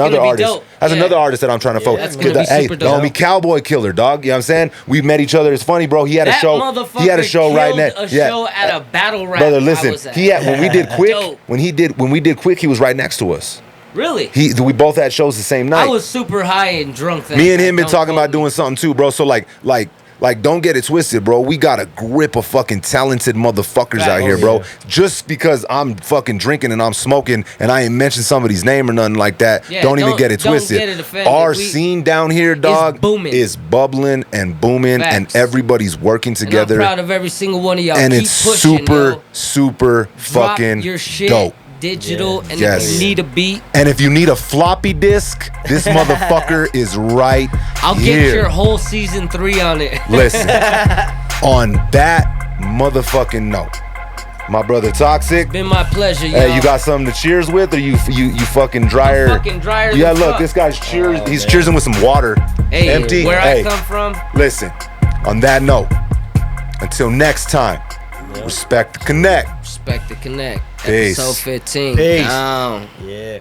another artist that I'm trying to focus. Hey, the homie Cowboy Killer, dog. You know what I'm saying? We met each other. It's funny, bro. He had a show right next. A show at a battle rap. Brother, listen. He had when we did Quick. When we did Quick, he was right next to us. Really? We both had shows the same night. I was super high and drunk. Me and him been talking about doing something too, bro. So like, don't get it twisted, bro. We got a grip of fucking talented motherfuckers out here, bro. Just because I'm fucking drinking and I'm smoking and I ain't mentioned somebody's name or nothing like that, don't even get it twisted. Our scene down here, dog, is bubbling and booming, and everybody's working together. And I'm proud of every single one of y'all. And it's super fucking dope. Digital, and if you need a beat, and if you need a floppy disk, this motherfucker is right I'll get your whole season 3 on it. Listen, on that motherfucking note, my brother Toxic, it's been my pleasure. Hey, you got something to cheers with, or you fucking drier? Fucking drier. Yeah, look, this guy's cheers. He's cheersing with some water. Hey, empty. Where I come from. Listen, on that note, until next time, respect the connect. Respect the connect. Peace. Episode 15. Peace. Down. Yeah.